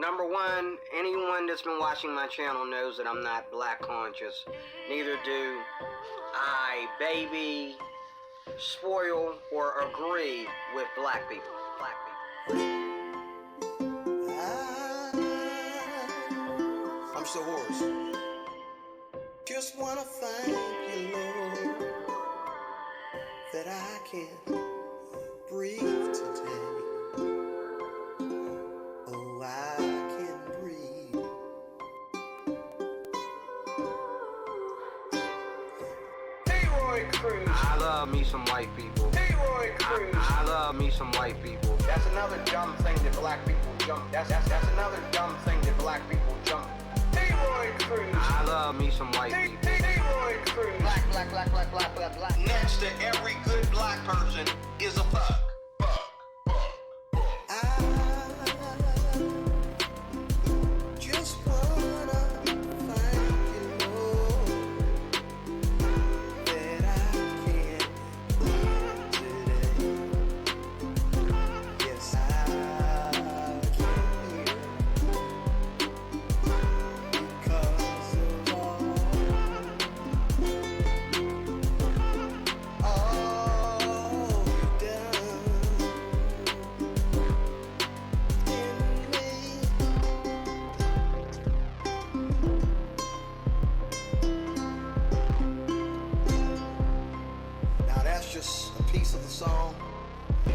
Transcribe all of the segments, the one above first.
Number one, anyone that's been watching my channel knows that I'm not black conscious. Neither do I baby, spoil, or agree with black people. I'm so hoarse. Just wanna thank you, Lord, that I can breathe today. Oh, I can breathe. Leroy Cruz. I love me some white people. Leroy Cruz. I love me some white people. That's another dumb thing that black people jump. That's another dumb thing that black people jump. Leroy Cruz. I love me some white people. Leroy Cruz. Black. Next to every good black person is a fuck. Just wanna thank you, Lord, that I can breathe today. Yes, I can hear because of all you've done in me. Now that's just a piece of the song.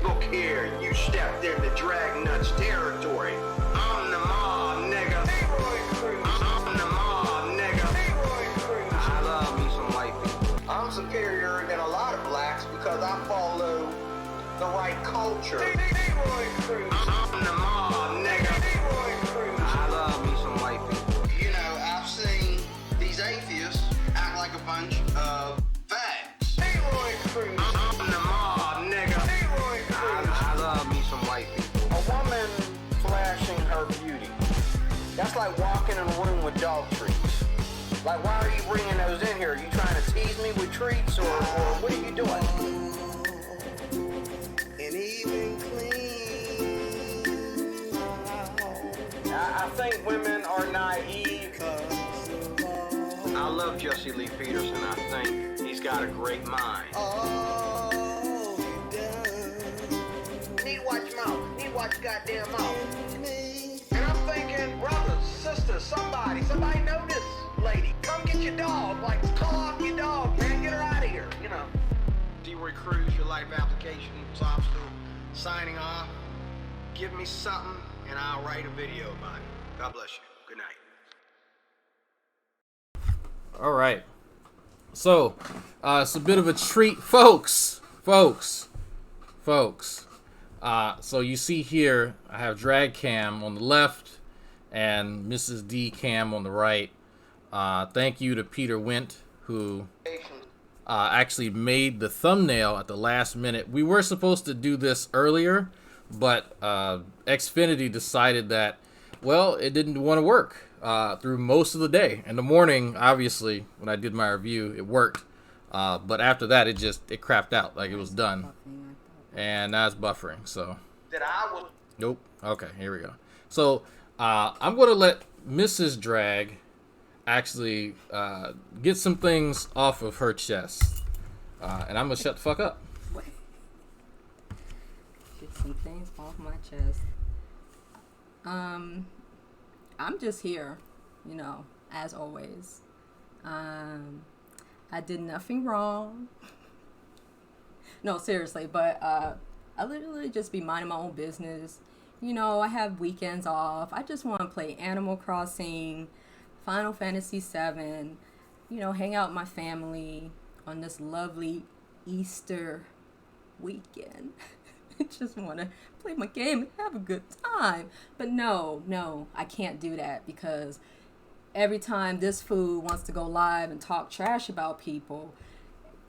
Look here, you stepped into Drag Nuts territory. I'm the mob, nigga. Leroy Cruz. I'm the mob, nigga. Leroy Cruz. I love me some white people. I'm superior than a lot of blacks because I follow the right culture. Leroy Cruz. I'm the mob, nigga. Leroy Cruz. I love me some white people. You know, I've seen these atheists act like a bunch of fags. Leroy Cruz. I'm the mob, nigga. Leroy Cruz. I love me some white people. A woman flashing her beauty. That's like walking in a room with dog treats. Like, why are you bringing those in here? Are you trying to tease me with treats, or what are you doing? And even clean I think women are naive. because of all I love Jesse Lee Peterson. I think he's got a great mind. you've done Need to watch your mouth. Need to watch your goddamn mouth. to me. And I'm thinking, brothers, sisters, somebody know this lady. Come get your dog. Like, call off your dog, man. Get her out of here, you know. Leroy Cruz, your life application, Lobster, signing off. Give me something, and I'll write a video about it. God bless you. Good night. All right. So, it's a bit of a treat, folks. So you see here, I have Drag Cam on the left and Mrs. D Cam on the right. Thank you to Peter Wint, who actually made the thumbnail at the last minute. We were supposed to do this earlier, but Xfinity decided that, well, it didn't want to work through most of the day. In the morning, obviously, when I did my review, it worked. But after that, it crapped out. Like, it was done. And now it's buffering, so. That I was. Nope. Okay, here we go. So, I'm going to let Mrs. Drag actually get some things off of her chest. And I'm going to shut the fuck up. Get some things off my chest. I'm just here, you know, as always. I did nothing wrong. No, seriously, but I literally just be minding my own business. You know, I have weekends off. I just want to play Animal Crossing, Final Fantasy VII, you know, hang out with my family on this lovely Easter weekend. I just want to play my game and have a good time. But no, I can't do that because every time this fool wants to go live and talk trash about people,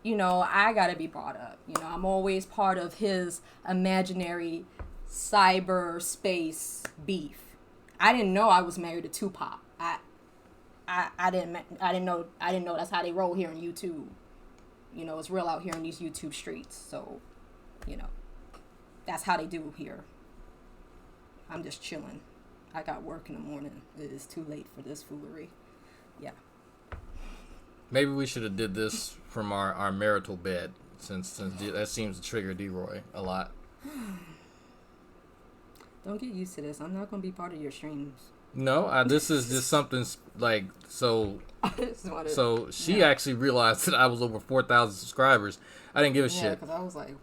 you know, I gotta be brought up. You know, I'm always part of his imaginary cyberspace beef. I didn't know I was married to Tupac. I didn't know that's how they roll here on YouTube. You know, it's real out here in these YouTube streets. So, you know, that's how they do here. I'm just chilling. I got work in the morning. It is too late for this foolery. Yeah. Maybe we should have did this from our marital bed, since that seems to trigger D-Roy a lot. Don't get used to this. I'm not gonna be part of your streams. No, this is just something like so. I just wanted, So she actually realized that I was over 4,000 subscribers. I didn't give a yeah, shit. because I was like,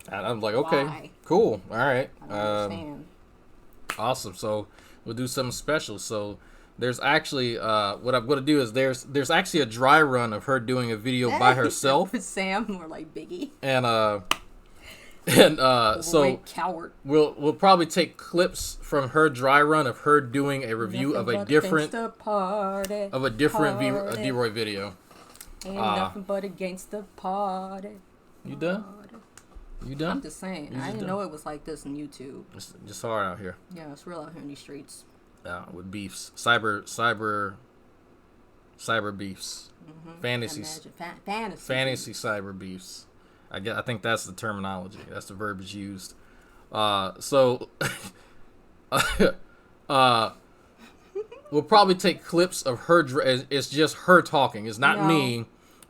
And I was like, okay, Why? cool, all right, I don't understand. awesome. So we'll do something special. So there's actually what I'm gonna do is there's actually a dry run of her doing a video by herself, Sam or like Biggie. and so Wait, coward. we'll probably take clips from her dry run of her doing a review of a different party. D-Roy video. Ain't nothing but against the party. You done? You I'm done? just saying. You I just didn't done? know it was like this on YouTube. It's just hard out here. Yeah, it's real out here in these streets. With beefs, cyber beefs, fantasy Fantasy. fantasy cyber beefs. I think that's the terminology. That's the verbiage used. So we'll probably take clips of her. It's just her talking. It's not No. me.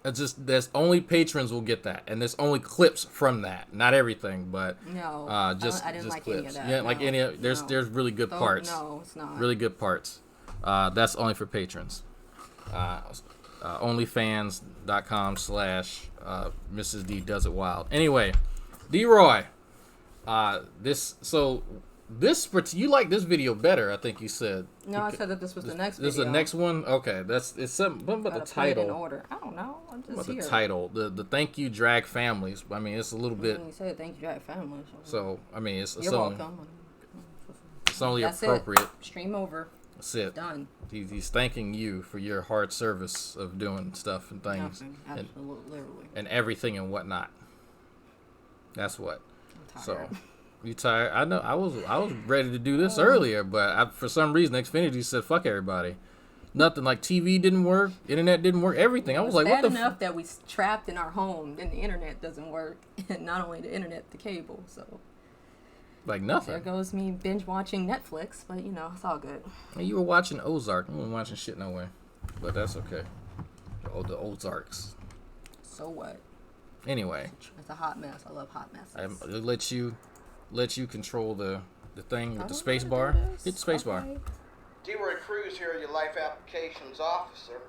It's just there's only patrons will get that, and there's only clips from that. Not everything, but No. just I didn't just like clips. any of that. Yeah, like No, any. There's no. there's really good Don't- parts. No, it's not. Really good parts. That's only for patrons. Onlyfans.com/Mrs. D Does It Wild. Anyway, D-Roy, you like this video better, I think you said. No, I said that this was the next This is video. the next one? Okay, it's something about the Gotta play it in title. order. I don't know. I'm just About here. the title. The thank you drag families. I mean, it's a little bit, You said thank you, Jack Family. so I mean it's You're only welcome. it's only That's appropriate. it. Stream over. That's it. Done. He's thanking you for your hard service of doing stuff and things Nothing. and, Absolutely. Literally. and everything and whatnot. That's what. I'm So tired. you tired? I know. I was ready to do this earlier, but for some reason Xfinity said fuck everybody. Nothing like TV didn't work, internet didn't work, everything. I was It's like, bad what the? enough that we trapped in our home, then the internet doesn't work, and not only the internet, the cable. So Like there nothing. goes me binge watching Netflix, but you know it's all good. And you were watching Ozark. You weren't watching shit no way, but that's okay. The Ozarks. So what? Anyway, It's a hot mess. I love hot messes. I let you control the thing with I the don't space wanna bar. do this. Hit the space bar. Okay. D-Roy Cruz here, your life applications officer.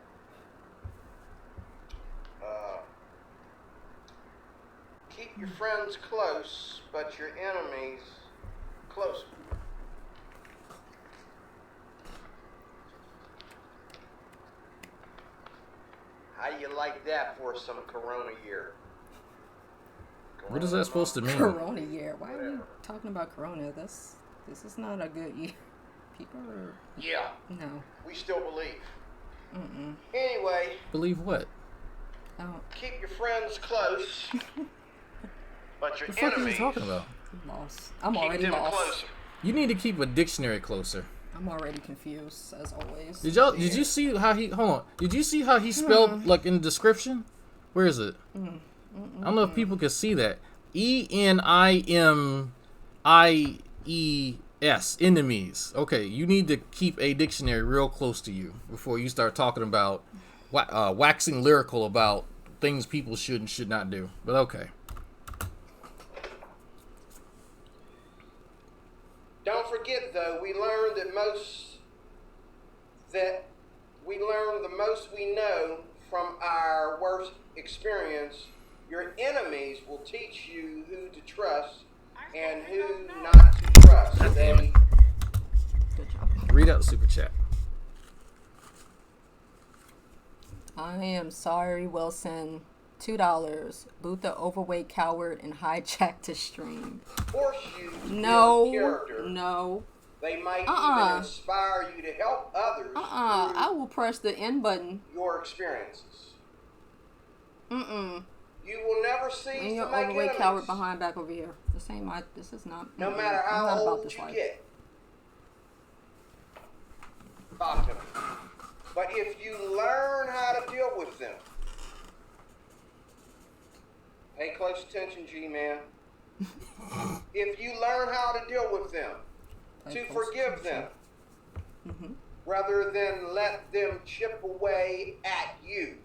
Keep your friends close, but your enemies closer. How you like that for some Corona year? What is that supposed to mean? Corona year. Why are you talking about Corona? This is not a good year. People are Yeah, no. we still believe. Mm-mm. Anyway, Believe what? Oh, keep your friends close, but your The fuck are you enemies talking about? I'm lost. I'm keep already them lost. closer. You need to keep a dictionary closer. I'm already confused as always. Did you see how he hold on? Did you see how he spelled like in the description? Where is it? I don't know if people can see that. ENIMIES, enemies. Okay, you need to keep a dictionary real close to you before you start talking about waxing lyrical about things people should and should not do. But okay. Don't forget, though, we learned the most we know from our worst experience. Your enemies will teach you who to trust and who not to trust. They Good job. Read out the super chat. I am sorry, Wilson. $2. Boot the overweight coward and hijack to stream. force you to No, build character. no. They might Uh-uh. even inspire you to help others I will press the N button. through your experiences. Mm-mm. You will never cease And to your make overweight enemies, coward behind back over here. This ain't my. This is not. no mm-mm. matter I'm how not about old this you life. get. Talk to them. But if you learn how to deal with them, pay close attention, G-Man. If you learn how to deal with them, to forgive them, Mm-hmm. rather than let them chip away at you.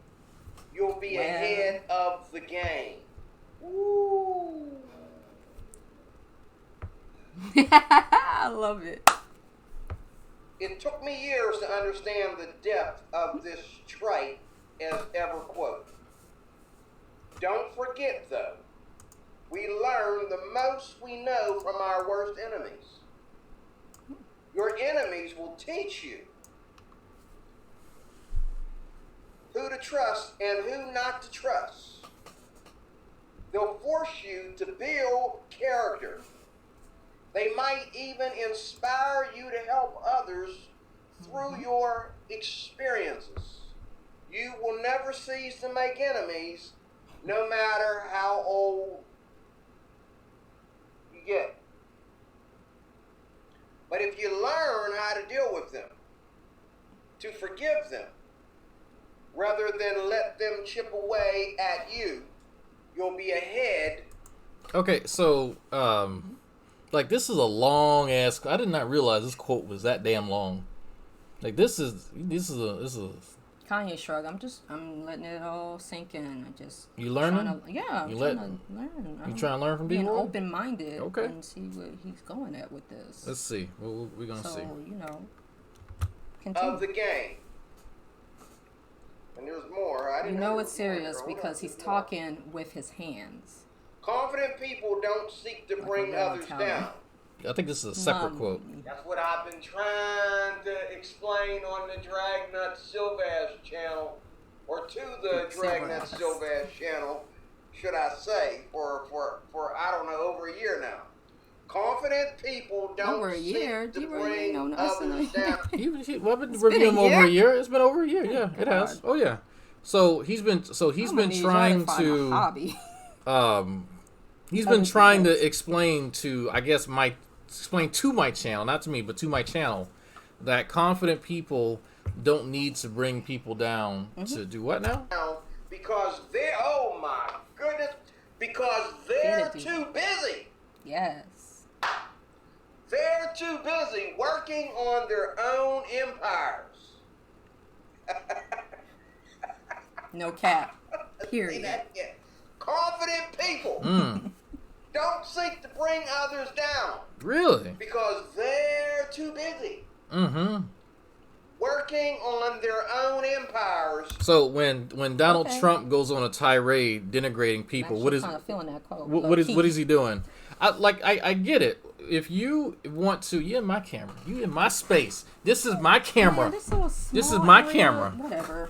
You'll be ahead of the game. Woo! I love it. It took me years to understand the depth of this trite as ever quote. Don't forget, though, we learn the most we know from our worst enemies. Your enemies will teach you who to trust and who not to trust. They'll force you to build character. They might even inspire you to help others through your experiences. You will never cease to make enemies, no matter how old you get. But if you learn how to deal with them, to forgive them, rather than let them chip away at you, you'll be ahead. Okay, so like this is a long ass. I did not realize this quote was that damn long. Like this is a. Kanye shrug. I'm letting it all sink in. I just You learning? I'm You trying let- to learn. You trying to learn from being D-Roy? open-minded. Okay. And see what he's going at with this. Let's see. What we gonna so see? you know, continue. Of the game. And there's more. I You didn't know know it's serious Hold on, because he's there's more. talking with his hands. Confident people don't seek to Like bring a real others Italian. down. I think this is a separate Mom. quote. That's what I've been trying to explain on the Dragnut Silvaz channel, or to the Dragnut Silvaz. Silvaz channel, should I say, for I don't know, over a year now. Confident people don't Over a year? seek to D-Roy, you bring know, us in others a- down. Well, I've been It's reviewing him been a over a year? year. It's been over a year. Yeah, it has. God. Oh yeah. So he's been I'm gonna need y'all trying find a to hobby. he's Other been trying things. to explain to explain to my channel, not to me, but to my channel, that confident people don't need to bring people down to do what now? Now, because they're, oh my goodness, because they're Get it, too busy. Yes. They're too busy working on their own empires. No cap. See Period. that? Yeah. Confident people Mm, don't seek to bring others down really? because they're too busy Mm-hmm. working on their own empires. So when Donald Okay. Trump goes on a tirade denigrating people, what is kind of feeling that quote. what is he doing? I get it. If you want to, you in my camera, you in my space. This is my camera. Man, this little This is small my area, camera. Whatever.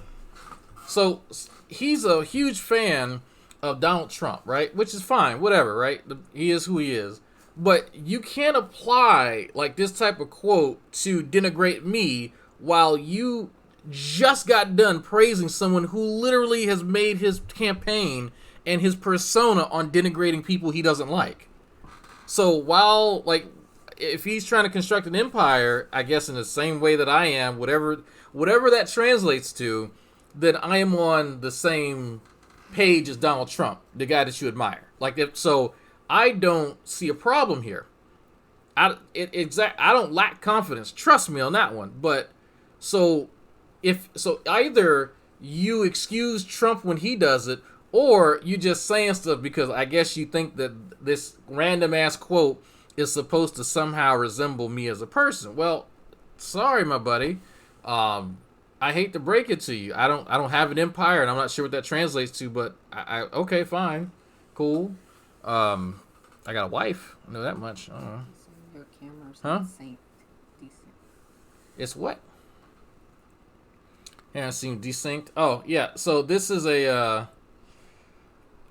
So he's a huge fan of Donald Trump, right? Which is fine, whatever, right? He is who he is. But you can't apply like this type of quote to denigrate me while you just got done praising someone who literally has made his campaign and his persona on denigrating people he doesn't like. So while, like, if he's trying to construct an empire, I guess in the same way that I am, whatever that translates to, then I am on the same page as Donald Trump, the guy that you admire. Like, so I don't see a problem here. I don't lack confidence. Trust me on that one. But so either you excuse Trump when he does it, or you just saying stuff because I guess you think that this random ass quote is supposed to somehow resemble me as a person. Well, sorry, my buddy. I hate to break it to you. I don't have an empire, and I'm not sure what that translates to. But I okay, fine, cool. I got a wife. I know that much. I don't know. Your camera's Huh? not decent. It's what? Yeah, it seemed desynced. Oh yeah. So this is a.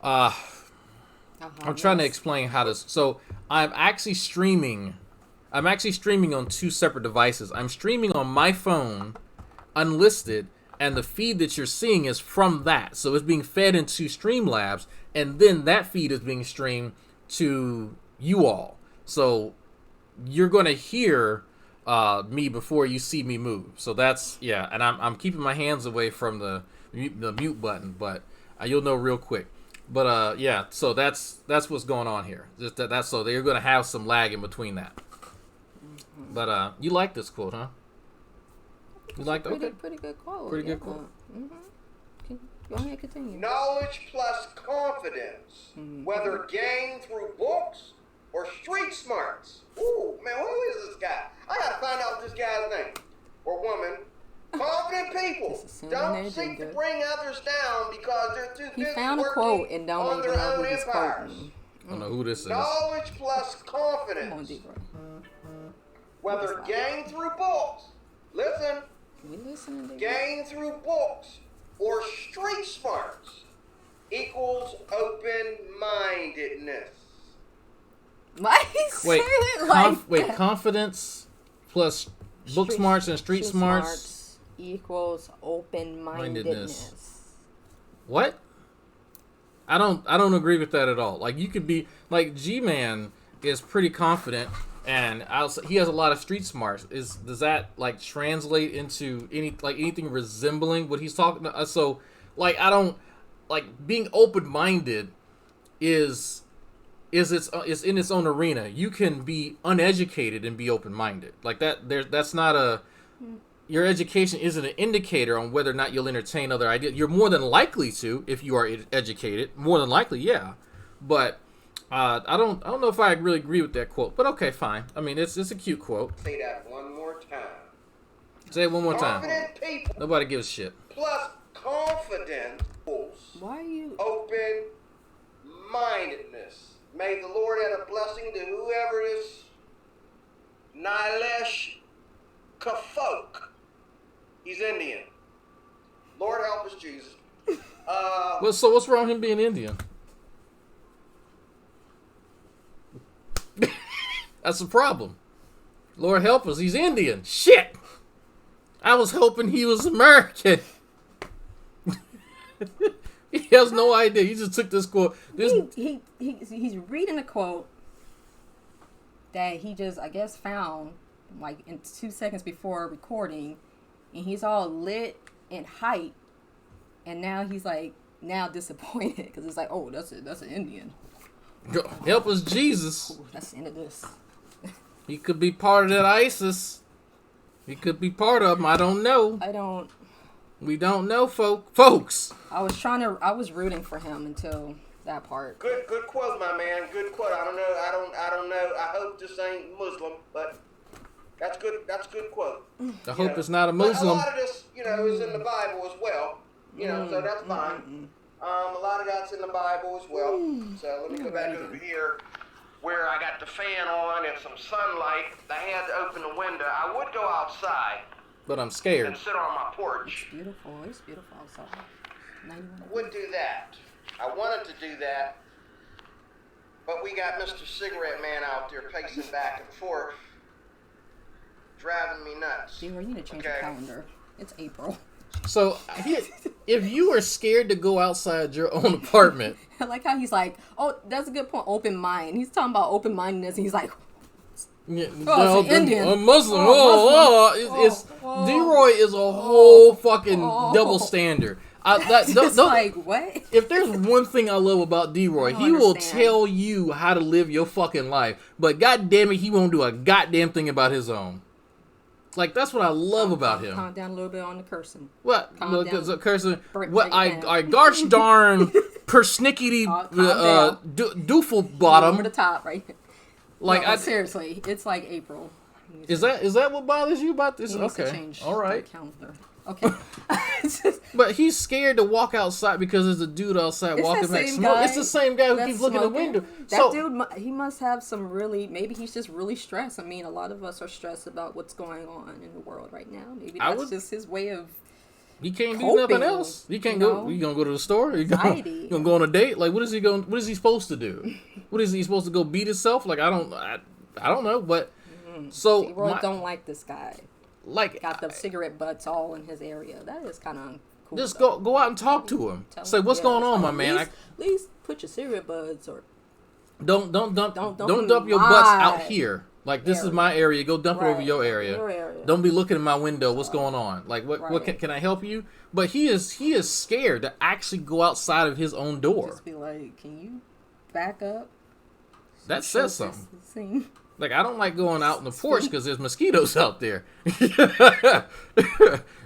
I'm trying to explain how this. So I'm actually streaming on two separate devices. I'm streaming on my phone, unlisted, and the feed that you're seeing is from that. So it's being fed into Streamlabs, and then that feed is being streamed to you all. So you're going to hear me before you see me move. So that's, yeah, and I'm keeping my hands away from the mute button, but you'll know real quick. But yeah, so that's what's going on here. Just that's so they're going to have some lag in between that. But you like this quote, huh? You like pretty, okay? pretty good quote. Pretty good quote. Go ahead, continue. Knowledge plus confidence, whether gained through books or street smarts. Ooh, man, who is this guy? I gotta find out this guy's name or woman. Confident people This is assuming don't they're seek to good. bring others down because they're too He busy found a working quote and don't on even their know own who he's empires. quoting. I don't know who this is. Knowledge plus Come on, confidence, D-Roy. whether gained through books, listen, We listening, D-Roy? gained through books or street smarts, equals open-mindedness. Why he Wait, said it like that? confidence plus book smarts and street smarts. equals open-mindedness. What? I don't agree with that at all. Like you could be like G-Man is pretty confident and he has a lot of street smarts. Does that like translate into anything resembling what he's talking about? So like I don't like being open-minded is in its own arena. You can be uneducated and be open-minded. Like that's not a your education isn't an indicator on whether or not you'll entertain other ideas. You're more than likely to if you are educated. More than likely, yeah. But I don't know if I really agree with that quote. But okay, fine. I mean, it's a cute quote. Say that one more time. Say it one more time. Confident people Nobody gives a shit. plus confidence equals Why are you? open-mindedness. May the Lord add a blessing to whoever is Nilesh Kafok. He's Indian. Lord help us, Jesus. Well, so what's wrong with him being Indian? That's the problem. Lord help us, he's Indian. Shit! I was hoping he was American. He has no idea. He just took this quote. He's reading a quote that he just, I guess, found like in 2 seconds before recording, and he's all lit and hype, and now he's like disappointed because it's like, oh, that's an Indian. Help us, Jesus. Ooh, that's the end of this. He could be part of that ISIS. He could be part of them. I don't know. We don't know, folks. I was rooting for him until that part. Good quote, my man. Good quote. I don't know. I hope this ain't Muslim, but that's good. That's a good quote. I hope it's not a But Muslim. a lot of this, is in the Bible as well. So that's fine. A lot of that's in the Bible as well. So let me go back over here where I got the fan on and some sunlight. I had to open the window. I would go outside But I'm scared. and sit on my porch. Beautiful. It's beautiful outside. 91. Would do that. I wanted to do that, but we got Mr. Cigarette Man out there pacing back and forth, driving me nuts. D-Roy, you need to change your Okay. calendar. It's April. So, if you are scared to go outside your own apartment, I like how he's like, oh, that's a good point. Open mind. He's talking about open mindedness, and he's like, well, it's an Indian. a Muslim. Oh, It's D-Roy is a whole fucking double standard. it's like, what? If there's one thing I love about D-Roy, I he will understand. tell you how to live your fucking life, but goddamn it, he won't do a goddamn thing about his own. Like, that's what I love about him. Calm down a little bit on the cursing. What? Calm Look, down. cursing. Break What? it I down. gosh darn persnickety Calm down. doofle Over the bottom. top, right? Like, No, seriously, it's like April. is that what bothers you about this? He needs to Okay, change all right. the calendar. Okay. It's just- But he's scared to walk outside because there's a dude outside It's walking that back same smoke. guy It's the same guy who that's keeps looking at the smoking. window. That So dude, he must have some really. Maybe he's just really stressed. I mean, a lot of us are stressed about what's going on in the world right now. Maybe that's just his way of. he can't do coping, nothing else. He can't you go. know? You gonna go to the store? You gonna, Anxiety. you gonna go on a date? Like, what is he going? What is he supposed to do? What is he supposed to go beat himself? Like, I don't know. But so Roy don't like this guy. like Got the cigarette butts all in his area. That is kind of cool. just though. go out and talk to him. Tell Say him, what's yeah, going on, like, my at man. least- At least put your cigarette butts or Don't dump Don't dump your butts out my here. Like, this is area. my area. Go dump it over Right, your area. your area. Don't be looking in my window. What's going on? Like, what Right. can I help you? But he is scared to actually go outside of his own door. just be like, can you back up? That says something. Scene. Like, I don't like going out in the porch because there's mosquitoes out there.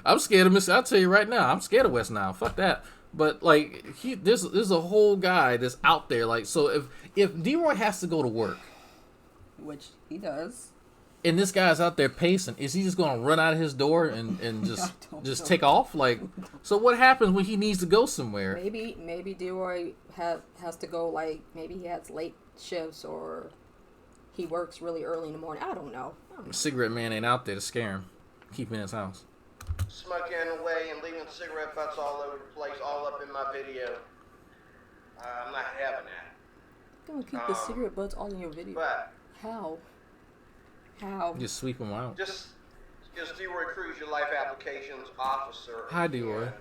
I'm scared of I'll tell you right now, I'm scared of West Nile. Fuck that. But like, there's a whole guy that's out there. Like, so if D-Roy has to go to work, Which he does. and this guy's out there pacing, is he just gonna run out of his door and just don't know. take off? Like, so what happens when he needs to go somewhere? Maybe D-Roy has to go, like, maybe he has late shifts or he works really early in the morning. I don't know. Cigarette man ain't out there to scare him. Keep him in his house. Smoking away and leaving cigarette butts all over the place, all up in my video. I'm not having that. Don't keep the cigarette butts all in your video. But How? Just sweep him out. just D-Roy Cruz, your life applications officer. Hi, D-Roy. And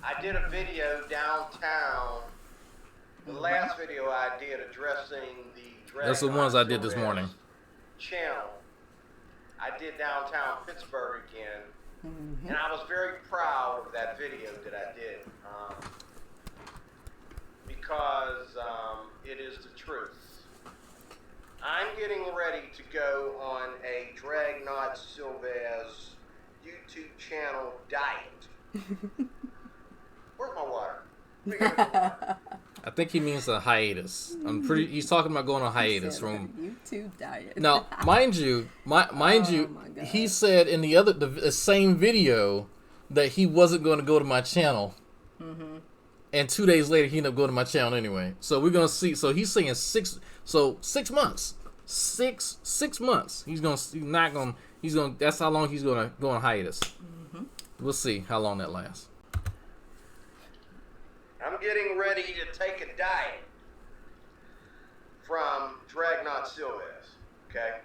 I did a video downtown. The last video I did addressing the Drag That's the ones I did this Silvez morning. channel. I did downtown Pittsburgh again. Mm-hmm. And I was very proud of that video that I did. Because it is the truth. I'm getting ready to go on a Dragnot Silvez YouTube channel diet. Where's my water? Where you got my water? I think he means a hiatus. He's talking about going on hiatus from. YouTube diet. Now, mind you, my God. he said in the same video that he wasn't going to go to my channel. Mm-hmm. And 2 days later, he ended up going to my channel anyway. So we're gonna see. So he's saying 6 months. 6 months. He's gonna. That's how long he's gonna go on hiatus. Mm-hmm. We'll see how long that lasts. I'm getting ready to take a diet from Dragnot Silvez. Okay?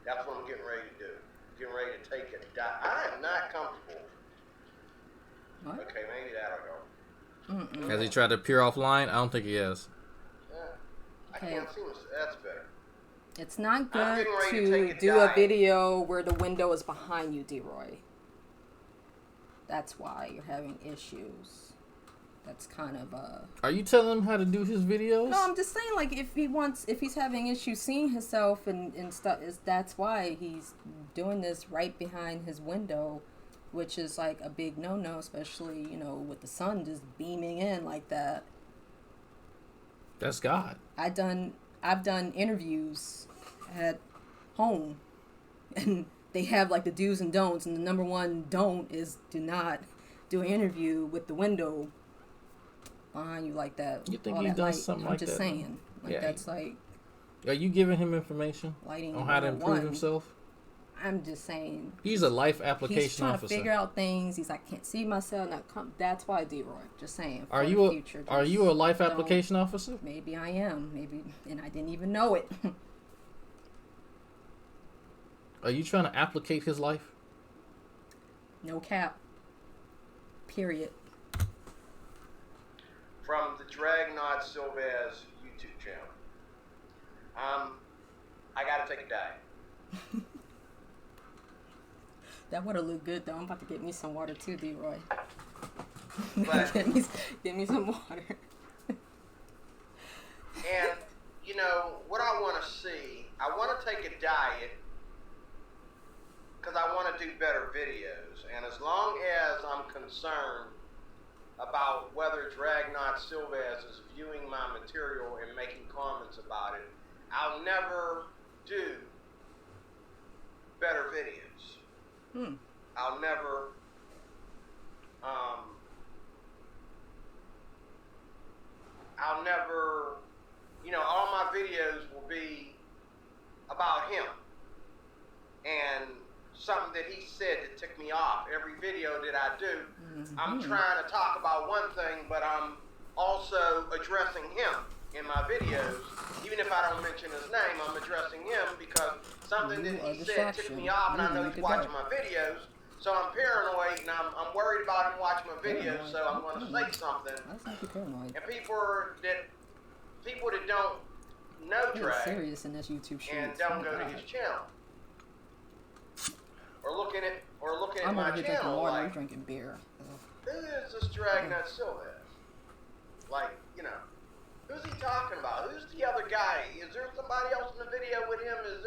That's what I'm getting ready to do. Getting ready to take a diet. I am not comfortable. What? Okay, maybe that'll go. Mm-mm. Has he tried to appear offline? I don't think he has. Yeah. I Okay. can't see this. That's better. It's not I'm good getting ready to to take a do a dive. video where the window is behind you, D-Roy. That's why you're having issues. That's kind of Are you telling him how to do his videos? No, I'm just saying, like, if he's having issues seeing himself and stuff, that's why he's doing this right behind his window, which is like a big no-no, especially, with the sun just beaming in like that. That's God. I've done interviews at home, and they have like the do's and don'ts, and the number one don't is do not do an interview with the window behind you like that. You think all he's that done light. something I'm like just that? saying, like Yeah, that's like Are you giving him information lighting on how to improve 101. himself? I'm just saying. He's a life application He's trying officer. to figure out things. He's like, I can't see myself. That's why D-Roy. Just saying. Are for you the a future, Are just you a life don't- application officer? Maybe I am. Maybe, and I didn't even know it. Are you trying to applicate his life? No cap. Period. From the Dragnot Silvez YouTube channel. I gotta take a diet. That would have looked good though. I'm about to get me some water too, D-Roy. But- get me some water. And, what I want to see, I want to take a diet because I want to do better videos. And as long as I'm concerned about whether Dragnot Silvez is viewing my material and making comments about it, I'll never do better videos. I'll never, all my videos will be about him and something that he said that took me off. Every video that I do, I'm trying to talk about one thing, but I'm also addressing him in my videos. Even if I don't mention his name, I'm addressing him because something that he said took me off, and I know he's watching my videos. So I'm paranoid, and I'm worried about him watching my videos, so I'm going to say something. That's not too paranoid. And people that don't know You're Drag serious in this YouTube show. and don't go to his channel, or looking at I'm my over here drinking channel water. I'm like, drinking beer. who is this Dragnot Silvez? Like, Who's he talking about? Who's the other guy? Is there somebody else in the video with him? Is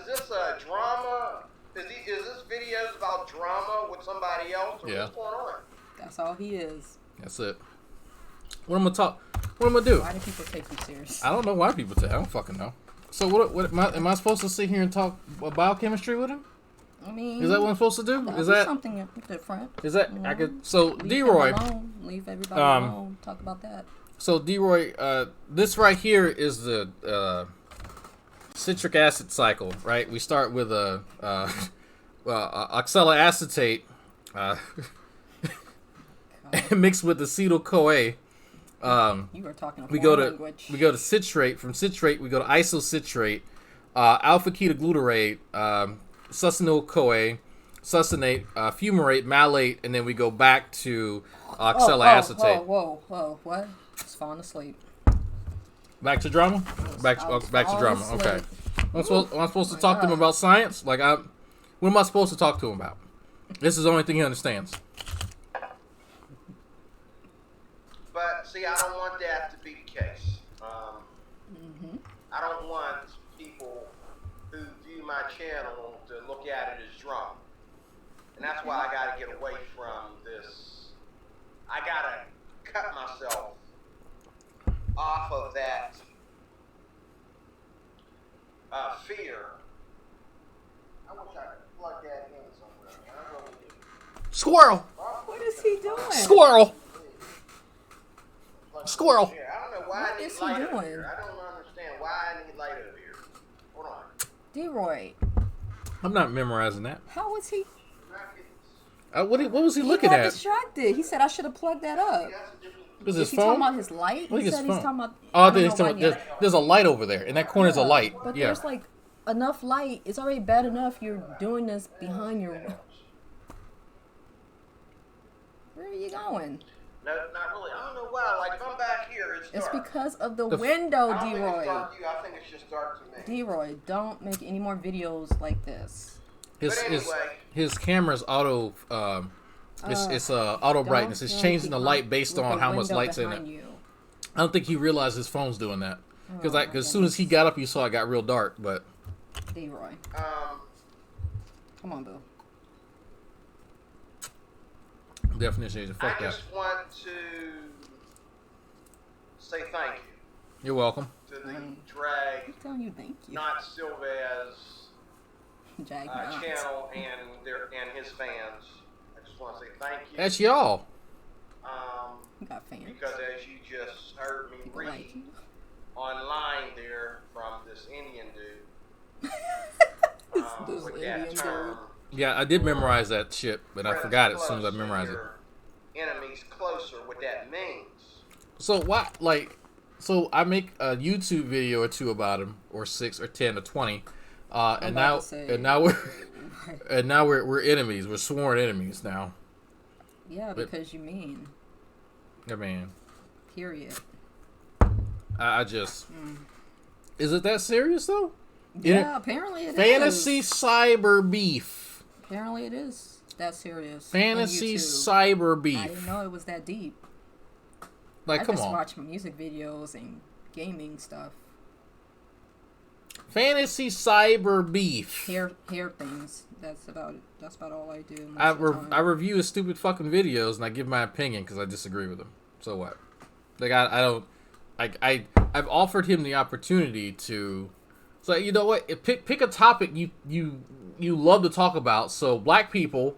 this a drama? Is this videos about drama with somebody else, or Yeah. what's going on? That's all he is. That's it. What I'm gonna do? Why do people take you serious? I don't know why people take. I don't fucking know. So what am I supposed to sit here and talk biochemistry with him? I mean, Is that what I'm supposed to do? that'd Is be that something different? I could? So Leave D-Roy. him alone. Leave everybody alone. Talk about that. So D-Roy, this right here is the citric acid cycle, right? We start with a oxaloacetate mixed with acetyl-CoA. You were talking a We foreign go language. to citrate. From citrate, we go to isocitrate, alpha ketoglutarate, succinyl-CoA, succinate, fumarate, malate, and then we go back to oxaloacetate. Whoa, what? Just falling asleep. Back to drama. Back to drama. Okay. Am I supposed to talk to him about science? What am I supposed to talk to him about? This is the only thing he understands. But see, I don't want that to be the case. I don't want people who view my channel to look at it as drama, and that's why I got to get away from this. I got to cut myself off of that fear. I wish I could plug that in somewhere. I really do. Squirrel. What is he doing? Squirrel. Squirrel. Yeah, I don't know why What I need is he light over doing? here. I don't understand why I need light over here. Hold on. D-Roy, I'm not memorizing that. how was he? What was he He looking got at? distracted. He said I should have plugged that up. Was Is his he talking phone? about his light? Look He at his said he's phone. talking about. Oh, I I think don't he's know talking why about, there's a light over there. In that corner is a light. But Yeah. there's like enough light. It's already bad enough you're doing this behind your. Where are you going? No, not really. I don't know why. Like, if I'm back here, it's It's dark. because of the The- window, I don't think it's D-Roy. dark to you. I think it's just dark to me. D-Roy, don't make any more videos like this. His But anyway. his camera's auto it's auto brightness. It's Don't changing the behind- light based with on the how much window light's in behind it. you. I don't think he realized his phone's doing that. Because my as soon as he got up, you saw it got real dark. But D-Roy, come on, boo. definition, fuck I that. just want to say thank you You're welcome. to the I'm Drag telling you, thank you. Not Silvaz Jag Knots. channel and his fans. I just want to say thank you. That's y'all. You got fans. Because as you just heard me People read like you. online there from this Indian dude, This with Indian that dude. term, Yeah, I did memorize that shit, but I friends forgot it as soon as I closer, memorized it. your enemies closer, what that means. So why, so I make a YouTube video or two about him, or 6 or 10 or 20, and about to say- now we're enemies. We're sworn enemies now. Yeah, because you mean. I mean, Period. I just is it that serious though? Yeah, apparently it is. Fantasy cyber beef. Apparently it is that serious. on Fantasy YouTube. cyber I beef. didn't know it was that deep. Like, I come just on. watch music videos and gaming stuff. Fantasy cyber beef. Hair things. That's about it. That's about all I do. most I of the time. I review his stupid fucking videos and I give my opinion because I disagree with him. So what? Like I don't. I've offered him the opportunity to. So you know what? Pick a topic you love to talk about. So black people,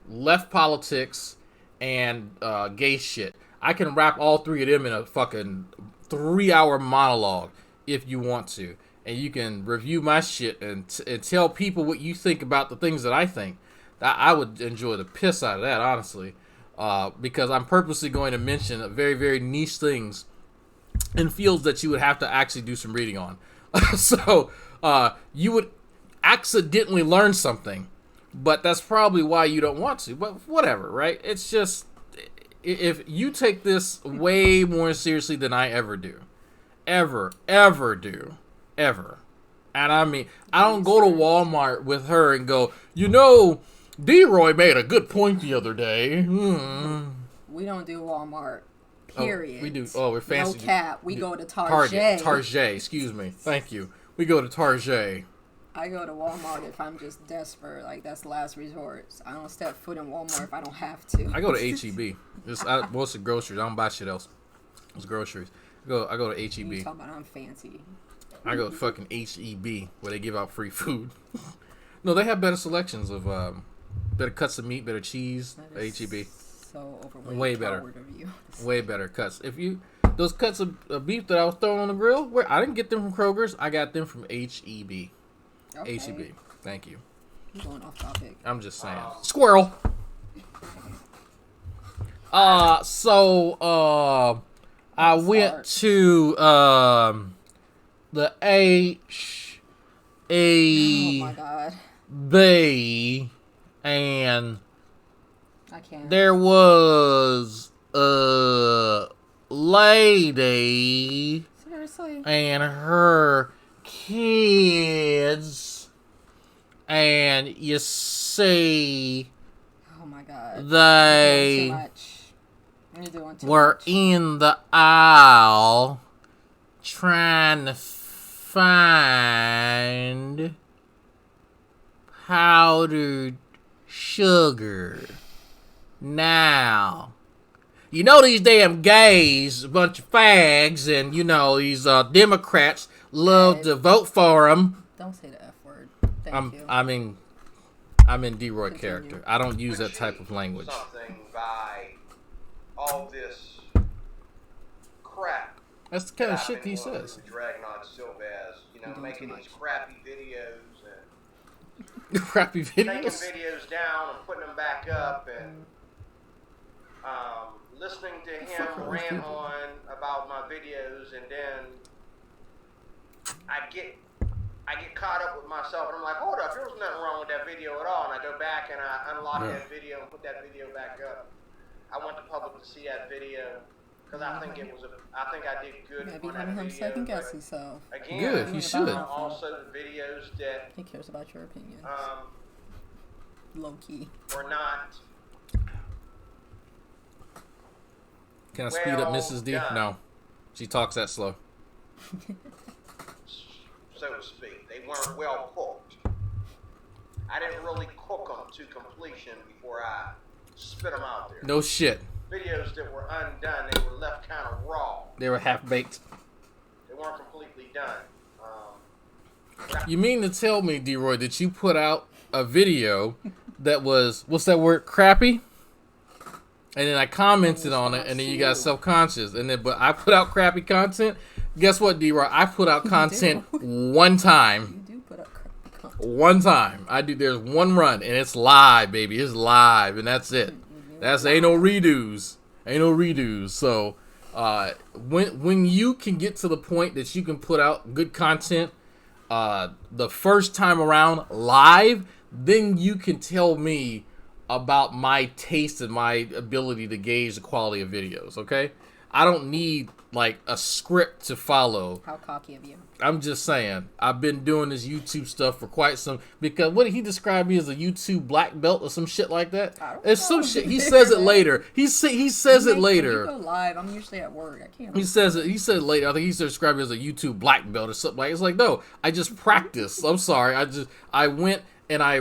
left politics, and gay shit. I can wrap all three of them in a fucking 3-hour monologue if you want to, and you can review my shit and tell people what you think about the things that I think. I would enjoy the piss out of that, honestly, because I'm purposely going to mention very, very niche things in fields that you would have to actually do some reading on. So you would accidentally learn something, but that's probably why you don't want to. But whatever, right? It's just, if you take this way more seriously than I ever do, ever do, and I mean, I don't go to Walmart with her and go, D-Roy made a good point the other day. We don't do Walmart. Period. We do. Oh, we're fancy. No cap. We go to Target. Target. Excuse me. Thank you. We go to Target. I go to Walmart if I'm just desperate. Like, that's last resort. I don't step foot in Walmart if I don't have to. I go to HEB. Mostly groceries. I don't buy shit else. It's groceries. I go to HEB. You talking about I'm fancy. I go to fucking HEB where they give out free food. No, they have better selections of better cuts of meat, better cheese. HEB. So overweight. Way better. Of you. Way better cuts. Those cuts of beef that I was throwing on the grill, I didn't get them from Kroger's. I got them from HEB. Okay. HEB. Thank you. I'm going off topic. I'm just saying. Squirrel. So I went to the Oh my god. HEB and I can't. there was a lady Seriously? and her kids, and you see Oh my god. they You're doing too much. You're doing too were much. in the aisle trying to find powdered sugar. Now, you know these damn gays, a bunch of fags, and you know these Democrats love to vote for them. Don't say the F word. Thank you. I'm in D-Roy character. I don't use that type of language. Something by all this crap. That's the kind of that shit I've been he going says. through with Dragnon Silvez, You're doing making too these much. crappy videos and Crappy taking videos. videos down and putting them back up and listening to him rant on about my videos, and then I get caught up with myself and I'm like, hold up, there was nothing wrong with that video at all, and I go back and I unlock that video and put that video back up. I want the public to see that video because I think I did good Maybe on that having him video. second guess but himself. again, Good, he should. also the videos that He cares about your opinions. um, Low key. were not Can I speed up well Mrs. D? done. No. She talks that slow. so to speak. They weren't well cooked. I didn't really cook them to completion before I spit them out there. No shit. Videos that were undone, they were left kind of raw. They were half baked. They weren't completely done. You mean to tell me, D-Roy, that you put out a video that was, what's that word, crappy? And then I commented on it, and then you got self-conscious. And then, but I put out crappy content. Guess what, D-Roy? I put out content one time. You do put up crappy content. One time. I do. There's one run, and it's live, baby. It's live, and that's it. Ain't no redos. Ain't no redos. So, when you can get to the point that you can put out good content, the first time around live, then you can tell me about my taste and my ability to gauge the quality of videos. Okay, I don't need like a script to follow. How cocky of you. I'm just saying, I've been doing this YouTube stuff for quite some, because what did he describe me as, a YouTube black belt or some shit like that? It's some shit. He says it later. He says it When later. you go live, I'm usually at work. I can't. He says it. He said it later. I think he's described me as a YouTube black belt or something like. It's like, no, I just practiced. I'm sorry. I went and I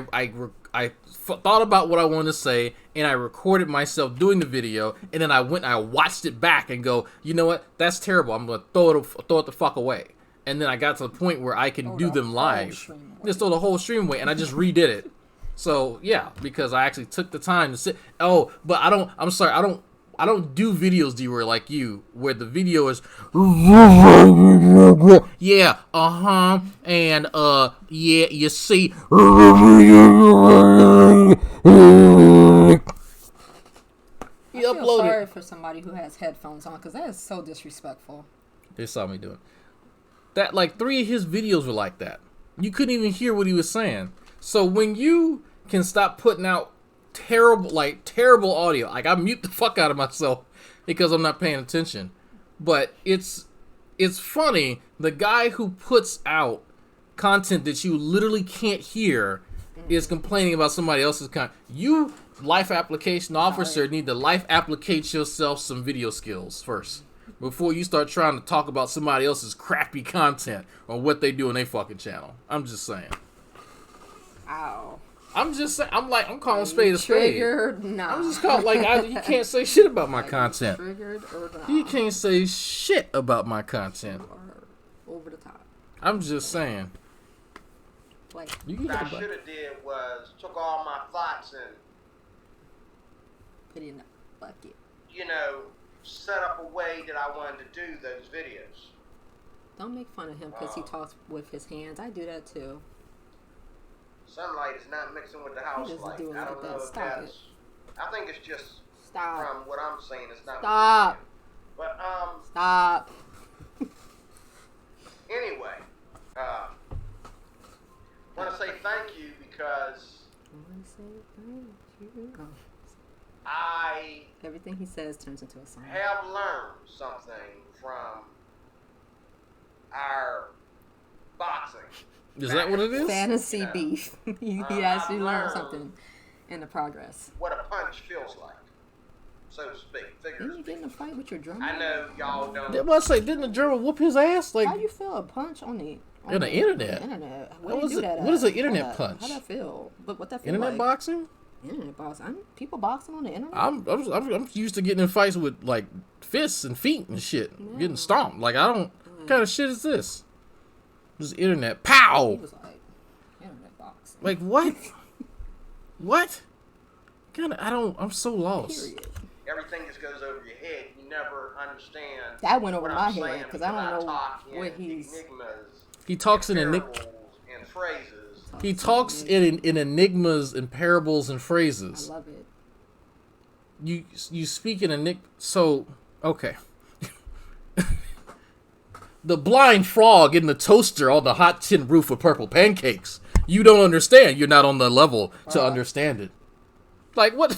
thought about what I wanted to say, and I recorded myself doing the video, and then I went and I watched it back and go, you know what? That's terrible. I'm gonna throw it the fuck away. And then I got to the point where I can do them live. Just throw the whole stream away, and I just redid it. So yeah, because I actually took the time to sit. Oh, but I don't. I'm sorry. I don't do videos, D-Roy, like you, where the video is, yeah, and yeah, you see. I feel sorry for somebody who has headphones on, because that is so disrespectful. They saw me do it. That, like, 3 of his videos were like that. You couldn't even hear what he was saying. So when you can stop putting out terrible audio, like, I mute the fuck out of myself because I'm not paying attention. But it's funny, the guy who puts out content that you literally can't hear is complaining about somebody else's content. You, life application officer, need to life applicate yourself some video skills first before you start trying to talk about somebody else's crappy content or what they do on their fucking channel. I'm just saying. Ow. I'm just saying. I'm calling spade a spade. Triggered? Nah. I'm just calling you can't say shit about my content. Triggered or not? You can't say shit about my content. Or over the top. I'm just saying. Like, You can What I get should have did was took all my thoughts and, put it in the bucket. set up a way that I wanted to do those videos. Don't make fun of him because he talks with his hands. I do that too. Sunlight is not mixing with the house doesn't light. do it I like don't that. know if Stop that's. I think it's just Stop. from what I'm saying. It's not. Stop. But Stop. anyway, want to say thank you because I want to say thank you. Oh. I Everything he says turns into a song. have learned something from our boxing. Is that what it is? Fantasy Yeah. beef. he I actually learned learned something in the progress. What a punch feels like, so to speak. Didn't Figures. you get in a fight with your drummer? I know y'all don't. I say, didn't the German whoop his ass? Like, How you feel a punch on the On the internet? Internet. What Where was you do it- that what is at? an internet How'd that- punch? How'd that feel? But what that feel internet like? boxing? Internet boxing. People boxing on the internet. I'm used to getting in fights with like fists and feet and shit, Yeah. getting stomped. Like what kind of shit is this? This internet He pow. was like, internet boxing. Like what? What? I'm so lost. Period. Everything just goes over your head. You never understand. That went over what my I'm head, saying 'cause I don't know talk what in he's- enigmas, He talks in parables, and phrases. He talks in enigmas and parables and I phrases. love it. You speak in so okay. The blind frog in the toaster on the hot tin roof of purple pancakes. You don't understand. You're not on the level to understand it. Like what?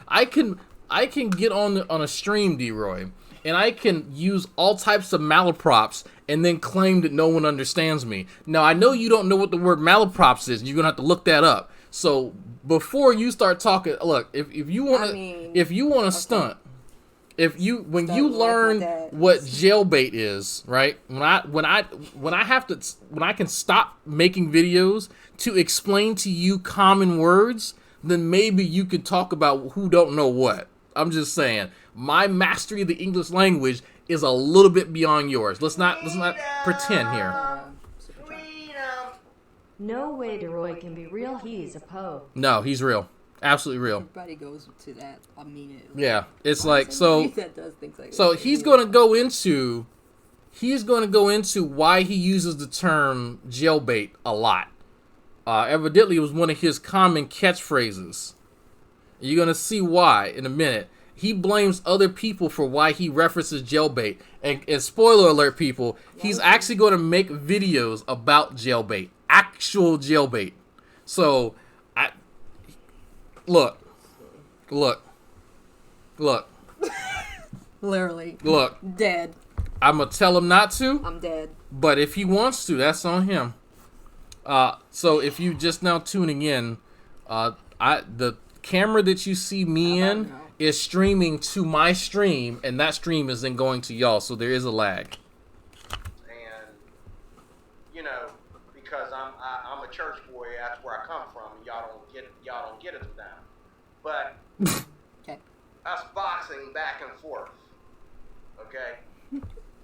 I can get on a stream, D-Roy, and I can use all types of malaprops and then claim that no one understands me. Now I know you don't know what the word malaprops is. You're gonna have to look that up. So before you start talking, look, if you want to stunt, when Stunt you like learn my dad. what jailbait is, right? When I can stop making videos to explain to you common words, then maybe you could talk about who don't know what. I'm just saying, my mastery of the English language is a little bit beyond yours. Let's not pretend here. No way DeRoy can be real. He's a Poe. No, he's real, absolutely real. Everybody goes to that. I mean it. Yeah, it's Why like is so. everybody that does things like So that? he's going to go into why he uses the term jailbait a lot. Evidently, it was one of his common catchphrases. You're going to see why in a minute. He blames other people for why he references jailbait. And spoiler alert, people, he's actually going to make videos about jailbait. Actual jailbait. So, look. Literally. Look. Dead. I'm going to tell him not to. I'm dead. But if he wants to, that's on him. So if you just now tuning in, the camera that you see me How about in now? is streaming to my stream, and that stream is then going to y'all. So there is a lag. And because I'm a church boy, that's where I come from. And y'all don't get it now. But Okay. us boxing back and forth. Okay.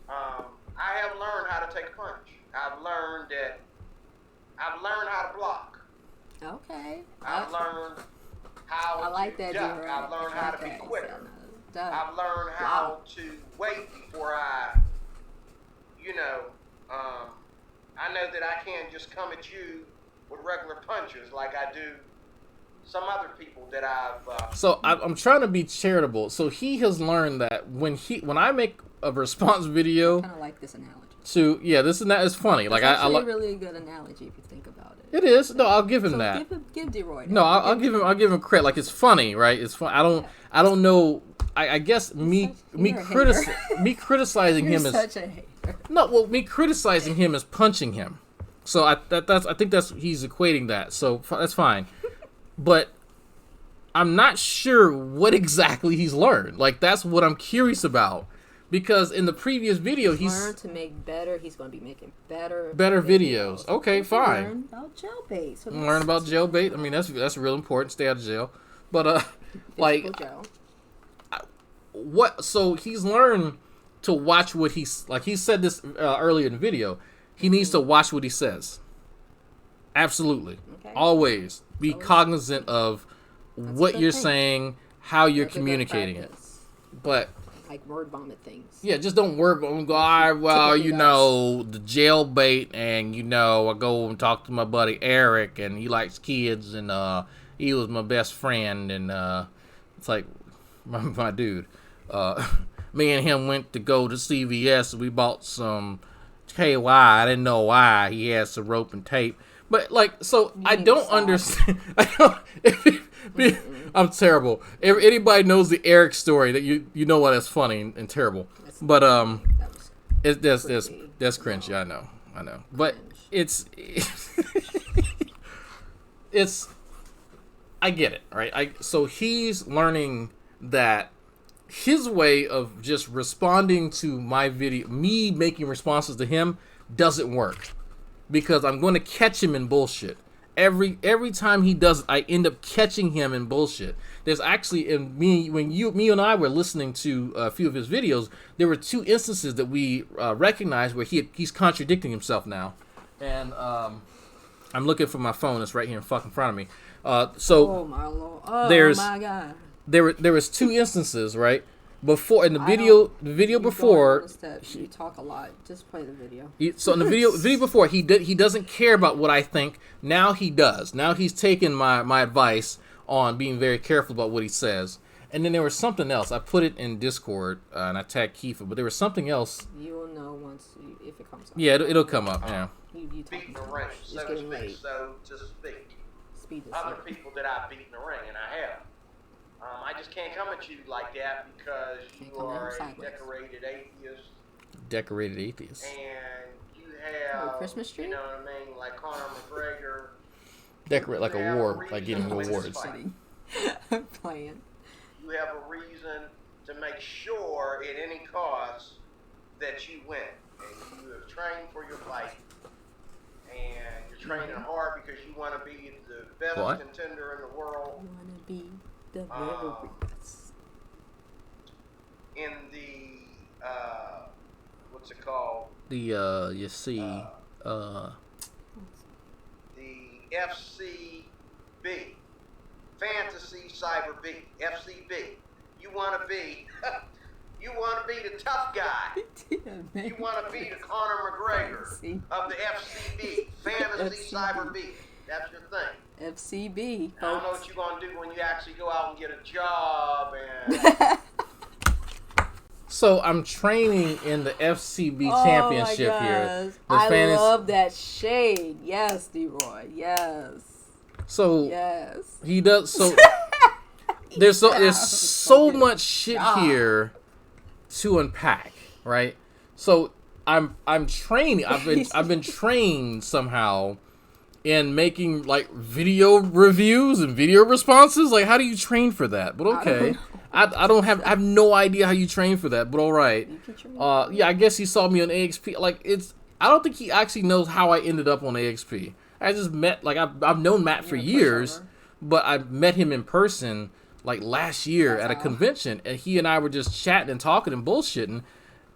I have learned how to take a punch. I've learned how to block. Okay. I've learned how I like to that, duck. D-Ray. I've learned I how like to be that. quicker. Duck. I've learned how to wait before I know that I can't just come at you with regular punches like I do some other people that I've. So I'm trying to be charitable. So he has learned that when I make a response video Kind of like this analogy. to this and that is funny. Like It's I actually like really a good analogy if you think about it. it is. No, I'll give him So that. give D-Roy. No, I'll give him credit. Like it's funny, right? It's fun. I don't know. I guess me You're a hater. criticizing You're him is such a hater. no. Well, me criticizing him is punching him. So I think that's he's equating that. So that's fine. But I'm not sure what exactly he's learned. Like, that's what I'm curious about. Because in the previous video, he's learned to make better. He's going to be making better videos. Okay, fine. Learn about jailbait. So Learn about jailbait. I mean, that's real important. Stay out of jail. But like, jail. what? So he's learned to watch what he's like. He said this earlier in the video. He needs to watch what he says. Absolutely. Okay. Always be cognizant of what good you're thing. saying, how you're That's a good communicating it. practice. But Like word vomit things. yeah, just don't work. Go, all right, well, Typically you does. know, the jailbait, and you know, I go and talk to my buddy Eric, and he likes kids, and he was my best friend, and it's like, my dude, me and him went to go to CVS, and we bought some KY. I didn't know why. He had some rope and tape, but like, so I need to don't stop. understand. I don't. I'm terrible. If anybody knows the Eric story, that you know why that's funny and terrible. But That was that's cringe. Yeah, I know. But it's it's I get it, right? So he's learning that his way of just responding to my video, me making responses to him, doesn't work because I'm going to catch him in bullshit. Every time he does it, I end up catching him in bullshit. There's actually, in me and I were listening to a few of his videos, there were 2 instances that we recognized where he's contradicting himself now. And I'm looking for my phone. It's right here in fucking front of me. Oh my lord! Oh there's- my god! There was 2 instances, right? Before in the video before, You talk a lot. Just play the video. so in the video before, he doesn't care about what I think. Now he does. Now he's taken my advice on being very careful about what he says. And then there was something else. I put it in Discord and I tagged Kiefer, but there was something else. You will know if it comes up. Yeah, it'll come up. Yeah. You Beat talking in the too ring, much. so It's to getting speak. late. So to speak. Speed this Other up. people that I've beat in the ring, and I have. I just can't come at you like that because Can't you come at are him a sideways. decorated atheist, Decorated atheist. and you have Christmas tree? You know what I mean, like Conor McGregor. Decorate like You a have award, like getting reason to win this awards. fight. I'm playing. You have a reason to make sure at any cost that you win, and you have trained for your fight, and you're training hard because you want to be the best What? contender in the world. You wanna be the very best. In the what's it called? The you see The FCB, Fantasy Cyber B, FCB. You want to be, you want to be the tough guy. You want to be the Conor McGregor of the FCB, Fantasy Cyber B. That's your thing. FCB, I don't know folks. what you're gonna do when you actually go out and get a job and. So I'm training in the FCB Oh championship my here. gosh. The I fantasy- love that shade. Yes, D-Roy. Yes. So Yes. he does. So there's so much shit here to unpack, right? So I'm training. I've been trained somehow in making like video reviews and video responses. Like, how do you train for that? But okay. I have no idea how you train for that, but all right. Yeah, I guess he saw me on AXP. Like, I don't think he actually knows how I ended up on AXP. I just met, like, I've known Matt for years, but I met him in person like last year at a convention, and he and I were just chatting and talking and bullshitting.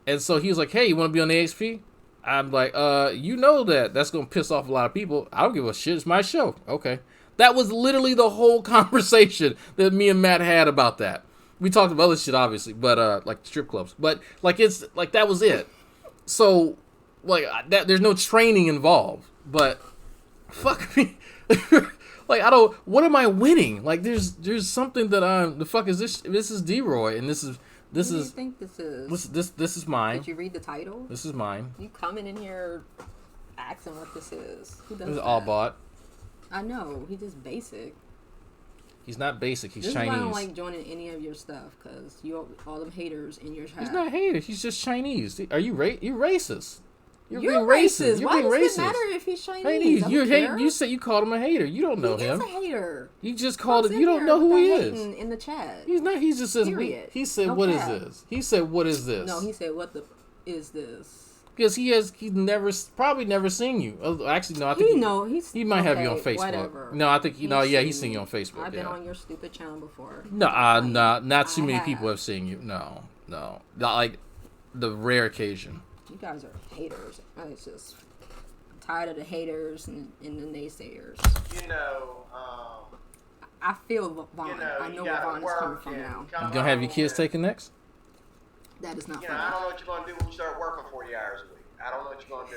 And so he was like, "Hey, you want to be on AXP?" I'm like, you know that's gonna piss off a lot of people. I don't give a shit. It's my show. Okay. That was literally the whole conversation that me and Matt had about that. We talked about other shit, obviously, but like strip clubs. But like it's like that was it. So like there's no training involved. But fuck me. Like I don't. What am I winning? Like there's something that the fuck is this? This is D-Roy, and this What do you is think this is? this is mine. Did you read the title? This is mine. You coming in here asking what this is? Who does This is that? all bought. I know. He's just basic. He's not basic. He's This Chinese. is why I don't like joining any of your stuff, because you all them haters in your chat. He's not hater. He's just Chinese. Are you you're racist? You're You're being racist. You're Why being does racist. it matter if he's Chinese? Hey, I don't you care. you said you called him a hater. You don't know He him. is a hater. You just called it. Comes You in don't here know who with he that is. hating in the chat. He's not. He just says. Period. He said, No "What is cap. this?" He said, "What is this?" No, he said, "What the is this?" Because he's probably never seen you. Actually, no. I think he might have you on Facebook. Whatever. No, I think he's seen seen you me. on Facebook. I've been yeah. on your stupid channel before. No, not too I many have. people have seen you. No, not like the rare occasion. You guys are haters. It's just I'm tired of the haters and the naysayers. You know, I feel Vaughn. you know, I know you where gotta Vaughn is work coming from and now. come You gonna have your home kids and, taken next? That is not You know, I funny. don't know what you're gonna do when you start working 40 hours a week. I don't know what you're gonna do,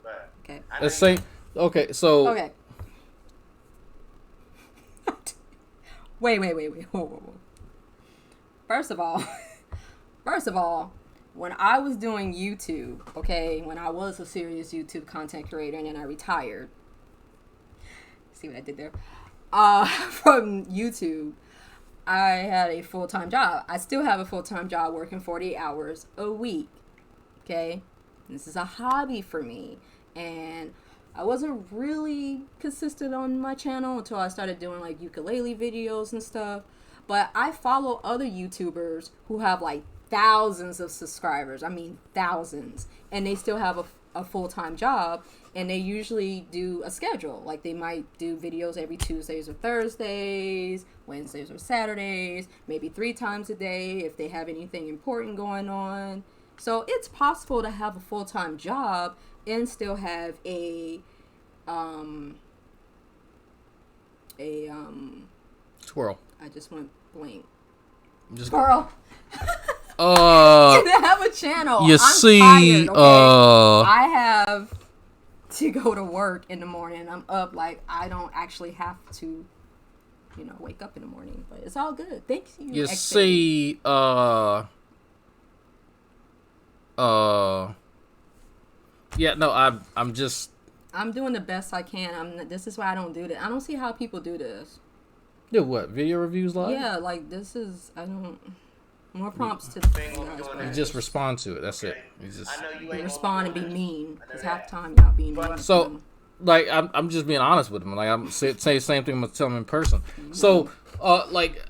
but Okay. I know Let's say. Okay, so. Okay. Wait. Whoa. First of all, when I was doing YouTube, okay, when I was a serious YouTube content creator and then I retired. See what I did there? From YouTube, I had a full-time job. I still have a full-time job working 40 hours a week. Okay? This is a hobby for me. And I wasn't really consistent on my channel until I started doing like ukulele videos and stuff. But I follow other YouTubers who have like thousands of subscribers. I mean, thousands. And they still have a full-time job. And they usually do a schedule. Like they might do videos every Tuesdays or Thursdays, Wednesdays or Saturdays, maybe 3 times a day if they have anything important going on. So it's possible to have a full-time job and still have a Twirl. I just went blank. Just. Girl. Uh. To have a channel. You I'm see. tired, okay? I have to go to work in the morning. I'm up like I don't actually have to, wake up in the morning. But it's all good. Thank you. You X-Baby. see. Yeah. No. I'm just. I'm doing the best I can. This is why I don't do this. I don't see how people do this. Do what? Video reviews live? Yeah, like this is more prompts to Ain't you gonna be guys. doing You that. just respond to it. That's it. You just. I know you You ain't respond and gonna be do that. mean. I know Because that. half the time y'all being mean. So, like, I'm just being honest with him. Like, I'm say the same thing I'm gonna tell him in person. So, like,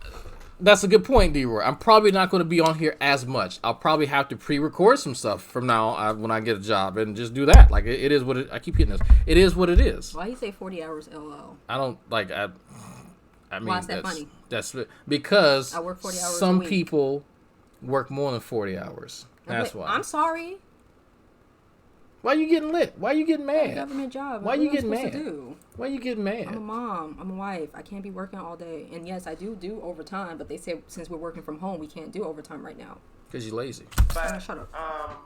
that's a good point, D-Roy. I'm probably not going to be on here as much. I'll probably have to pre-record some stuff from now on when I get a job and just do that. Like, it is what it. I keep hitting this. It is what it is. Why you say 40 hours LL? I don't like. I mean, Why is that funny? That's because I work 40 hours a some week. people work more than 40 hours. That's Wait, why. I'm sorry. Why you getting lit? Why you getting mad? Government job. Why What you am I getting supposed mad? to do? Why you getting I'm a mad? mom. I'm a wife. I can't be working all day. And yes, I do overtime, but they say since we're working from home, we can't do overtime right now. Because you're lazy. But, Shut up.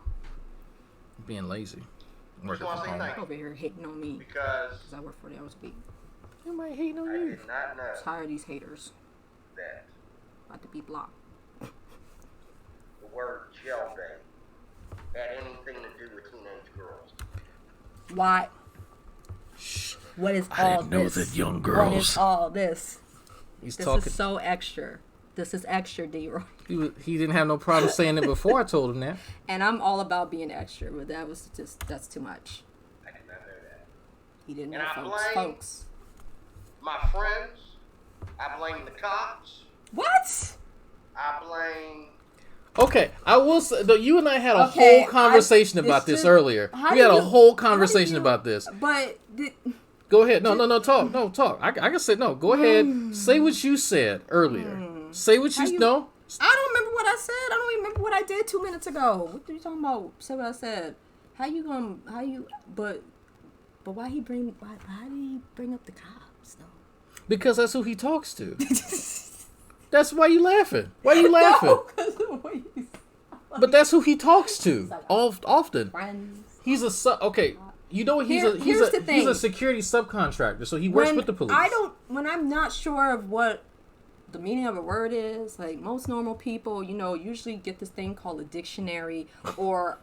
Being lazy. just Working want to from say home. thank you Over here hating on me because because I work 40 hours a week. Nobody hating on I you. did not know Tired of these haters. that About to be blocked. the word gel day had anything to do with teenage girls. Why? What is I all didn't know this? that young What is girls. all this? He's This talking. is so extra. This is extra, D-Roy. He didn't have no problem saying it before I told him that. And I'm all about being extra, but that's too much. I did not know that. He didn't know, And I folks. blame- Folks. My friends, I blame the cops. What? I blame. Okay, I will say, though, you and I had a Okay, whole conversation it's about this just- earlier. how We do had a you- whole how do conversation you- about this. But Go ahead. No, talk. No, talk. I can say no. Go ahead. Say what you said earlier. Say what How you you- know. I don't remember what I said. I don't even remember what I did 2 minutes ago. What are you talking about? Say what I said. But why did he bring up the cops though? Because that's who he talks to. That's why you laughing. Why you laughing? No, 'cause of the way you But that's who he talks to often. friends. He's okay. You know he's Here's the a thing. security subcontractor, so he works with the police. When I'm not sure of what the meaning of a word is, like most normal people, usually get this thing called a dictionary or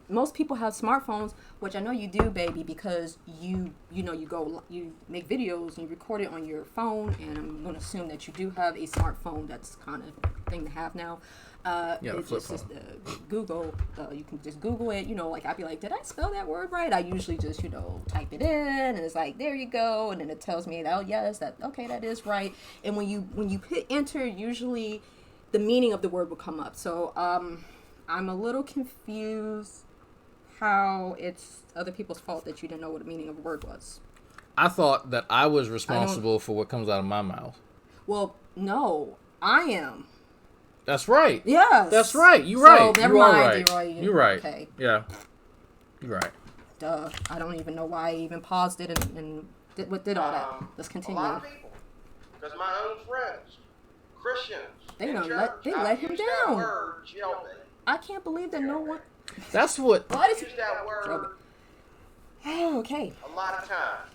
most people have smartphones, which I know you do, baby, because you make videos and you record it on your phone, and I'm gonna assume that you do have a smartphone. That's kind of thing to have now. It's flip just phone. Google. You can just Google it. Like I'd be like, did I spell that word right? I usually just type it in, and it's like, there you go, and then it tells me, oh yes, that is right. And when you hit enter, usually the meaning of the word will come up. So I'm a little confused how it's other people's fault that you didn't know what the meaning of a word was. I thought that I was responsible for what comes out of my mouth. Well, no, I am. That's right. Yes. That's right. You're So, right. never You are mind, right. D-Roy. You're right. Okay. Yeah. You're right. Duh. I don't even know why I even paused it and did all that. Let's continue. A lot of people, because my own friends, Christians, They in don't church, they I've let him used that down. word, jailbait. I can't believe that no one. That's what. What is I've used that word Oh, okay. a lot of times.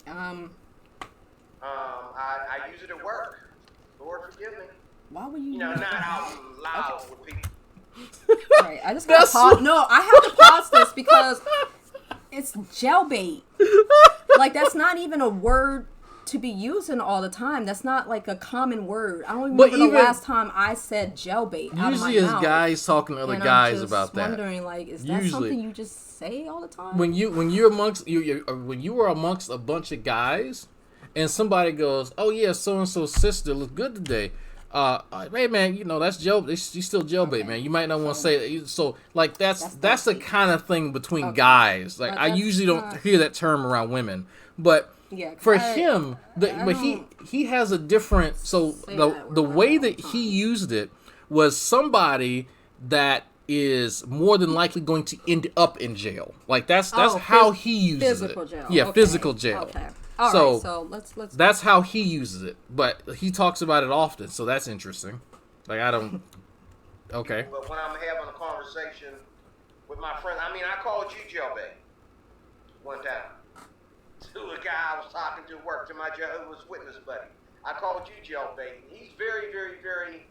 I use it at work. Lord forgive me. Why would you? Not out loud with people. Right, I just gotta pause. No, I have to pause this because it's jailbait. Like, that's not even a word to be using all the time. That's not like a common word. I don't even remember the last time I said jailbait out of my Usually it's mouth. guys talking to other And guys I'm just about that. wondering, like, is that something you just say all the time? When you are amongst a bunch of guys, and somebody goes, "Oh yeah, so and so sister look good today." Hey man, that's jailbait. She's still jailbait, man. You might not want to say that. So like that's the kind of thing between guys. Like I usually don't hear that term around women, but for him, but he has a different. So the way that he used it was somebody that is more than likely going to end up in jail. Like that's how he uses it. Physical jail. Yeah, Okay. physical jail. Okay. All right, so let's. That's how he uses it, but he talks about it often, so that's interesting. Like I don't. Okay. But when I'm having a conversation with my friend, I called you jailbait one time to a guy I was talking to at work, to my Jehovah's Witness buddy. I called you jailbait. He's very, very, very.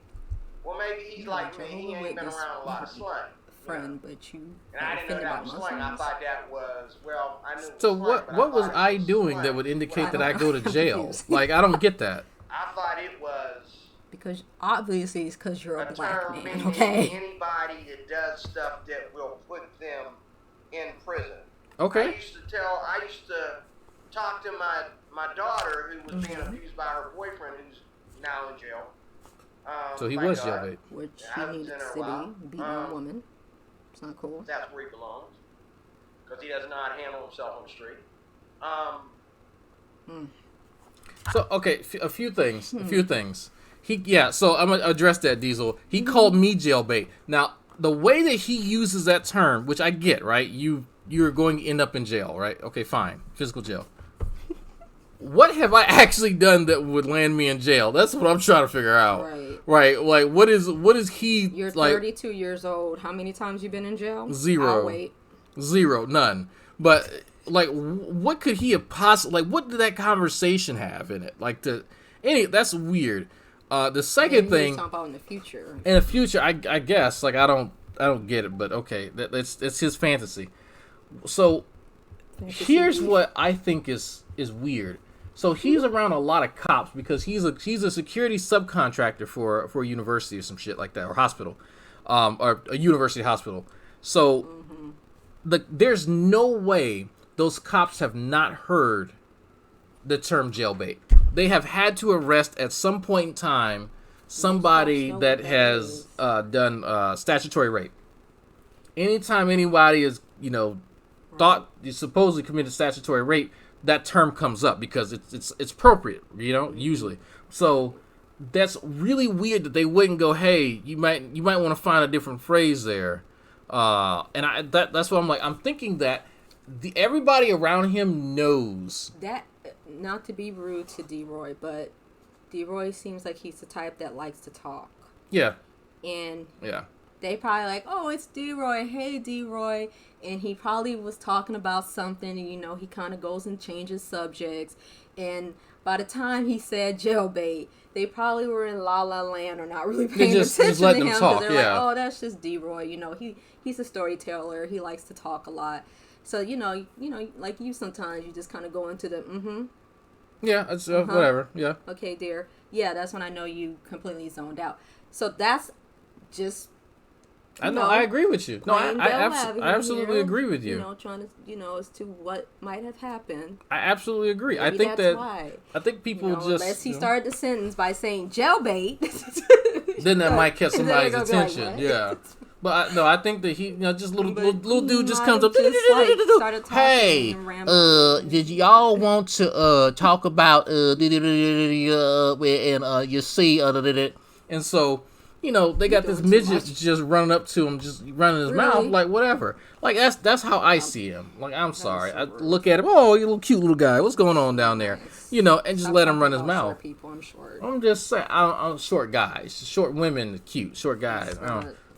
Well, maybe he's like me. He ain't been around a lot of slang. Friend, but you. And I didn't know that was slang. I thought that was I knew. So what was I doing that would indicate that I go to jail? Like I don't get that. I thought it was because obviously it's because you're a black term man. meaning Okay. anybody that does stuff that will put them in prison. Okay. I used to talk to my daughter who was being abused by her boyfriend, who's now in jail. So he thank was God. jailbait. Which I he was needs in to there a while. be beating a woman. It's not cool. That's where he belongs, because he does not handle himself on the street. So okay, a few things. So I'm gonna address that, Diesel. He called me jailbait. Now the way that he uses that term, which I get, right? You're going to end up in jail, right? Okay, fine, physical jail. What have I actually done that would land me in jail? That's what I'm trying to figure out. Right. Like what is he? You're like, 32 years old. How many times you been in jail? 0. I'll wait. 0, none. But like, what could he have possibly? Like, what did that conversation have in it? Like that's weird. The second thing, talking about in the future. in the future, I guess, like I don't get it, but okay, it's his fantasy. So here's what I think is weird. So he's around a lot of cops because he's a security subcontractor for a university or some shit like that, or hospital, or a university hospital. So there's no way those cops have not heard the term jailbait. They have had to arrest at some point in time somebody that has done statutory rape. Anytime anybody is thought you supposedly committed statutory rape, that term comes up because it's appropriate, usually. So that's really weird that they wouldn't go, hey, you might want to find a different phrase there. And that's what I'm like. I'm thinking that everybody around him knows that. Not to be rude to D-Roy, but D-Roy seems like he's the type that likes to talk. Yeah. And yeah. they probably like, oh, it's D-Roy. Hey, D-Roy. And he probably was talking about something, and, you know, he kind of goes and changes subjects. And by the time he said jailbait, they probably were in La La Land or not really paying attention to letting him. them talk, They're yeah. like, oh, that's just D-Roy. You know, he's a storyteller. He likes to talk a lot. So, you know, like you sometimes, you just kind of go into the, Yeah, it's whatever. Yeah. okay, dear. Yeah, that's when I know you completely zoned out. So that's just... I know. I agree with you. No, I absolutely here, agree with you. You know, trying to, you know, as to what might have happened. I absolutely agree. Maybe I think that's why. I think people You know, just unless he started the sentence by saying jailbait, then that might catch and then somebody's they're gonna be attention. like, Yeah. But I think that he, you know, just little dude just might comes up. have just, like, started talking Hey, and rambling. did y'all want to talk about and you see and so, you know, they got this doing too midget much. just running up to him, just running his Really? mouth like whatever. Like that's how I see him. Like I'm sorry, I look at him. Oh, you little cute little guy. What's going on down there? You know, and just Stop let him run talking his about mouth. short people, I'm short. I'm just saying, I'm short guys, short women, cute, short guys.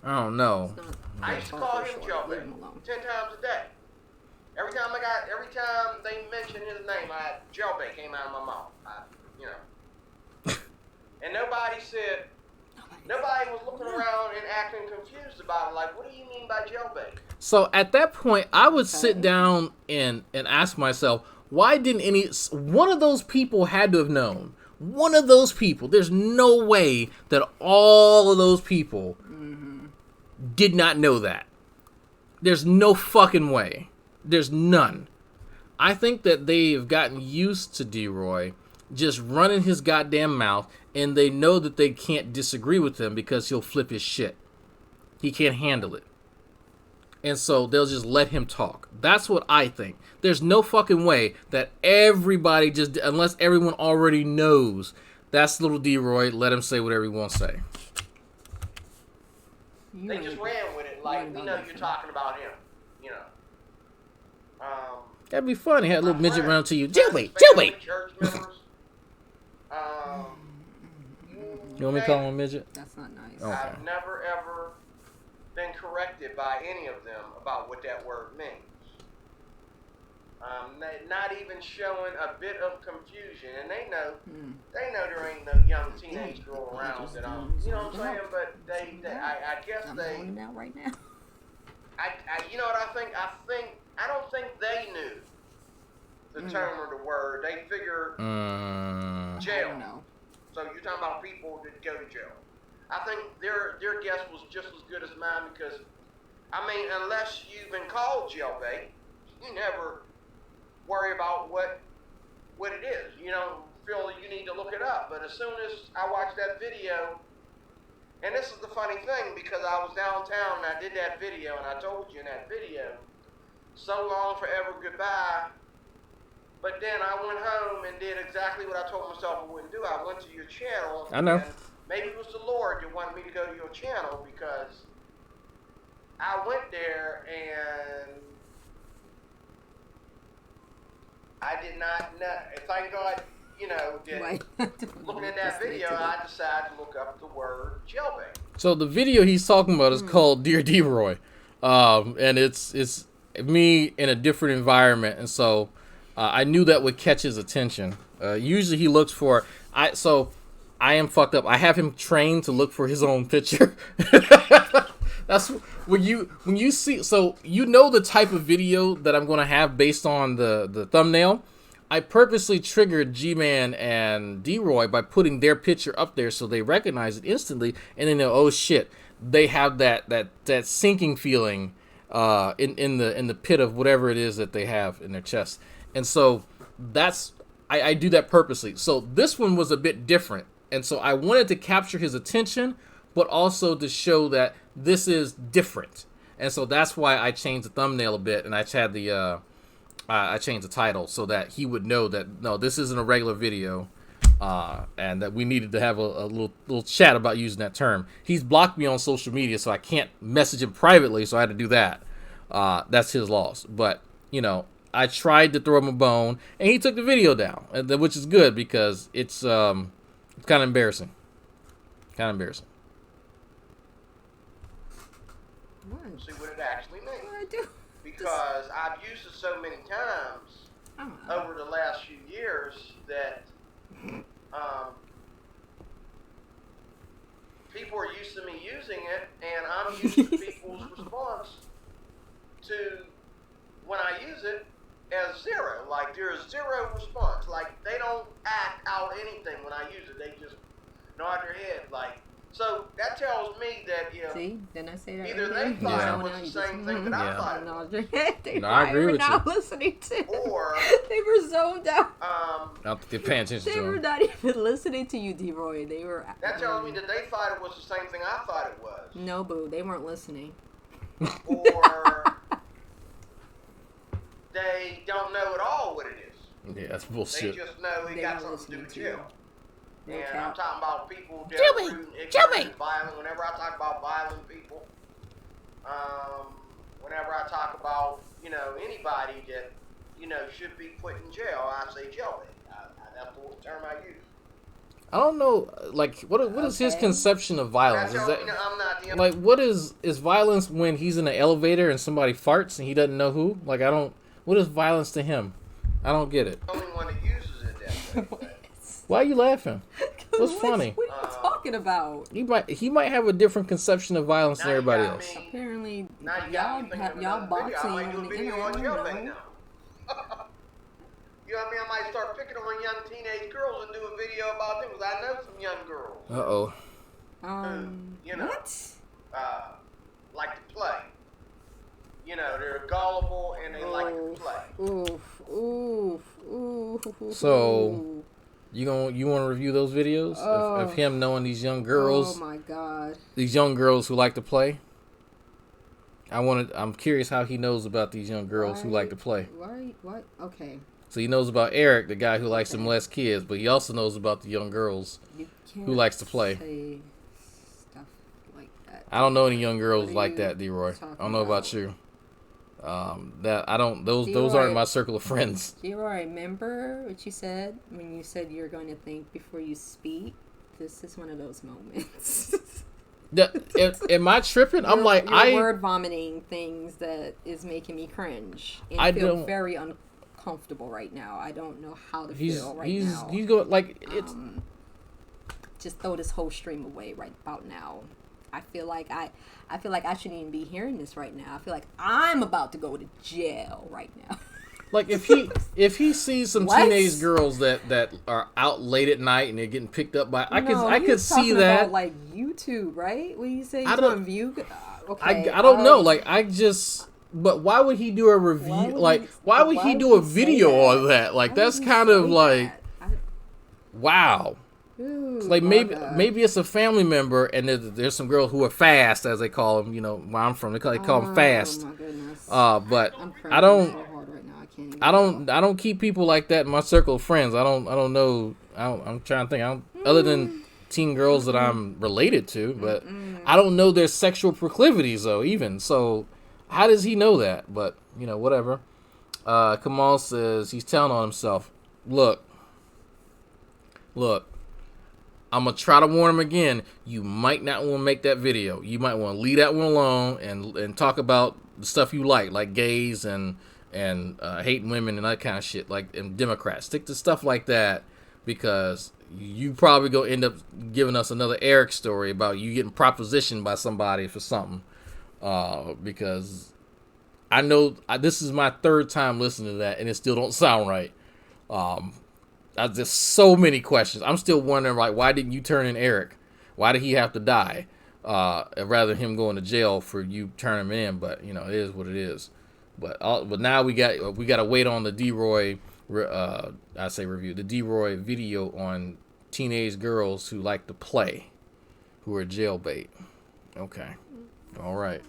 I don't know. I used to call him jailbait Leave him alone. 10 times a day. Every time they mentioned his name, jailbait came out of my mouth. You know. And nobody was looking around and acting confused about it. Like, what do you mean by jailbait? So at that point, I would sit down and ask myself, why didn't one of those people had to have known? One of those people. There's no way that all of those people did not know that. There's no fucking way. There's none. I think that they've gotten used to D-Roy just running his goddamn mouth, and they know that they can't disagree with him because he'll flip his shit. He can't handle it. And so they'll just let him talk. That's what I think. There's no fucking way that everybody just, unless everyone already knows that's little D-Roy, let him say whatever he wants to say. They just ran with it like, we know you're talking about him. You know. That'd be funny. Had a little midget run up to you. Family, Jailbait. church members. You want me to call him a midget? That's not nice. Okay. I've never ever been corrected by any of them about what that word means. Not even showing a bit of confusion, and they know there ain't no young teenage girl around that you know what I'm saying? But I guess I'm they, going out right now. you know what I think? I don't think they knew the term or the word. They figured I jail. don't know. So you're talking about people that go to jail. I think their guess was just as good as mine because, I mean, unless you've been called jailbait, you never worry about what it is. You don't feel that you need to look it up. But as soon as I watched that video, and this is the funny thing because I was downtown and I did that video and I told you in that video, so long, forever, goodbye. But then I went home and did exactly what I told myself I wouldn't do. I went to your channel. I know. And maybe it was the Lord that wanted me to go to your channel because I went there and I did not know. Thank God, you know, that looking at that video, I decided to look up the word jailbait. So the video he's talking about is called Dear D-Roy. And it's me in a different environment. And so I knew that would catch his attention. Usually he looks for... I am fucked up. I have him trained to look for his own picture. That's when you see, so you know the type of video that I'm going to have based on the thumbnail. I purposely triggered G-Man and D-Roy by putting their picture up there so they recognize it instantly, and then oh shit, they have that sinking feeling in the pit of whatever it is that they have in their chest. And so I do that purposely. So this one was a bit different. And so I wanted to capture his attention, but also to show that this is different. And so that's why I changed the thumbnail a bit, and I changed the title so that he would know that, no, this isn't a regular video, and that we needed to have a little chat about using that term. He's blocked me on social media, so I can't message him privately, so I had to do that. That's his loss. But, you know, I tried to throw him a bone, and he took the video down, which is good because it's kind of embarrassing. because I've used it so many times over the last few years that people are used to me using it, and I'm used to people's response to when I use it as zero. Like, there's zero response. Like, they don't act out anything when I use it. They just nod their head. Like, so that tells me that, you know, See, didn't I say that? either earlier? they thought Yeah. it was the same thing that I Yeah. thought it No, was. they No, I agree were with not you. listening to. Or, They were zoned out. I don't think they're paying attention They to were him. not even listening to you, D-Roy. They were. that tells me that they thought it was the same thing I thought it was. No, boo. They weren't listening. Or they don't know at all what it is. Yeah, that's They bullshit. just know it They got weren't something to do listening with to you. you. No And I'm cap. talking about people that Jimmy! are rude, ignorant, Jimmy! and violent. Whenever I talk about violent people, whenever I talk about, you know, anybody that, you know, should be put in jail, I say jailbait. That's the term I use. I don't know, like, what is his Okay. conception of violence? That Is tells me that that I'm not the like what is violence when he's in an elevator and somebody farts and he doesn't know who? Like, I don't. What is violence to him? I don't get it. only one that uses it that way. Why are you laughing? What's funny? What are you talking about? He might have a different conception of violence than Now you everybody got else. me- Apparently, Now you got y'all me thinking of y'all another video. I boxing might do on a the video internet. on I don't jailbait know. now. You know what I mean? I might start picking on young teenage girls and do a video about them because I know some young girls you know, What? like to play. You know, they're gullible and they like to play. Oof. So, you want to review those videos of him knowing these young girls, Oh my god. these young girls who like to play? I'm curious how he knows about these young girls who like to play. Why? What? Okay. So he knows about Eric, the guy who likes to Okay. molest kids, but he also knows about the young girls. You can't Who likes to play? say stuff like that. I don't know any young girls What are like you that, D-Roy. talking I don't know about about? you. That I don't. Those D-Roy. aren't my circle of friends. Leroy, remember what you said when you said you're going to think before you speak? This is one of those moments. Am I tripping? I'm like you're word vomiting things that is making me cringe and I feel don't- very uncomfortable right now. I don't know how to He's feel right now. he's going like it's. Just throw this whole stream away right about now. I feel like I shouldn't even be hearing this right now. I feel like I'm about to go to jail right now. Like if he sees some What? teenage girls that are out late at night and they're getting picked up by I No, he could was see talking that. about, like YouTube, right? What you say? I You don't- on view? Okay, I don't know. Like but why would he do a review? Why would he do a video on that? Like that's kind of like wow. Like maybe it's a family member and there's some girls who are fast, as they call them. You know where I'm from, they call them fast. Oh my goodness. But I'm I don't. so hard right now. I can't even I don't keep people like that in my circle of friends. I don't know. I'm trying to think. Other than teen girls that I'm related to, but I don't know their sexual proclivities though. Even so, how does he know that? But you know, whatever. Kamal says he's telling on himself. Look. I'm gonna try to warn him again. You might not want to make that video. You might want to leave that one alone and talk about the stuff you like gays and hating women and that kind of shit, like and Democrats. Stick to stuff like that because you probably gonna end up giving us another Eric story about you getting propositioned by somebody for something. Because I know this is my third time listening to that and it still don't sound right. There's so many questions. I'm still wondering, like, why didn't you turn in Eric? Why did he have to die? Rather than him going to jail for you turning him in. But you know, it is what it is. But now we got to wait on the D-Roy. Review the D-Roy video on teenage girls who like to play, who are jailbait. Okay, all right.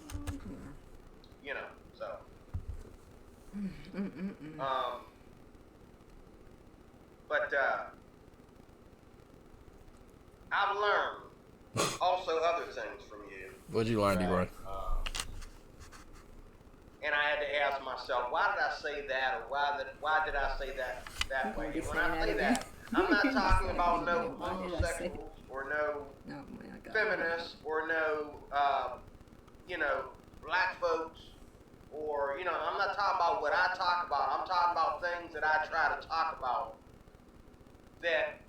You know, so. But I've learned also other things from you. What'd you learn, D-Roy? And I had to ask myself, why did I say that, or why did I say that way? And when I say that, I'm not talking about no homosexuals or no Oh my God. feminists or no, black folks or, you know, I'm not talking about what I talk about. I'm talking about things that I try to talk about that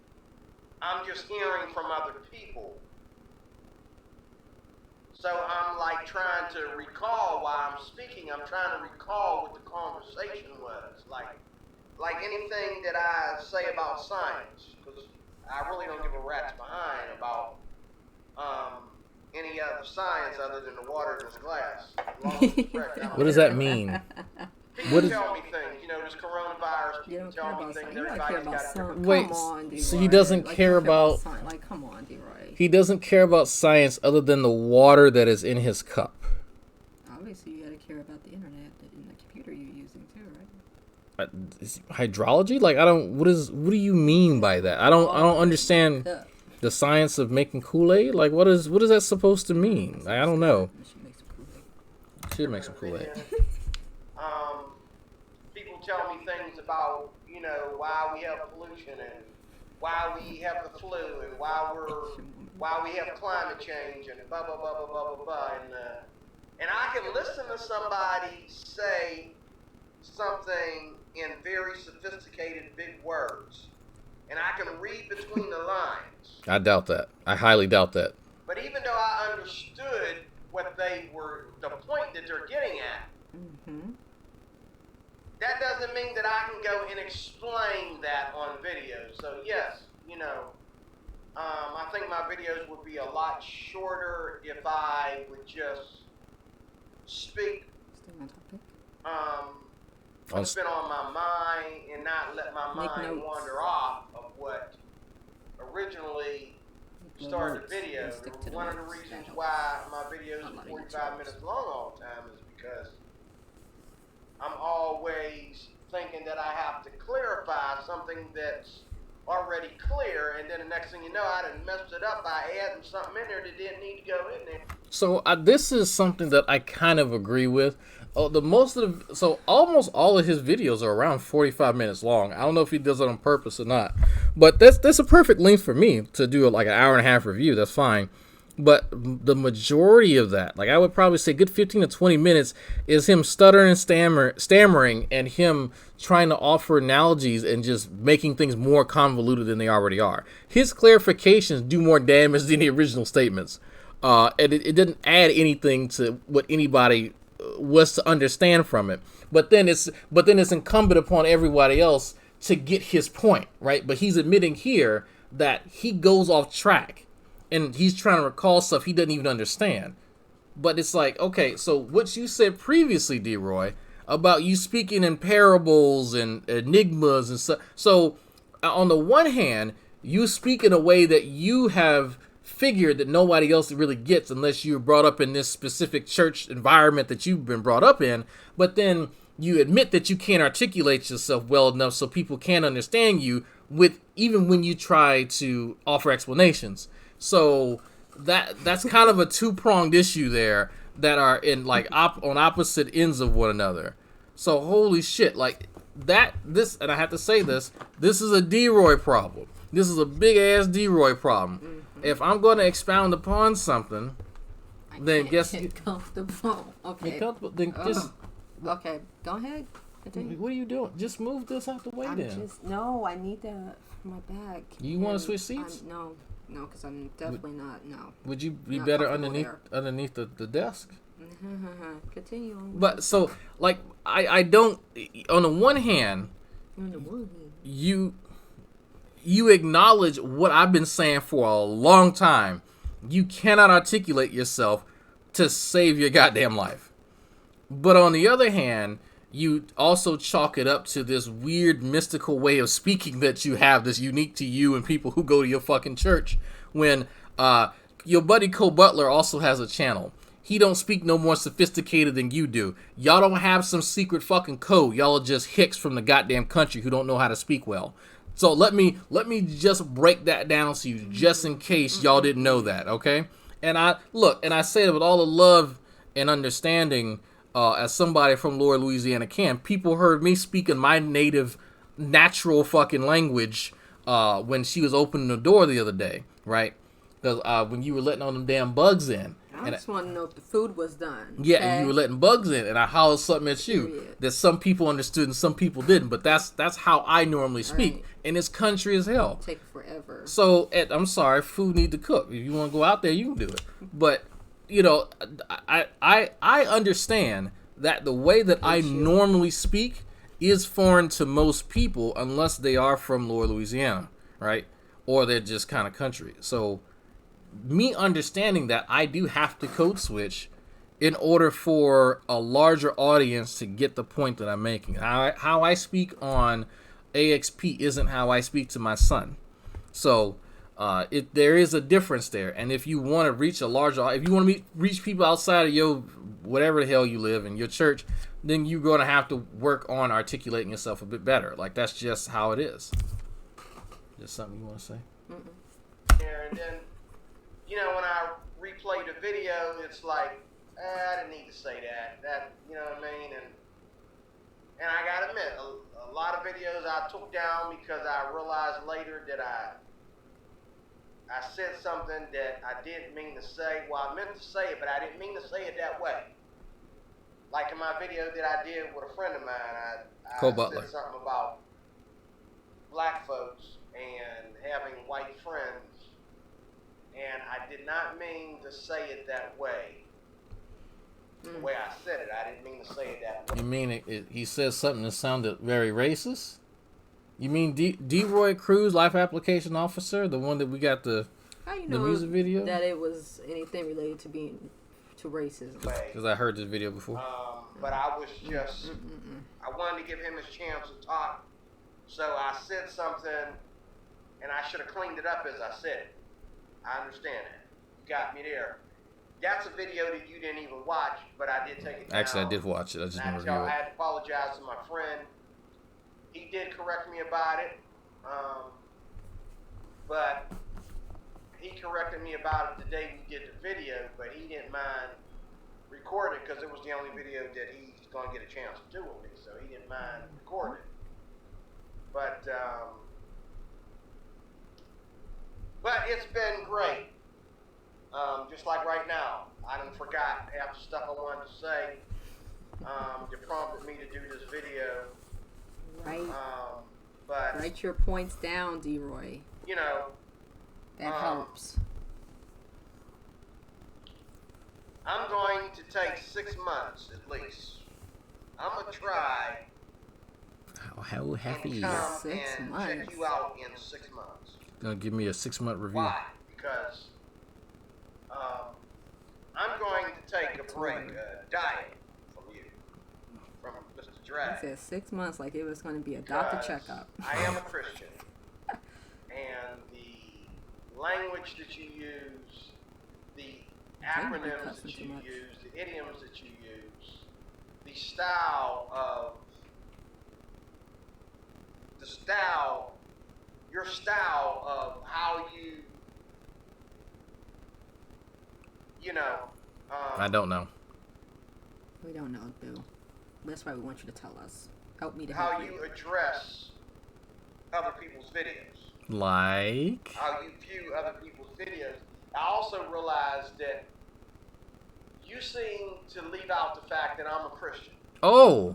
I'm just hearing from other people. So I'm like trying to recall while I'm speaking, I'm trying to recall what the conversation was. Like anything that I say about science, because I really don't give a rat's behind about any other science other than the water in this glass. As long as it's fresh, I don't What does care. that mean? People What is- tell me things, you know, this coronavirus, You people don't care tell me about things, something. You don't care everybody's about got different. something. Wait, Come on, D-Roy. so he doesn't Like, care you about- something. Like, come on, D-Roy. He doesn't care about science other than the water that is in his cup. Obviously, you gotta care about the internet and the computer you're using too, right? Is hydrology? Like, I don't. What do you mean by that? I don't understand Cup. the science of making Kool-Aid. Like, what is that supposed to mean? Like, I don't know. You should make some Kool-Aid. Should make some Kool-Aid. People tell me things about, you know, why we have pollution and why we have the flu and why we have climate change and blah blah blah blah blah blah blah, and I can listen to somebody say something in very sophisticated big words, and I can read between the lines. I doubt that. I highly doubt that. But even though I understood what they were, the point that they're getting at, Mm-hmm. that doesn't mean that I can go and explain that on video. So yes, you know, I think my videos would be a lot shorter if I would just speak Stay on topic. what's been on my mind and not let my Make mind notes. wander off of what originally Make started the notes video. and stick to the One of the notes. reasons That why my videos A lot are of 45 YouTubers. minutes long all the time is because I'm always thinking that I have to clarify something that's already clear, and then the next thing you know, I done messed it up by adding something in there that didn't need to go in there. So this is something that I kind of agree with. Almost all of his videos are around 45 minutes long. I don't know if he does it on purpose or not, but that's a perfect length for me to do like an hour and a half review. That's fine. But the majority of that, like I would probably say, good 15 to 20 minutes is him stuttering and stammering, and him trying to offer analogies and just making things more convoluted than they already are. His clarifications do more damage than the original statements, and it didn't add anything to what anybody was to understand from it. But then it's incumbent upon everybody else to get his point, right? But he's admitting here that he goes off track. And he's trying to recall stuff he doesn't even understand. But it's like, okay, so what you said previously, D-Roy, about you speaking in parables and enigmas and stuff. So, on the one hand, you speak in a way that you have figured that nobody else really gets unless you're brought up in this specific church environment that you've been brought up in. But then you admit that you can't articulate yourself well enough so people can understand you, with even when you try to offer explanations. So that's kind of a two-pronged issue there that are in like on opposite ends of one another. So holy shit, like this, and I have to say this is a D-Roy problem. This is a big ass D-Roy problem. Mm-hmm. If I'm going to expound upon something, then guess get comfortable. Okay. Then just Okay. Go ahead. Continue. what are you doing? Just move this out the way. I'm Then no. I need that for my bag. You wanna And switch seats? No, because I'm definitely not. No. would you be Not better comfortable underneath the desk? Continue on. But so like I don't. On the one hand, On the one hand. you acknowledge what I've been saying for a long time. You cannot articulate yourself to save your goddamn life. But on the other hand, you also chalk it up to this weird mystical way of speaking that you have that's unique to you and people who go to your fucking church. When your buddy Cole Butler also has a channel. He don't speak no more sophisticated than you do. Y'all don't have some secret fucking code. Y'all are just hicks from the goddamn country who don't know how to speak well. So let me just break that down to you just in case y'all didn't know that, okay? And I say it with all the love and understanding as somebody from Lower Louisiana can. People heard me speak in my native natural fucking language when she was opening the door the other day, right? Because when you were letting all them damn bugs in. I just want to know if the food was done. Yeah, okay? and you were letting bugs in, and I hollered something at you Period. that some people understood and some people didn't. But that's how I normally speak, Right. and it's country as hell. Take forever. So, I'm sorry, food need to cook. If you want to go out there, you can do it. But you know, I understand that the way that I normally speak is foreign to most people, unless they are from Lower Louisiana, right? Or they're just kind of country. So, me understanding that, I do have to code switch in order for a larger audience to get the point that I'm making. How I speak on AXP isn't how I speak to my son. So there is a difference there. And if you want to reach a larger, if you want to reach people outside of your whatever the hell you live in, your church, then you're going to have to work on articulating yourself a bit better. Like, that's just how it is. Just something you want to say? There, and then, you know, when I replay the video, it's like, I didn't need to say that. That, you know what I mean? And I gotta admit, a lot of videos I took down because I realized later that I said something that I didn't mean to say. Well, I meant to say it, but I didn't mean to say it that way. Like in my video that I did with a friend of mine, I Cole said Butler. something about black folks and having white friends, and I did not mean to say it that way. The way I said it, I didn't mean to say it that way. You mean he says something that sounded very racist? You mean DeRoy Cruz, Life Application Officer, the one that we got the How you the know music video? that it was anything related to being to racism? Because I heard this video before. But I was just, I wanted to give him his chance to talk. So I said something, and I should have cleaned it up as I said it. I understand that. You got me there. That's a video that you didn't even watch, but I did take it down. Actually, I did watch it. I just didn't review I it. had to apologize to my friend. He did correct me about it, but he corrected me about it the day we did the video, but he didn't mind recording because it was the only video that he's going to get a chance to do with me, so he didn't mind recording. But it's been great. Just like right now, I done forgot half the stuff I wanted to say that prompted me to do this video. Right. But, Write your points down, DeRoy. you know, That helps. I'm going to take 6 months at least. I'm going to try How happy and is come 6 and months. check you out in 6 months. gonna give me a 6-month review? Why? Because I'm going to take a break, a diet from you, from Mr. He Drag. said 6 months, like it was going to be a doctor because checkup. I am a Christian, and the language that you use, the Can't be acronyms cussing that too you much. use, the idioms that you use, the style of your style of how you know. I don't know. We don't know, Bill. That's why we want you to tell us. Help me to How help you address other people's videos, Like, how you view other people's videos. I also realized that you seem to leave out the fact that I'm a Christian. oh,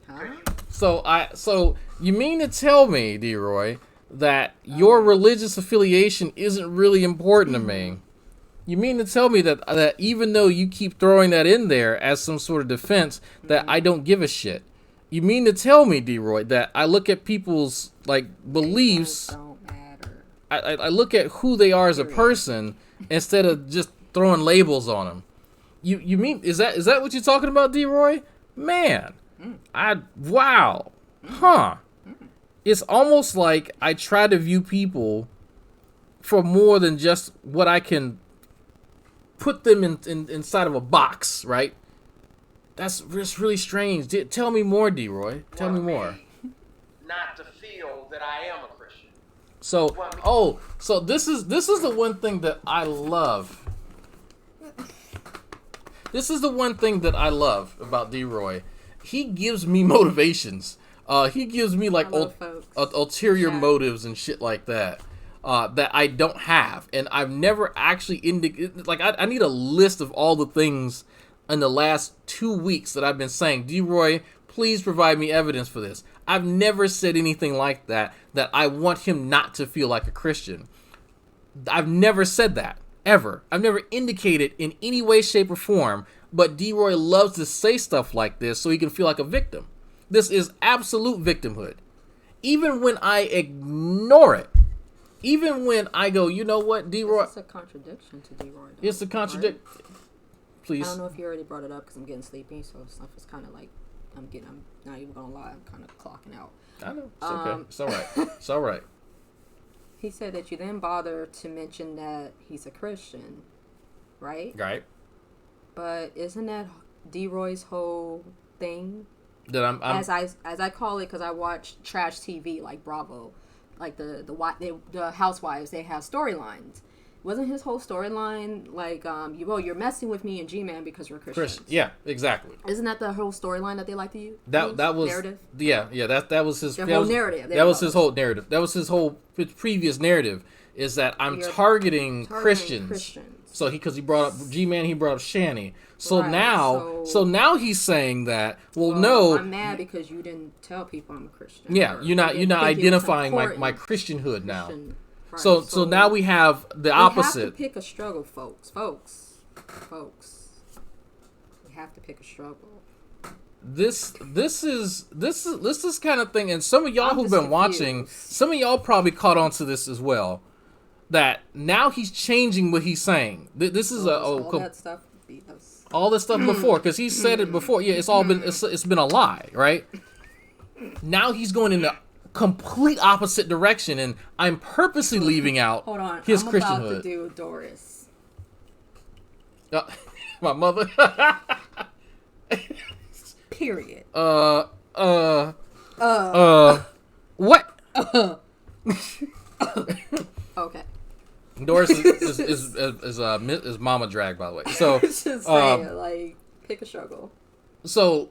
Huh? Could you, so you mean to tell me, DeRoy, that your religious affiliation isn't really important to me? You mean to tell me that even though you keep throwing that in there as some sort of defense, that I don't give a shit? You mean to tell me, DeRoy, that I look at people's like beliefs, Don't matter. I look at who they are as a person instead of just throwing labels on them? You mean is that what you're talking about, DeRoy? Man, wow, huh? It's almost like I try to view people for more than just what I can put them inside of a box, right? That's really strange. Tell me more, DeRoy. Tell me more. Not to feel that I am a Christian. So this is the one thing that I love. This is the one thing that I love about DeRoy. He gives me motivations. He gives me like Hello, folks. ulterior Chat. motives and shit like that. that I don't have, and I've never actually indicated. Like I need a list of all the things in the last 2 weeks that I've been saying, D-Roy, please provide me evidence for this. I've never said anything like that I want him not to feel like a Christian. I've never said that, ever. I've never indicated in any way, shape, or form, but D-Roy loves to say stuff like this so he can feel like a victim. This is absolute victimhood. Even when I ignore it, even when I go, you know what, D-Roy? It's a contradiction to D-Roy. It's a contradiction. Right? Please. I don't know if you already brought it up because I'm getting sleepy, so stuff is kind of like, I'm not even gonna lie, I'm kind of clocking out. I know. It's okay. It's all right. It's all right. He said that you then bother to mention that he's a Christian, right? Right. But isn't that D-Roy's whole thing? That I'm as I call it, because I watch trash TV like Bravo, like the housewives, they have storylines. Wasn't his whole storyline like you're messing with me and G-Man because we're Christians? Yeah, exactly. Isn't that the whole storyline that they like to use? That was narrative. Yeah, that was his Their whole narrative. That was his whole narrative. That was his whole previous narrative. Is that I'm targeting Christians. So because he brought up G-Man, he brought up Shanny. So right, now he's saying that. Well, no, I'm mad because you didn't tell people I'm a Christian. Yeah, you're not identifying my Christianhood now. Right. So now we have the opposite. We have to pick a struggle, folks. We have to pick a struggle. This is kind of thing, and some of y'all who've been watching, some of y'all probably caught on to this as well. That now he's changing what he's saying. This is all this stuff before, because he said it before. Yeah, it's all been it's been a lie, right? Now he's going in the complete opposite direction, and I'm purposely leaving out his Christianhood. I'm about to do Doris. My mother. Period. What? Okay. Doris is Mama Drag, by the way. So just saying, like, pick a struggle. So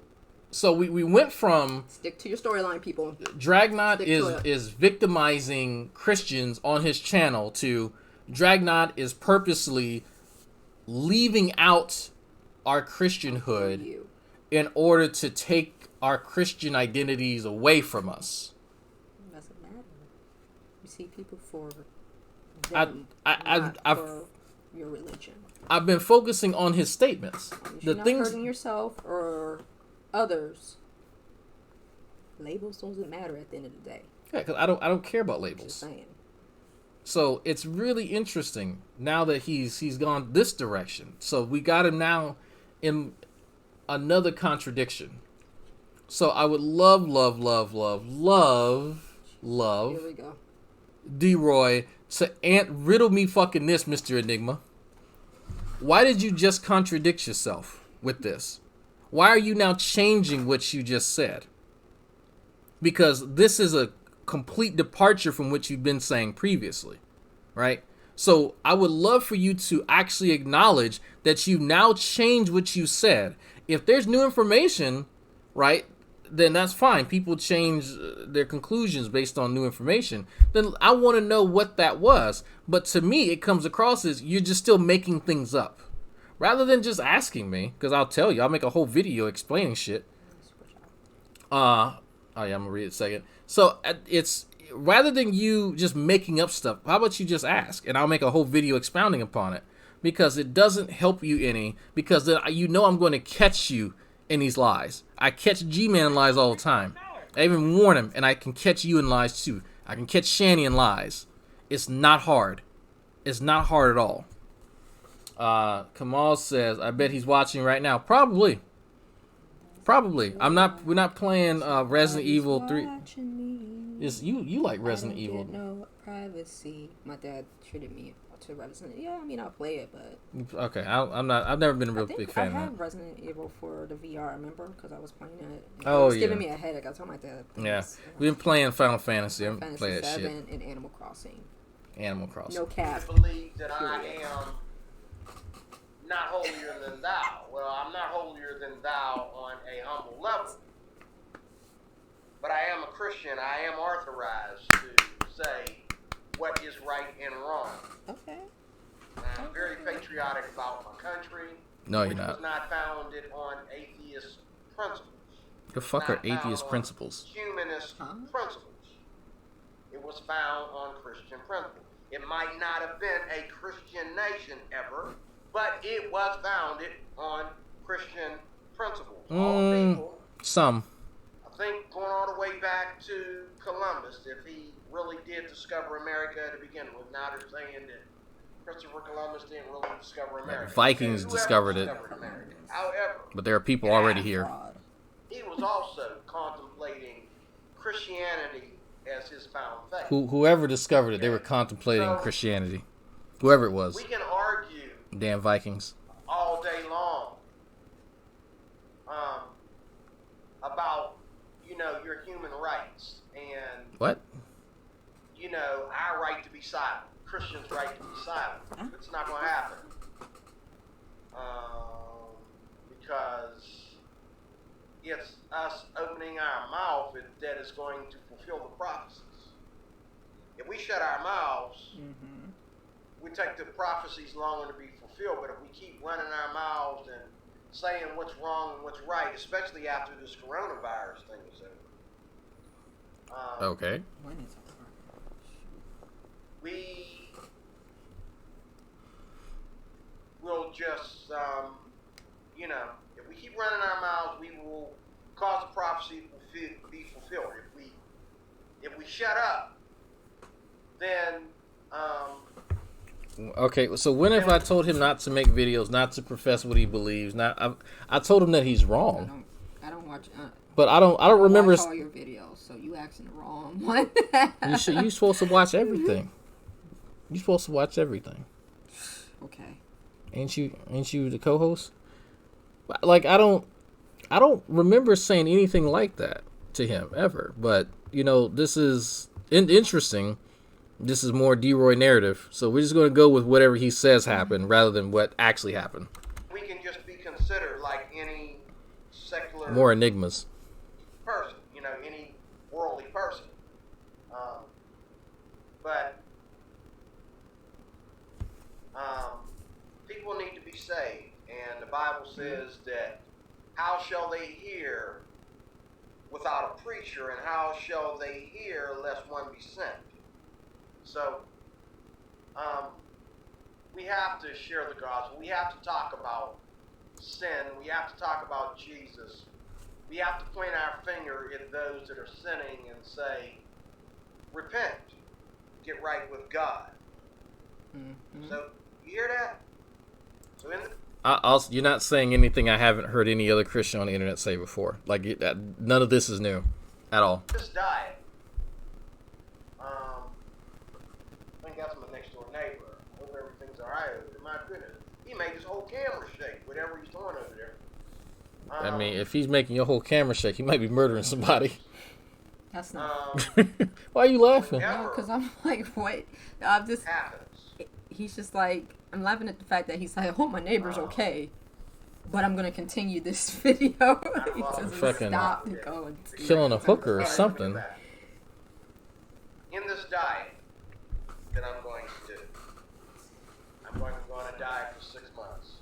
we went from stick to your storyline, people. Dragnot is victimizing Christians on his channel to Dragnot is purposely leaving out our Christianhood in order to take our Christian identities away from us. It doesn't matter. You see people for them, for your religion. I've been focusing on his statements. You're not hurting yourself or others. Labels doesn't matter at the end of the day. Yeah, because I don't care about labels. Just saying. So it's really interesting now that he's gone this direction. So we got him now in another contradiction. So I would love Here we go. D-Roy to riddle me fucking this, Mr. Enigma. Why did you just contradict yourself with this? Why are you now changing what you just said? Because this is a complete departure from what you've been saying previously, right? So I would love for you to actually acknowledge that you now changed what you said. If there's new information, right, then that's fine. People change their conclusions based on new information. Then I want to know what that was. But to me, it comes across as you're just still making things up. Rather than just asking me, because I'll tell you, I'll make a whole video explaining shit. Oh yeah, I'm going to read it in a second. So it's, rather than you just making up stuff, how about you just ask? And I'll make a whole video expounding upon it. Because it doesn't help you any. Because then you know I'm going to catch you in these lies. I catch G-Man in lies all the time. I even warn him, and I can catch you in lies too. I can catch Shanny in lies. It's not hard. It's not hard at all. Kamal says, I bet he's watching right now. Probably. We're not playing Resident Evil 3. You like Resident Evil. No privacy. My dad treated me to Resident Evil. Yeah, I mean, I'll play it, but... Okay, I've never been a real big fan of that. I had Resident Evil for the VR, remember? Because I was playing it. It was giving me a headache. I told my dad. Yeah, we've been playing Final Fantasy. I haven't played that shit. And Animal Crossing. Animal Crossing. No cap. I believe that I am not holier than thou. Well, I'm not holier than thou on a humble level. But I am a Christian. I am authorized to say what is right and wrong. Okay. I'm very patriotic about my country. No, you're which not. was not founded on atheist principles. The fuck are Not founded atheist on principles? Humanist Huh? principles. It was found on Christian principles. It might not have been a Christian nation ever, but it was founded on Christian principles. All people, Some. I think going all the way back to Columbus, if he really did discover America to begin with, now they're saying that Christopher Columbus didn't really discover America. Vikings Whoever discovered it. America. However, But there are people already here. Fraud. he was also contemplating Christianity as his found faith. Whoever discovered it, they were contemplating So- Christianity. Whoever it was. We can argue Damn Vikings. all day long about, your human rights and, What? our right to be silent. Christians' right to be silent. It's not going to happen. Because it's us opening our mouth that is going to fulfill the prophecies. If we shut our mouths, we take the prophecies longer to be fulfilled. But if we keep running our mouths and saying what's wrong and what's right, especially after this coronavirus thing is over, Okay. When is it? we will just, if we keep running our mouths, we will cause the prophecy to be fulfilled. If we shut up, then Okay, so when have I told him not to make videos, not to profess what he believes? I told him that he's wrong, I don't watch. but I don't remember. Watch all your videos, so you asking the wrong one. You supposed to watch everything. You supposed to watch everything. Okay. Ain't you the co-host? Like I don't remember saying anything like that to him ever. But this is interesting. This is more D-Roy narrative, so we're just going to go with whatever he says happened rather than what actually happened. we can just be considered like any secular More enigmas. person, any worldly person. But people need to be saved, and the Bible says that how shall they hear without a preacher, and how shall they hear lest one be sent? So, we have to share the gospel. We have to talk about sin. We have to talk about Jesus. We have to point our finger at those that are sinning and say, repent, get right with God. So, you hear that? So You're not saying anything I haven't heard any other Christian on the internet say before. Like none of this is new, at all. this diet, I think that's my next door neighbor. I hope everything's alright over there. My goodness. He made his whole camera shake, whatever he's doing over there. I mean, if he's making your whole camera shake, he might be murdering somebody. That's not. Why are you laughing? Yeah. No, because I'm like, what? I'm just. Happens. He's just like, I'm laughing at the fact that he's like, I hope my neighbor's okay, but I'm gonna continue this video. He doesn't Fucking stop to go and Killing a hooker or something. In this diet that I'm going to do, I'm going to diet for 6 months.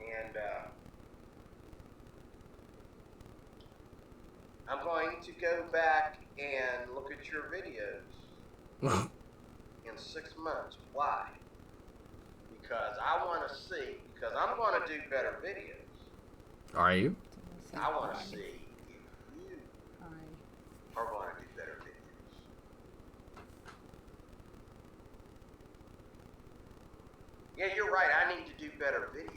And I'm going to go back and look at your videos in 6 months. Why? Because I want to see, because I'm going to do better videos. Are you? I want to see if you are going to do better videos. Yeah, you're right. I need to do better videos.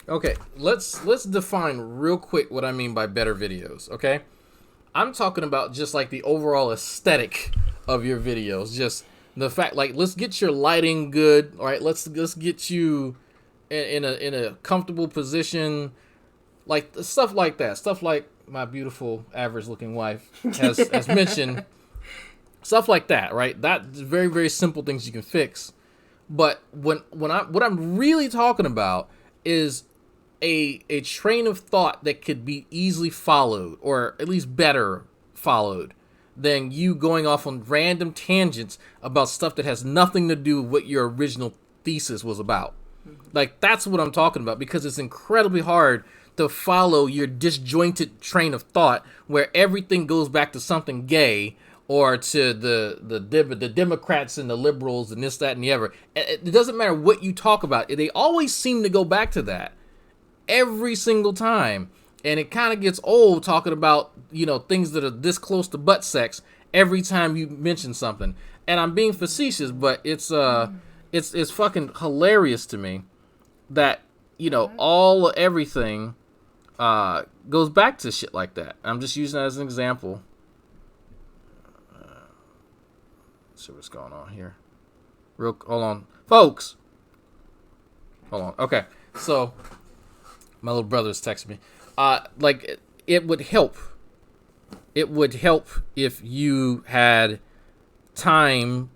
Okay, let's define real quick what I mean by better videos, okay? I'm talking about just like the overall aesthetic of your videos. Just the fact, like, let's get your lighting good, all right? Let's get you in a comfortable position, like stuff like that. Stuff like my beautiful average looking wife has mentioned. Stuff like that, right? That's very, very simple things you can fix. But what I'm really talking about is a train of thought that could be easily followed, or at least better followed, than you going off on random tangents about stuff that has nothing to do with what your original thesis was about. Like, that's what I'm talking about, because it's incredibly hard to follow your disjointed train of thought where everything goes back to something gay or to the Democrats and the liberals and this, that, and the other. It doesn't matter what you talk about. They always seem to go back to that every single time. And it kind of gets old talking about, you know, things that are this close to butt sex every time you mention something. And I'm being facetious, but it's fucking hilarious to me that, you know, everything goes back to shit like that. I'm just using that as an example. Let's see what's going on here. Hold on, folks. Hold on. Okay, so my little brother's texting me. Like, it would help. It would help if you had time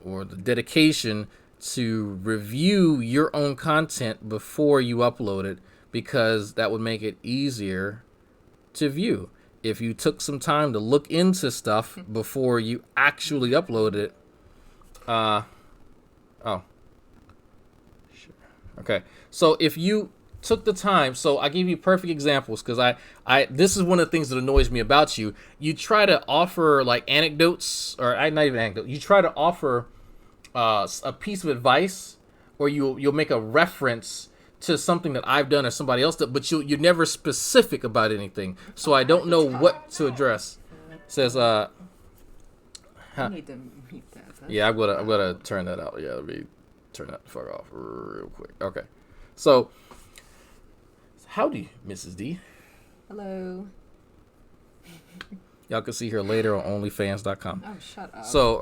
or the dedication to review your own content before you upload it, because that would make it easier to view. If you took some time to look into stuff before you actually upload it. Oh. Sure. Okay. So if you took the time, so I gave you perfect examples, because I this is one of the things that annoys me about you. You try to offer like anecdotes, or not even anecdotes. You try to offer a piece of advice, or you'll make a reference to something that I've done or somebody else did, but you're never specific about anything. So I don't know what to address. It says I need to mute that. yeah, I'm gonna turn that out. Yeah, let me turn that the fuck off real quick. Okay, so howdy, Mrs. D. Hello. Y'all can see her later on OnlyFans.com. Oh, shut up. So,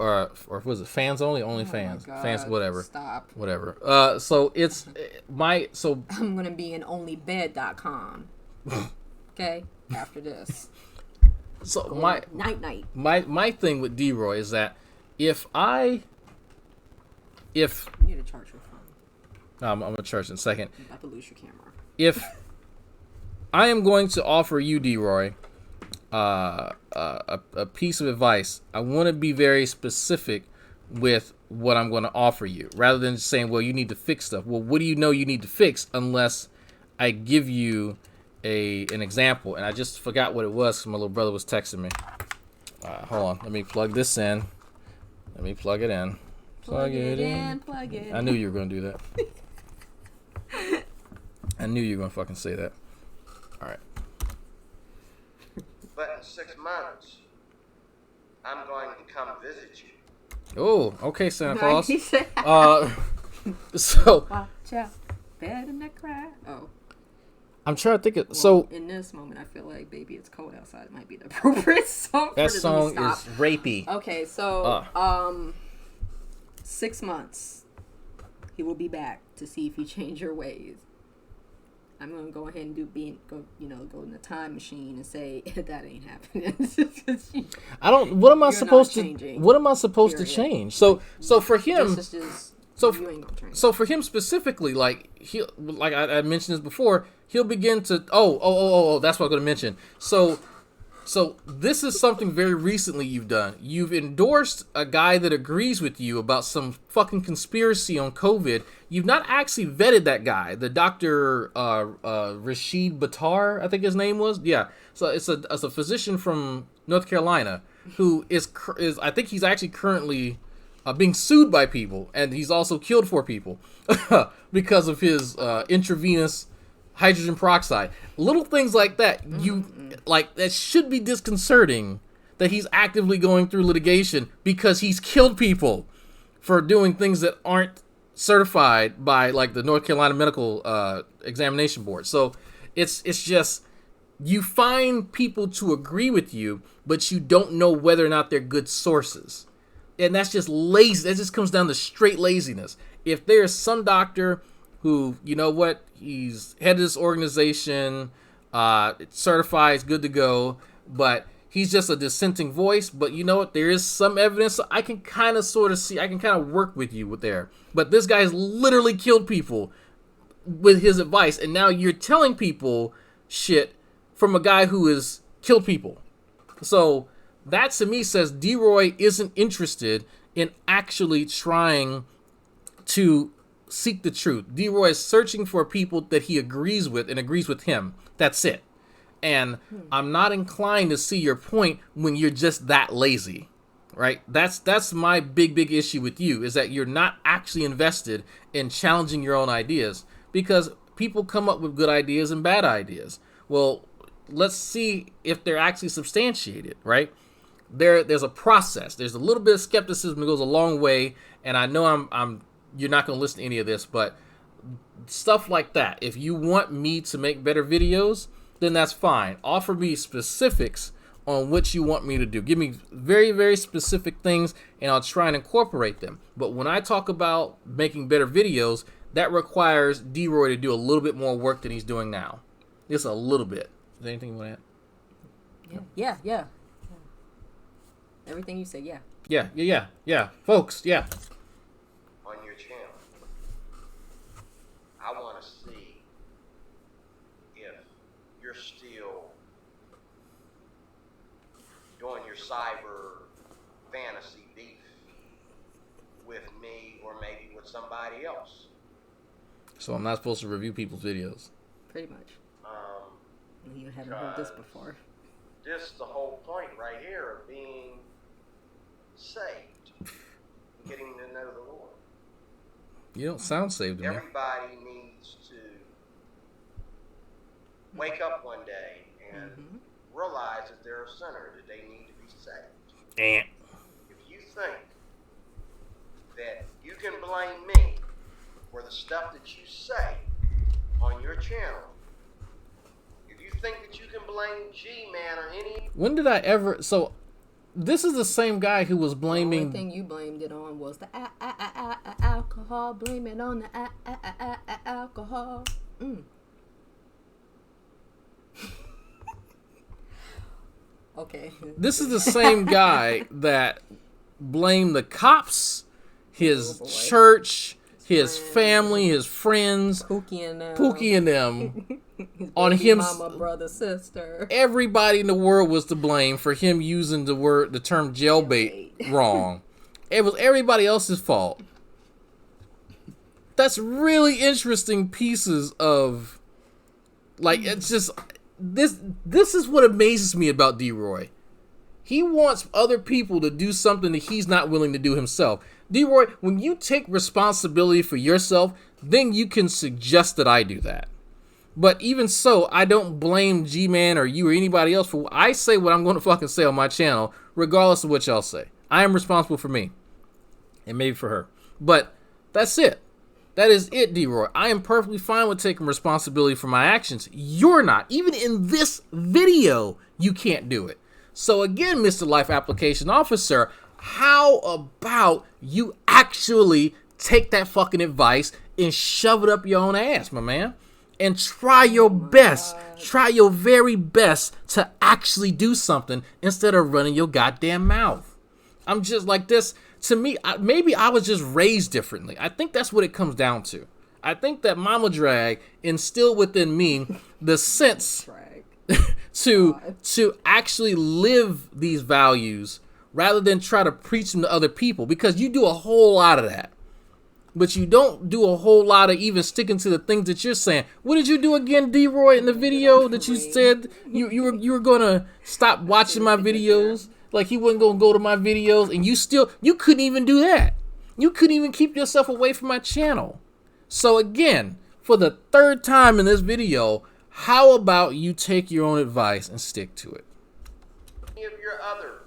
or was it fans only? OnlyFans, God, fans, whatever. Stop. Whatever. So it's so I'm gonna be in onlybed.com. Okay, after this. So Night. my thing with D-Roy is that if You need to charge your phone. I'm gonna charge in a second. You're about to lose your camera. If I am going to offer you, D-Roy, a piece of advice, I want to be very specific with what I'm going to offer you, rather than just saying, well, you need to fix stuff. Well, what do you know you need to fix unless I give you an example? And I just forgot what it was because my little brother was texting me. Hold on. Let me plug this in. Let me plug it in. Plug it in. Plug it in. I knew you were going to do that. I knew you were going to fucking say that. All right. But in 6 months, I'm going to come visit you. Oh, okay, Santa Claus. He said, So watch out. Better not cry. Oh. I'm trying to think of. Well, so in this moment, I feel like "Baby It's Cold Outside" might be the appropriate song. that for this. song Let me is stop. rapey. Okay, so 6 months, he will be back to see if you change your ways. I'm gonna go ahead and go in the time machine and say that ain't happening. I don't. What am I You're supposed not to? changing, What am I supposed to period. change? So for him, This is just So you ain't gonna change. so for him specifically, like I mentioned this before, he'll begin to that's what I'm gonna mention. So this is something very recently you've done. You've endorsed a guy that agrees with you about some fucking conspiracy on COVID. You've not actually vetted that guy, the Dr. Rashid Buttar, I think his name was. Yeah. So it's a physician from North Carolina who is I think he's actually currently being sued by people, and he's also killed 4 people because of his intravenous hydrogen peroxide. Little things like that, that should be disconcerting that he's actively going through litigation because he's killed people for doing things that aren't certified by like the North Carolina Medical Examination Board. So it's just, you find people to agree with you, but you don't know whether or not they're good sources. And that's just lazy. That just comes down to straight laziness. If there's some doctor who, you know what, he's head of this organization, it's certified, it's good to go, but he's just a dissenting voice. But you know what, there is some evidence, so I can kind of sort of see, I can kind of work with you with there. But this guy's literally killed people with his advice, and now you're telling people shit from a guy who has killed people. So That to me says D-Roy isn't interested in actually trying to seek the truth. D-Roy is searching for people that he agrees with and agrees with him. That's it. And I'm not inclined to see your point when you're just that lazy, right? That's my big issue with you, is that you're not actually invested in challenging your own ideas, because people come up with good ideas and bad ideas. Well, let's see if they're actually substantiated, right? There's a process. There's a little bit of skepticism that goes a long way, and I know you're not going to listen to any of this, but stuff like that. If you want me to make better videos, then that's fine. Offer me specifics on what you want me to do. Give me very specific things, and I'll try and incorporate them. But when I talk about making better videos, that requires D-Roy to do a little bit more work than he's doing now. Just a little bit. Is there anything you want to add? Yeah. Everything you say, yeah. Yeah. Folks, yeah. On your channel, I want to see if you're still doing your cyber fantasy beef with me or maybe with somebody else. So I'm not supposed to review people's videos. Pretty much. You haven't heard this before. This is the whole point right here of being saved, getting to know the Lord. You don't sound saved to me. Everybody needs to wake up one day and realize that they're a sinner, that they need to be saved. If you think that you can blame me for the stuff that you say on your channel, if you think that you can blame G-Man or any... When did I ever... So, this is the same guy who was blaming... The only thing you blamed it on was the alcohol. Blame it on the alcohol. Okay. This is the same guy that blamed the cops, his church, his family, his friends, Pookie and them on him. Mama, brother, sister. Everybody in the world was to blame for him using the term jailbait wrong. It was everybody else's fault. That's really interesting pieces of, like, it's just this is what amazes me about D-Roy. He wants other people to do something that he's not willing to do himself. D-Roy, when you take responsibility for yourself, then you can suggest that I do that. But even so, I don't blame G-Man or you or anybody else for... I say what I'm going to fucking say on my channel, regardless of what y'all say. I am responsible for me. And maybe for her. But that's it. That is it, D-Roy. I am perfectly fine with taking responsibility for my actions. You're not. Even in this video, you can't do it. So again, Mr. Life Application Officer, how about you actually take that fucking advice and shove it up your own ass, my man? And try your best, try your very best to actually do something instead of running your goddamn mouth. I'm just like this. To me, maybe I was just raised differently. I think that's what it comes down to. I think that Mama Drag instilled within me the sense to actually live these values rather than try to preach them to other people, because you do a whole lot of that. But you don't do a whole lot of even sticking to the things that you're saying. What did you do again, D-Roy, in the video that you said you were gonna stop watching my videos? Like he wasn't gonna go to my videos, and you couldn't even do that. You couldn't even keep yourself away from my channel. So again, for the third time in this video, how about you take your own advice and stick to it? Any of your other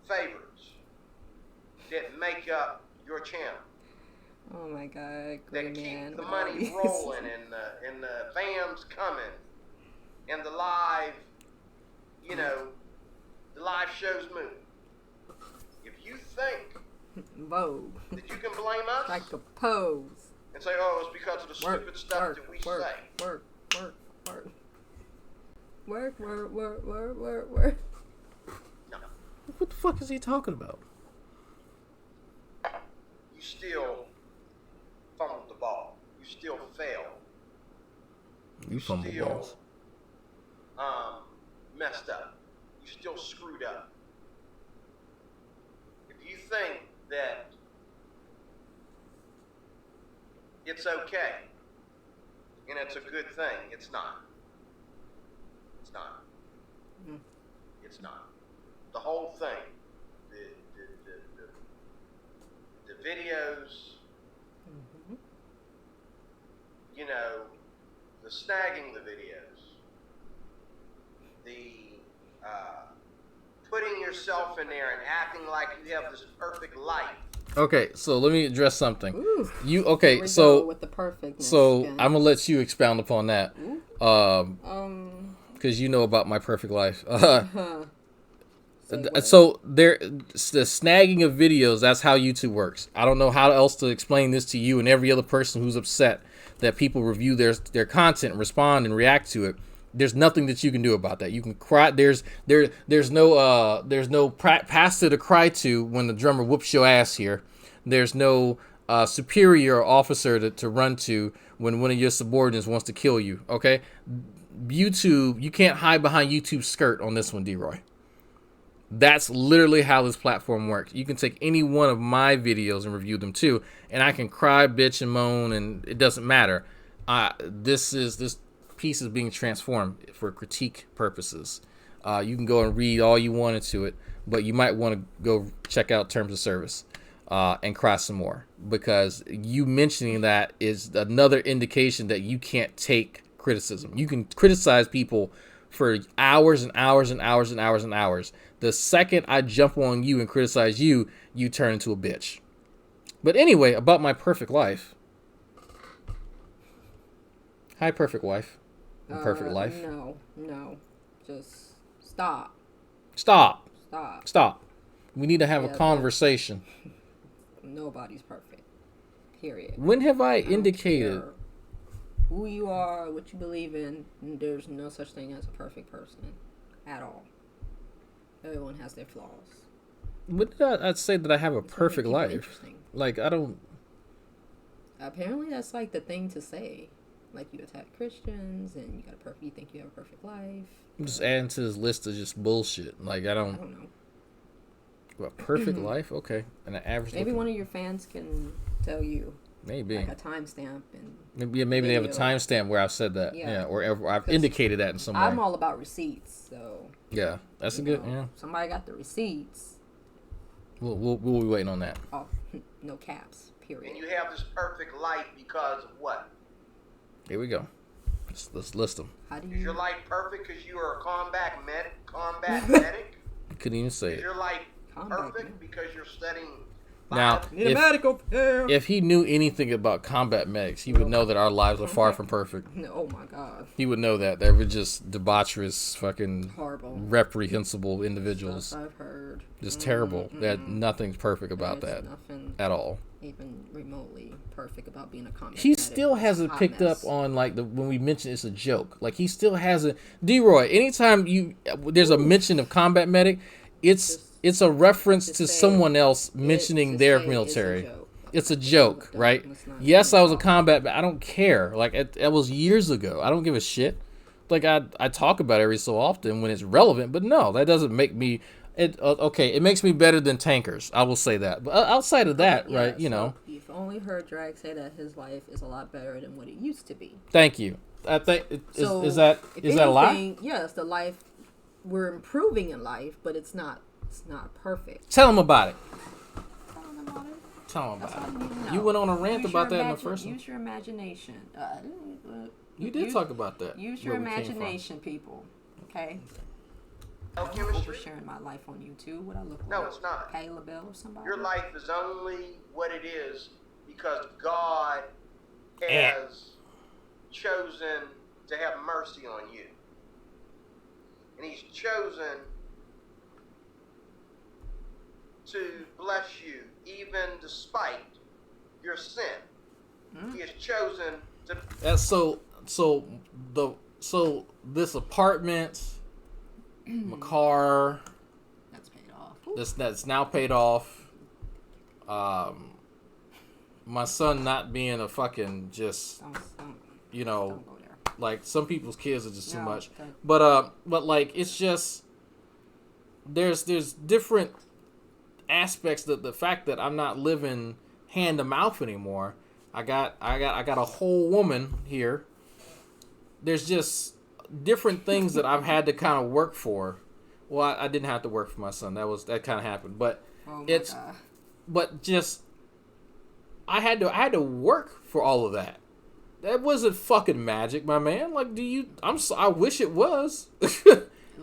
favorites that make up your channel, Oh my God, that great keep man. the money rolling and the fans coming and the live, the live shows moving. If you think Vogue. that you can blame us Like a pose. and say, oh, it's because of the stupid stuff that we say. Work. No. What the fuck is he talking about? You still fumbled the ball. You still failed. You fumble still balls. messed up. You still still screwed up. If you think that it's okay and it's a good thing, it's not. It's not. It's not. The whole thing, the videos, you know, the snagging the videos, the putting yourself in there and acting like you have this perfect life. Okay, so let me address something. Ooh. You Here okay? we So go with the perfectness so again. I'm gonna let you expound upon that. Because you know about my perfect life. Say what? So the snagging of videos, that's how YouTube works. I don't know how else to explain this to you and every other person who's upset that people review their content, respond and react to it. There's nothing that you can do about that. You can cry. There's no pastor to cry to when the drummer whoops your ass here. There's no superior or officer to run to when one of your subordinates wants to kill you. Okay, YouTube, you can't hide behind YouTube's skirt on this one, D-Roy. That's literally how this platform works. You can take any one of my videos and review them too, and I can cry, bitch, and moan, and it doesn't matter. This piece is being transformed for critique purposes. You can go and read all you want into it, but you might want to go check out Terms of Service and cry some more, because you mentioning that is another indication that you can't take criticism. You can criticize people for hours and hours and hours and hours and hours. The second I jump on you and criticize you, you turn into a bitch. But anyway, about my perfect life. Hi, perfect wife. And perfect life. No. Just stop. Stop. Stop. Stop. We need to have Yeah, a conversation. Nobody's perfect. Period. When have I don't indicated? care who you are, what you believe in, there's no such thing as a perfect person at all. Everyone has their flaws. When did I'd say that I have a That's what perfect make people life? interesting. Like, I don't. Apparently, that's like the thing to say. Like, you attack Christians and you think you have a perfect life. I'm just adding to this list of just bullshit. Like, I I don't. don't know. A perfect life? Okay. And an average. Maybe looking- one of your fans can tell you Maybe. like a timestamp, and Maybe they have a video. timestamp where I've said that. Yeah. Yeah. Or I've 'Cause indicated that in some way. I'm all about receipts. So Yeah. That's a you good. know, Yeah. somebody got the receipts. We'll be waiting on that. Oh, no caps. Period. And you have this perfect life because of what? Here we go. Let's list them. How do Is your you? life perfect because you are a combat medic? You couldn't even say Is it. your life Combat perfect medic. because you're studying Now, Need a medical care. if he knew anything about combat medics, he would know that our lives are far from perfect. Oh my god, He would know that. They were just debaucherous, fucking horrible. reprehensible individuals. Stuff I've heard. Just terrible. That nothing's perfect about There's that nothing at all. even remotely perfect about being a combat He medic. still It's a hasn't hot picked mess. up on like when we mention it's a joke. Like he still hasn't. D-Roy, anytime there's a mention of combat medic, it's a reference just to say someone else mentioning just their say military. joke. It's a joke, Don't- right? let's not Yes, I was a talk. combat, but I don't care. Like it was years ago. I don't give a shit. Like I talk about it every so often when it's relevant, but no, that doesn't make me. Okay, it makes me better than tankers. I will say that. But outside of that, Yeah, right? You so know. You've only heard Drag say that his life is a lot better than what it used to be. Thank you. I think So is that if a lie? anything, yes, the life we're improving in life, but it's not perfect. Tell him about it. Tell them about it. Tell him That's about all it. you need to You know. went on a rant Use about your that in the imagi- first one. Use your imagination. You did talk about that. Use where your we came from. imagination, people. Okay. Chemistry. Oversharing my life on YouTube. What I look No, like? it's not. Pay LaBelle or somebody. Your life is only what it is because God Eh. has chosen to have mercy on you. And He's chosen to bless you even despite your sin. He has chosen to. That's so this apartment, my car, That's paid off. that's now paid off. My son not being a fucking just Don't you know go there. like some people's kids are just too No, much. don't. But like it's just there's different aspects that the fact that I'm not living hand to mouth anymore. I got a whole woman here. There's just different things that I've had to kind of work for. Well, I didn't have to work for my son. That kind of happened, but God. but just I had to work for all of that. That wasn't fucking magic, my man. Like, I wish it was.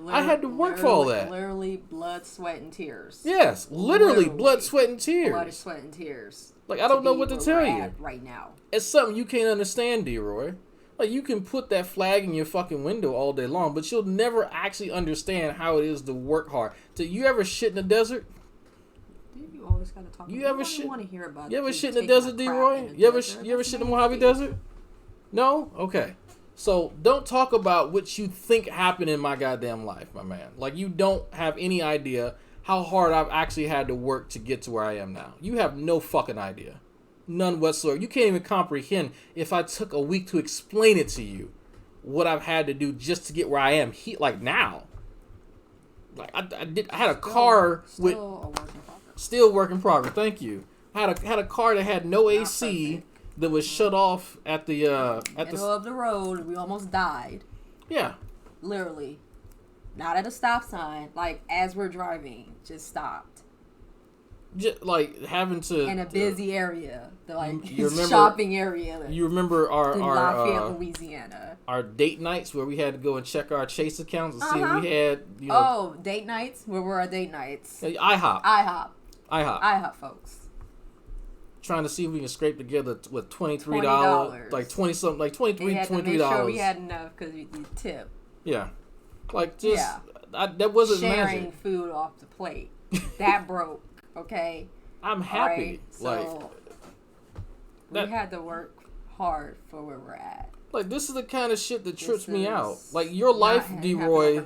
I had to work for all that. Literally blood, sweat, and tears. Yes, literally blood, sweat, and tears. Blood, sweat, and tears. Like, I don't know what to tell you right now. It's something you can't understand, D-Roy. Like, you can put that flag in your fucking window all day long, but you'll never actually understand how it is to work hard. You ever shit in the desert? Dude, you always gotta talk. You ever shit? Want to hear about? You ever shit in the desert, D-Roy? You ever shit in the Mojave Desert? No? Okay. So don't talk about what you think happened in my goddamn life, my man. Like, you don't have any idea how hard I've actually had to work to get to where I am now. You have no fucking idea. None whatsoever. You can't even comprehend if I took a week to explain it to you what I've had to do just to get where I am like now. Like I had a car with still work in progress. Thank you. I had a car that had no AC that was shut off at the middle of the road. We almost died. Yeah. Literally. Not at a stop sign. Like, as we're driving, just stopped. Just, like, having to... In a busy area. The, you remember, shopping area. You remember our Lafayette, Louisiana. Our date nights where we had to go and check our Chase accounts and see if we had, date nights? Where were our date nights? IHOP, folks. Trying to see if we can scrape together with $23. Like 20 something, like $23. Sure we had enough because we tip. Yeah. Like, just... Yeah. That wasn't sharing magic. Food off the plate. That broke. Okay. I'm happy. Right? So we had to work hard for where we're at. Like, this is the kind of shit that trips me out. Like, your life, D-Roy,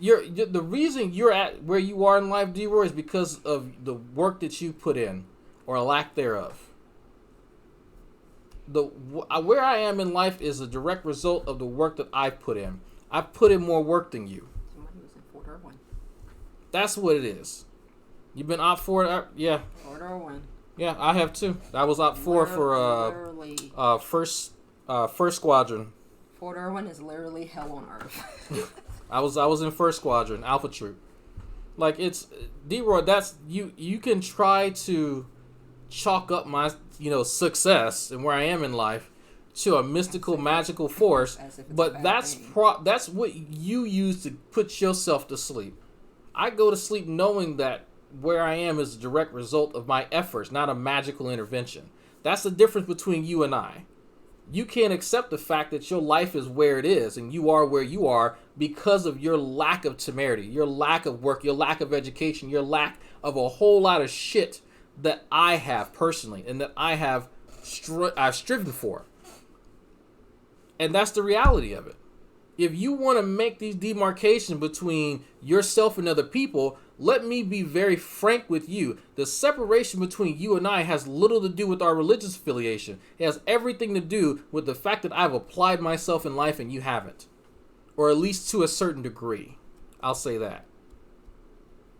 the reason you're at where you are in life, D-Roy, is because of the work that you put in, or lack thereof. Where I am in life is a direct result of the work that I've put in. I've put in more work than you. Somebody was in Fort Irwin. That's what it is. You've been op 4, yeah. Fort Irwin. Yeah, I have too. I was op 4 for first squadron. Fort Irwin is literally hell on earth. I was in first squadron, Alpha Troop. Like, it's D-Roy. That's you can try to chalk up my success and where I am in life to a mystical, magical force, but that's what you use to put yourself to sleep. I go to sleep knowing that where I am is a direct result of my efforts, not a magical intervention. That's the difference between you and I. You can't accept the fact that your life is where it is and you are where you are because of your lack of temerity, your lack of work, your lack of education, your lack of a whole lot of shit that I have personally and that I have I've striven for. And that's the reality of it. If you want to make these demarcations between yourself and other people, let me be very frank with you. The separation between you and I has little to do with our religious affiliation. It has everything to do with the fact that I've applied myself in life and you haven't. Or at least to a certain degree. I'll say that.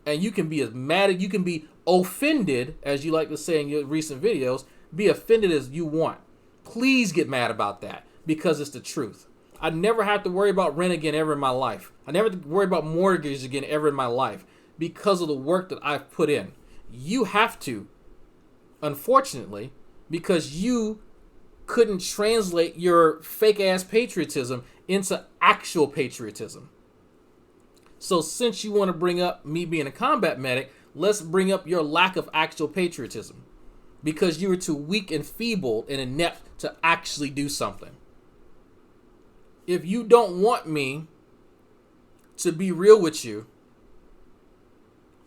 And you can be as mad, you can be offended, as you like to say in your recent videos, be offended as you want. Please get mad about that, because it's the truth. I never have to worry about rent again ever in my life. I never have to worry about mortgage again ever in my life because of the work that I've put in. You have to, unfortunately, because you couldn't translate your fake-ass patriotism into actual patriotism. So since you want to bring up me being a combat medic, let's bring up your lack of actual patriotism. Because you were too weak and feeble and inept to actually do something. If you don't want me to be real with you,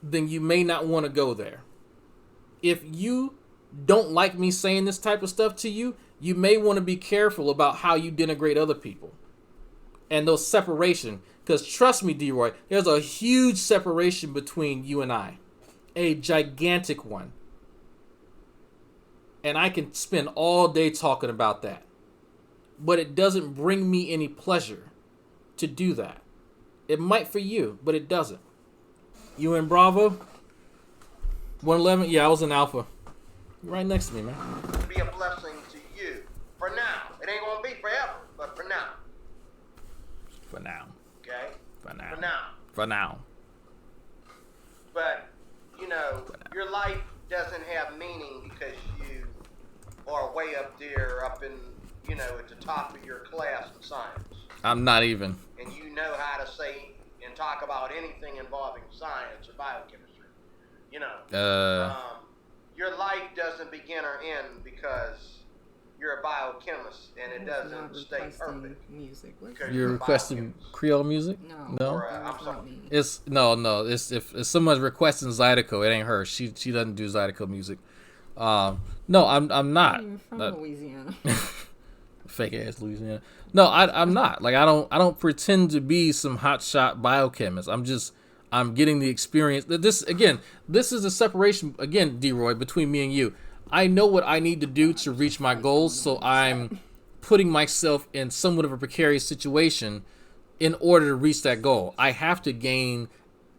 then you may not want to go there. If you don't like me saying this type of stuff to you, you may want to be careful about how you denigrate other people. And those separation, because trust me, D-Roy, there's a huge separation between you and I. A gigantic one. And I can spend all day talking about that. But it doesn't bring me any pleasure to do that. It might for you, but it doesn't. You in Bravo? 111? Yeah, I was in Alpha. You're right next to me, man. Be a blessing to you for now. It ain't gonna be forever, but for now. For now. Okay? For now. For now. For now. But, you know, your life doesn't have meaning because you are way up there, up in, you know, at the top of your class in science. I'm not even. And you know how to say and talk about anything involving science or biochemistry. You know. Your life doesn't begin or end because you're a biochemist and it doesn't stay perfect. Music. Because You're a requesting biochemist. Creole music? No. Or, That I'm was sorry. not me. It's no. It's if someone's requesting Zydeco, it ain't her. She doesn't do Zydeco music. No, I'm not. I'm from Louisiana. Fake ass Louisiana. No, I'm not. Like I don't pretend to be some hotshot biochemist. I'm getting the experience. This is a separation again, D-Roy, between me and you. I know what I need to do to reach my goals, so I'm putting myself in somewhat of a precarious situation in order to reach that goal. I have to gain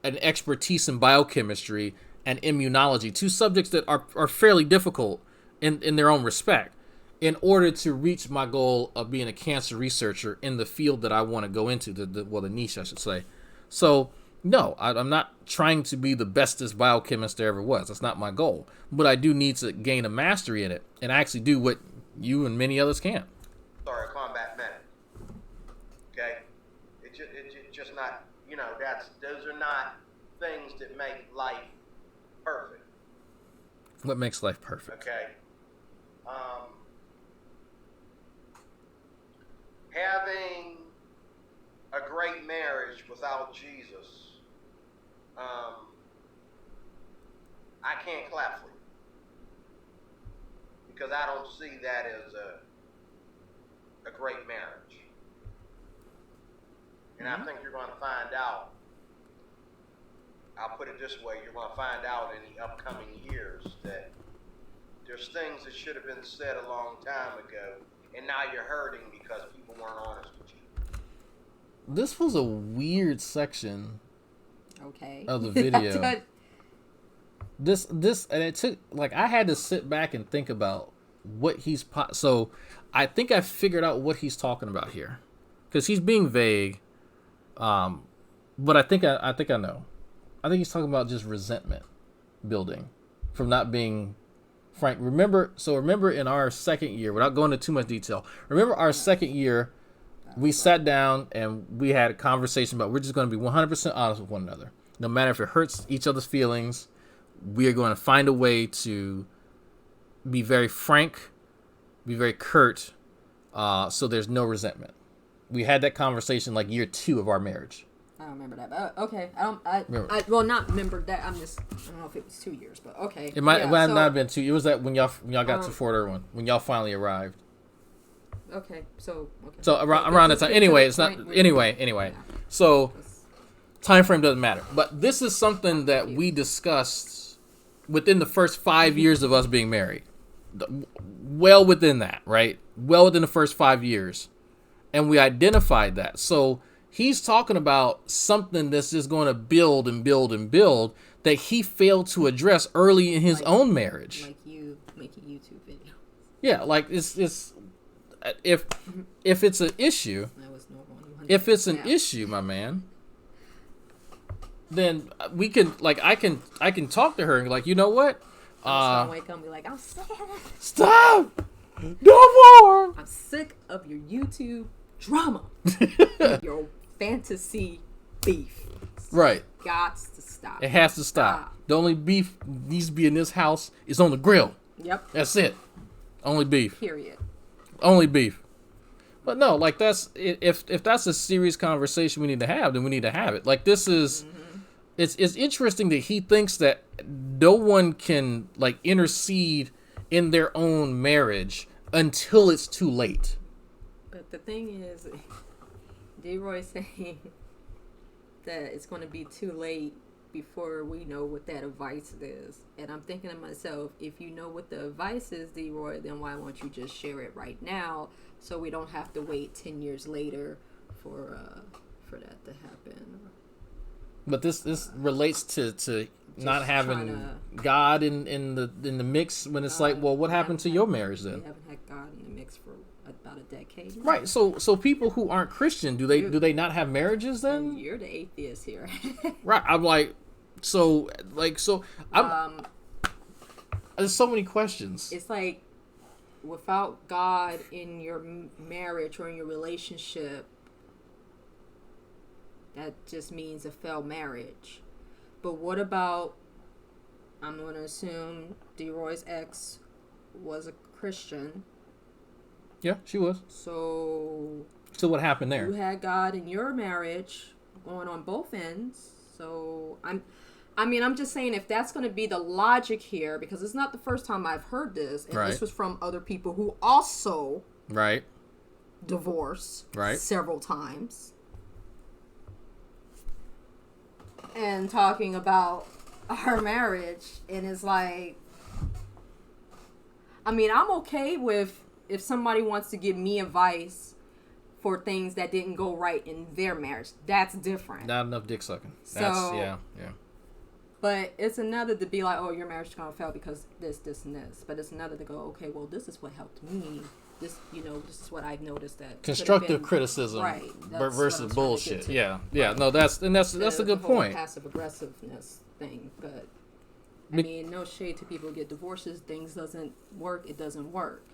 an expertise in biochemistry and immunology, two subjects that are fairly difficult in their own respect, in order to reach my goal of being a cancer researcher in the field that I want to go into, the niche, I should say. So, no, I'm not trying to be the bestest biochemist there ever was. That's not my goal. But I do need to gain a mastery in it and actually do what you and many others can. Sorry, combat medic. Okay? It's just not, you know, those are not things that make life perfect. What makes life perfect? Okay? Having a great marriage without Jesus, I can't clap for you. Because I don't see that as a great marriage. And I think you're going to find out, I'll put it this way, you're going to find out in the upcoming years that there's things that should have been said a long time ago, and now you're hurting because people weren't honest with you. This was a weird section Okay. of the video. This and it took, like, I had to sit back and think about what he's so I think I figured out what he's talking about here, because he's being vague, but I think I know. I think he's talking about just resentment building from not being frank. Remember in our second year, without going into too much detail, remember our second year, we sat down and we had a conversation about we're just going to be 100% honest with one another. No matter if it hurts each other's feelings, we are going to find a way to be very frank, be very curt, so there's no resentment. We had that conversation like year 2 of our marriage. I don't remember that, but okay. I well, not remember that. I don't know if it was 2 years, but okay. It might not have been 2. It was that when y'all got to Fort Irwin, when y'all finally arrived. Okay, so around that time. Anyway, it's not. Anyway. Yeah. So time frame doesn't matter. But this is something that we discussed within the first 5 years of us being married. Well within that, right? Well within the first 5 years, and we identified that. So he's talking about something that's just going to build and build and build that he failed to address early in his own marriage. Like you making YouTube videos. Yeah, like it's if it's an issue, That was normal. if it's an issue, my man, then we can, like, I can talk to her and be like, you know what? I'm wake up and be like, I'm sick. Stop! No more! I'm sick of your YouTube drama. Your fantasy beef. Right. Gots to stop. It has to stop. The only beef needs to be in this house is on the grill. Yep. That's it. Only beef. Period. Only beef. But no, like, that's, if that's a serious conversation we need to have, then we need to have it. Like, this is, it's interesting that he thinks that no one can, like, intercede in their own marriage until it's too late. But the thing is, D-Roy saying that it's going to be too late before we know what that advice is. And I'm thinking to myself, if you know what the advice is, D-Roy, then why won't you just share it right now so we don't have to wait 10 years later for that to happen? But this relates to not having trying God in the mix when it's like, well, what happened to your marriage We then? haven't had God in the mix for about a decade. now. Right. So people who aren't Christian, do they not have marriages then? You're the atheist here. Right. I'm like, so I'm. There's so many questions. It's like without God in your marriage or in your relationship, that just means a failed marriage. But what about, I'm going to assume DeRoy's ex was a Christian. Yeah, she was. So So what happened you there? had God in your marriage going on both ends. So I'm just saying, if that's going to be the logic here, because it's not the first time I've heard this, and Right. this was from other people who also Right. divorced Right. several times, and talking about our marriage, and it's like, I'm okay with if somebody wants to give me advice for things that didn't go right in their marriage. That's different. Not enough dick sucking. So- That's yeah. But it's another to be like, oh, your marriage is gonna fail because this, and this. But it's another to go, okay, well, this is what helped me. This is what I've noticed that could've Constructive been- criticism right? That's what I'm versus trying to bullshit. get to. Yeah. Yeah. No, that's a The good whole point. Passive aggressiveness thing, but Be- no shade to people who get divorces. Things doesn't work. It doesn't work.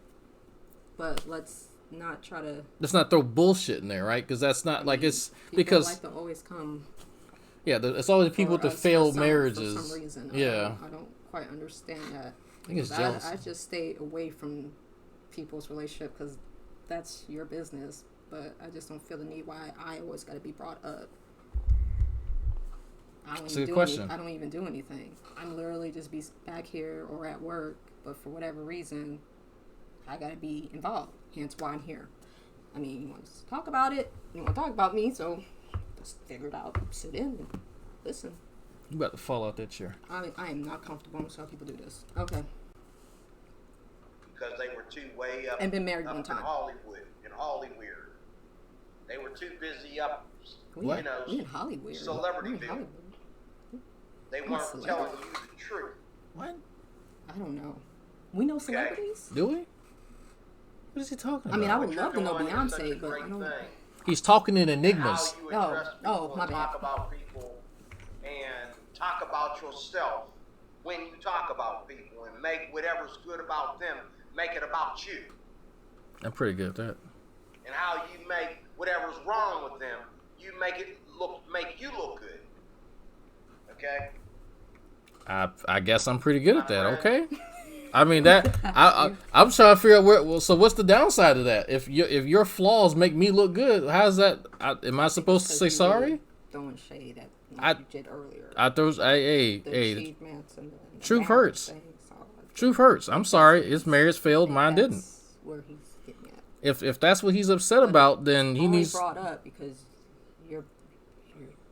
But let's not try to. Let's not throw bullshit in there, right? Because that's not like it's People because like to always come. it's always people for with the us for failed some- marriages. For some reason. Yeah. I don't quite understand that. I think it's I jealousy. just stay away from people's relationship because that's your business. But I just don't feel the need why I always got to be brought up. That's a good question. I don't even do anything. I'm literally just be back here or at work, but for whatever reason, I got to be involved. Hence why I'm here. You want to talk about it? You want to talk about me? So just figure it out. Sit in and listen. You about to fall out that chair. I am not comfortable. I'm just how people do this. Okay. Because they were too way up, And been married up one time. in Hollywood, in Hollyweird. They were too busy up, We you know, in Hollywood. Celebrity We in Bill. Hollywood. They I'm a weren't celebrity. telling you the truth. What? I don't know. We know celebrities. Do we? What is he talking about? I would But you're love to know doing is such a Beyonce, but great I don't. thing. He's talking in How enigmas. you address people my and bad. talk about people and talk about yourself when you talk about people and make whatever's good about them, make it about you. I'm pretty good at that. And how you make whatever's wrong with them, you make you look good. Okay? I guess I'm pretty good at that. Okay. I mean that I'm trying to figure out where. Well, so what's the downside of that? If your flaws make me look good, how's that? Am I supposed to say Because you were sorry? Throwing shade at I- what you did earlier. I throw. Hey, The hey. achievements and the Truth marriage hurts. thing, so Truth hurts. I'm sorry. His marriage failed. Mine didn't. that's where he's getting at. If that's what he's upset about, then he Only needs. brought up because you're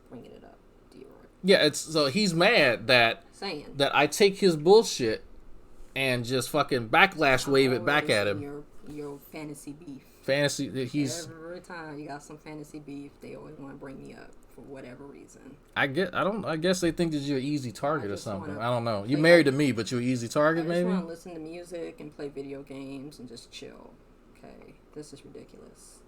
bringing it up, Dior. Yeah, it's so he's mad that Saying I take his bullshit and just fucking backlash wave it back always at in him. Your fantasy beef. Fantasy that he's. Every time you got some fantasy beef, they always want to bring me up for whatever reason. I guess they think that you're an easy target I or just something. wanna I don't know. You play married my- to me, but you're an easy I target, just maybe. want to listen to music and play video games and just chill. Okay, this is ridiculous.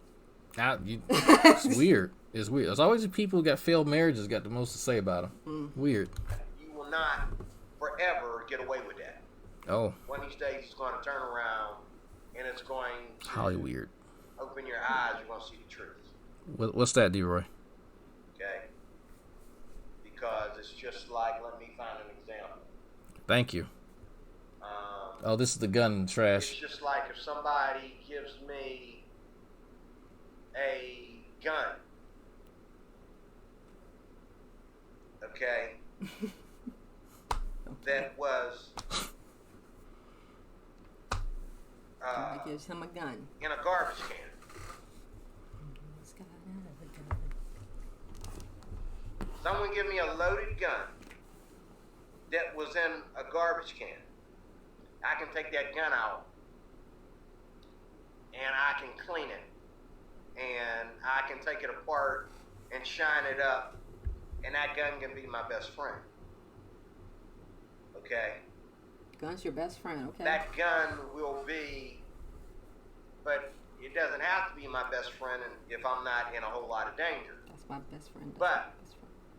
It's weird. It's weird. There's always the people who got failed marriages got the most to say about them. Weird. You will not forever get away with that. Oh, One of these days it's going to turn around and it's going to Holly weird. open your eyes. You're going to see the truth. What's that, D-Roy? Okay? Because it's just like, let me find an example. Thank you. Oh, this is the gun It's trash. just like if somebody gives me a gun, okay, that was I gives him a gun. in a garbage can. This guy has a gun. Someone give me a loaded gun that was in a garbage can. I can take that gun out and I can clean it and I can take it apart and shine it up and that gun can be my best friend. Okay? Gun's your best friend, okay? That gun will be, but it doesn't have to be my best friend if I'm not in a whole lot of danger. That's my best friend. That's But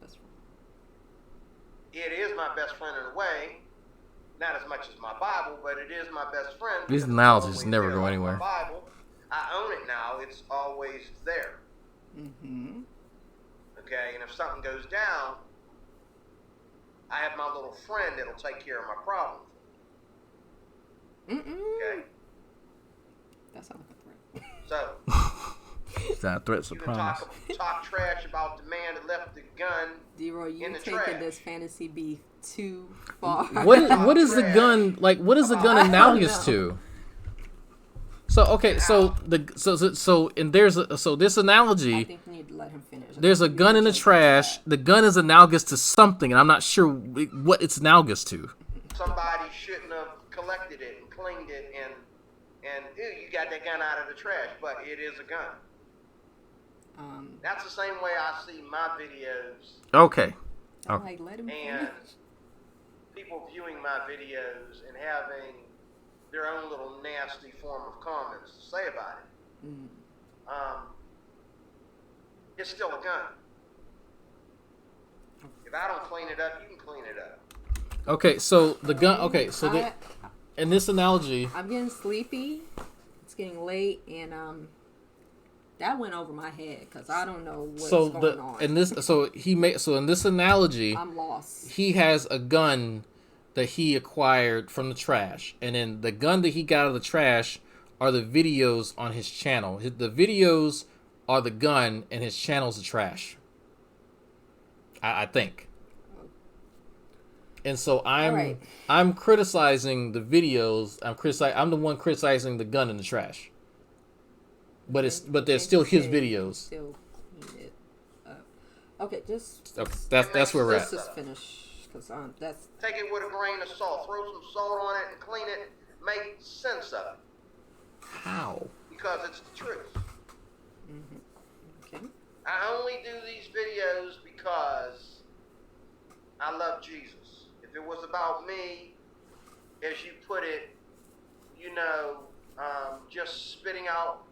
my best friend. it is my best friend in a way, not as much as my Bible, but it is my best friend. These because it's analogies always never there. go Like anywhere. my Bible, I own it now. It's always there. Mm-hmm. Okay, and if something goes down, I have my little friend that'll take care of my problems. Okay, That sounds like a threat. so It's not a threat, it's a you can promise. talk trash about the man that left the gun. D-Roy, you In the taking trash. this fantasy beef too far. What is the gun like? What is the gun I don't analogous know. to? So okay, so this I analogy. think you need to let him finish. There's a gun in the trash. The gun is analogous to something, and I'm not sure what it's analogous to. Somebody shouldn't have collected it and cleaned it, and ew, you got that gun out of the trash, but it is a gun. That's the same way I see my videos Okay. I'm like, let him and finish. people viewing my videos and having their own little nasty form of comments to say about it. It's still a gun. If I don't clean it up, you can clean it up. Okay, so the gun. Okay, so in this analogy, I'm getting sleepy. It's getting late, and that went over my head because I don't know what's going on. in this analogy, I'm lost. he has a gun that he acquired from the trash, and then the gun that he got out of the trash are the videos on his channel. The videos are the gun, and his channel's the trash. I think. And so I'm criticizing the videos. I'm the one criticizing the gun in the trash. But they're still his videos. Still clean it up. Okay, just Okay, that's where we're let's at. just finish because that's Take it with a grain of salt. Throw some salt on it and clean it. Make sense of it. How? Because it's the truth. okay. I only do these videos because I love Jesus. If it was about me, as you put it, just spitting out,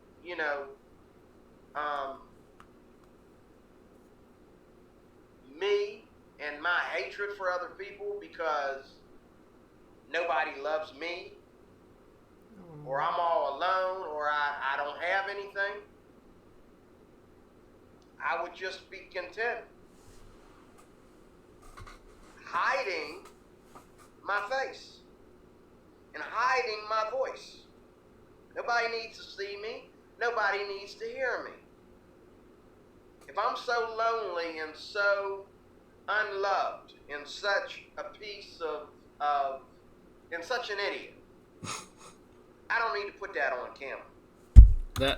me and my hatred for other people because nobody loves me, or I'm all alone, or I don't have anything, I would just be content hiding my face and hiding my voice. Nobody needs to see me. Nobody needs to hear me. If I'm so lonely and so unloved and such a piece of and such an idiot, I don't need to put that on camera.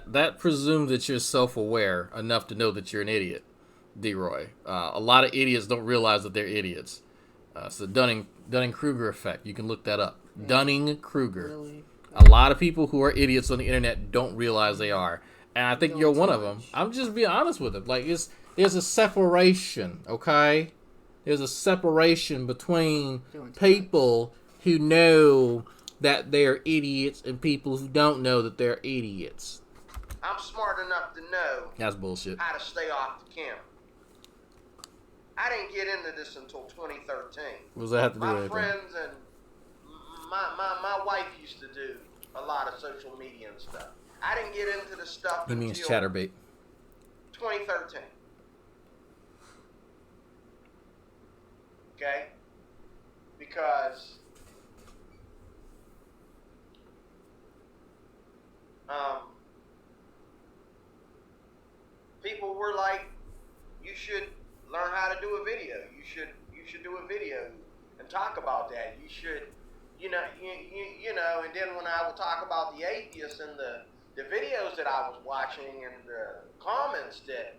That presumes that you're self-aware enough to know that you're an idiot, D-Roy. A lot of idiots don't realize that they're idiots. It's the Dunning-Kruger effect. You can look that up. Yeah. Dunning-Kruger. Really? A lot of people who are idiots on the internet don't realize they are. And I think you're one of them. I'm just being honest with it. Like, there's a separation, okay? There's a separation between people who know that they're idiots and people who don't know that they're idiots. I'm smart enough to know that's bullshit. How to stay off the camera. I didn't get into this until 2013. What does that have to do with anything? My friends and my wife used to do a lot of social media and stuff. I didn't get into the stuff He means until Chatterbait. 2013. Okay? Because people were like, you should learn how to do a video. You should do a video and talk about that. You should, you know, and then when I would talk about the atheists and the videos that I was watching and the comments that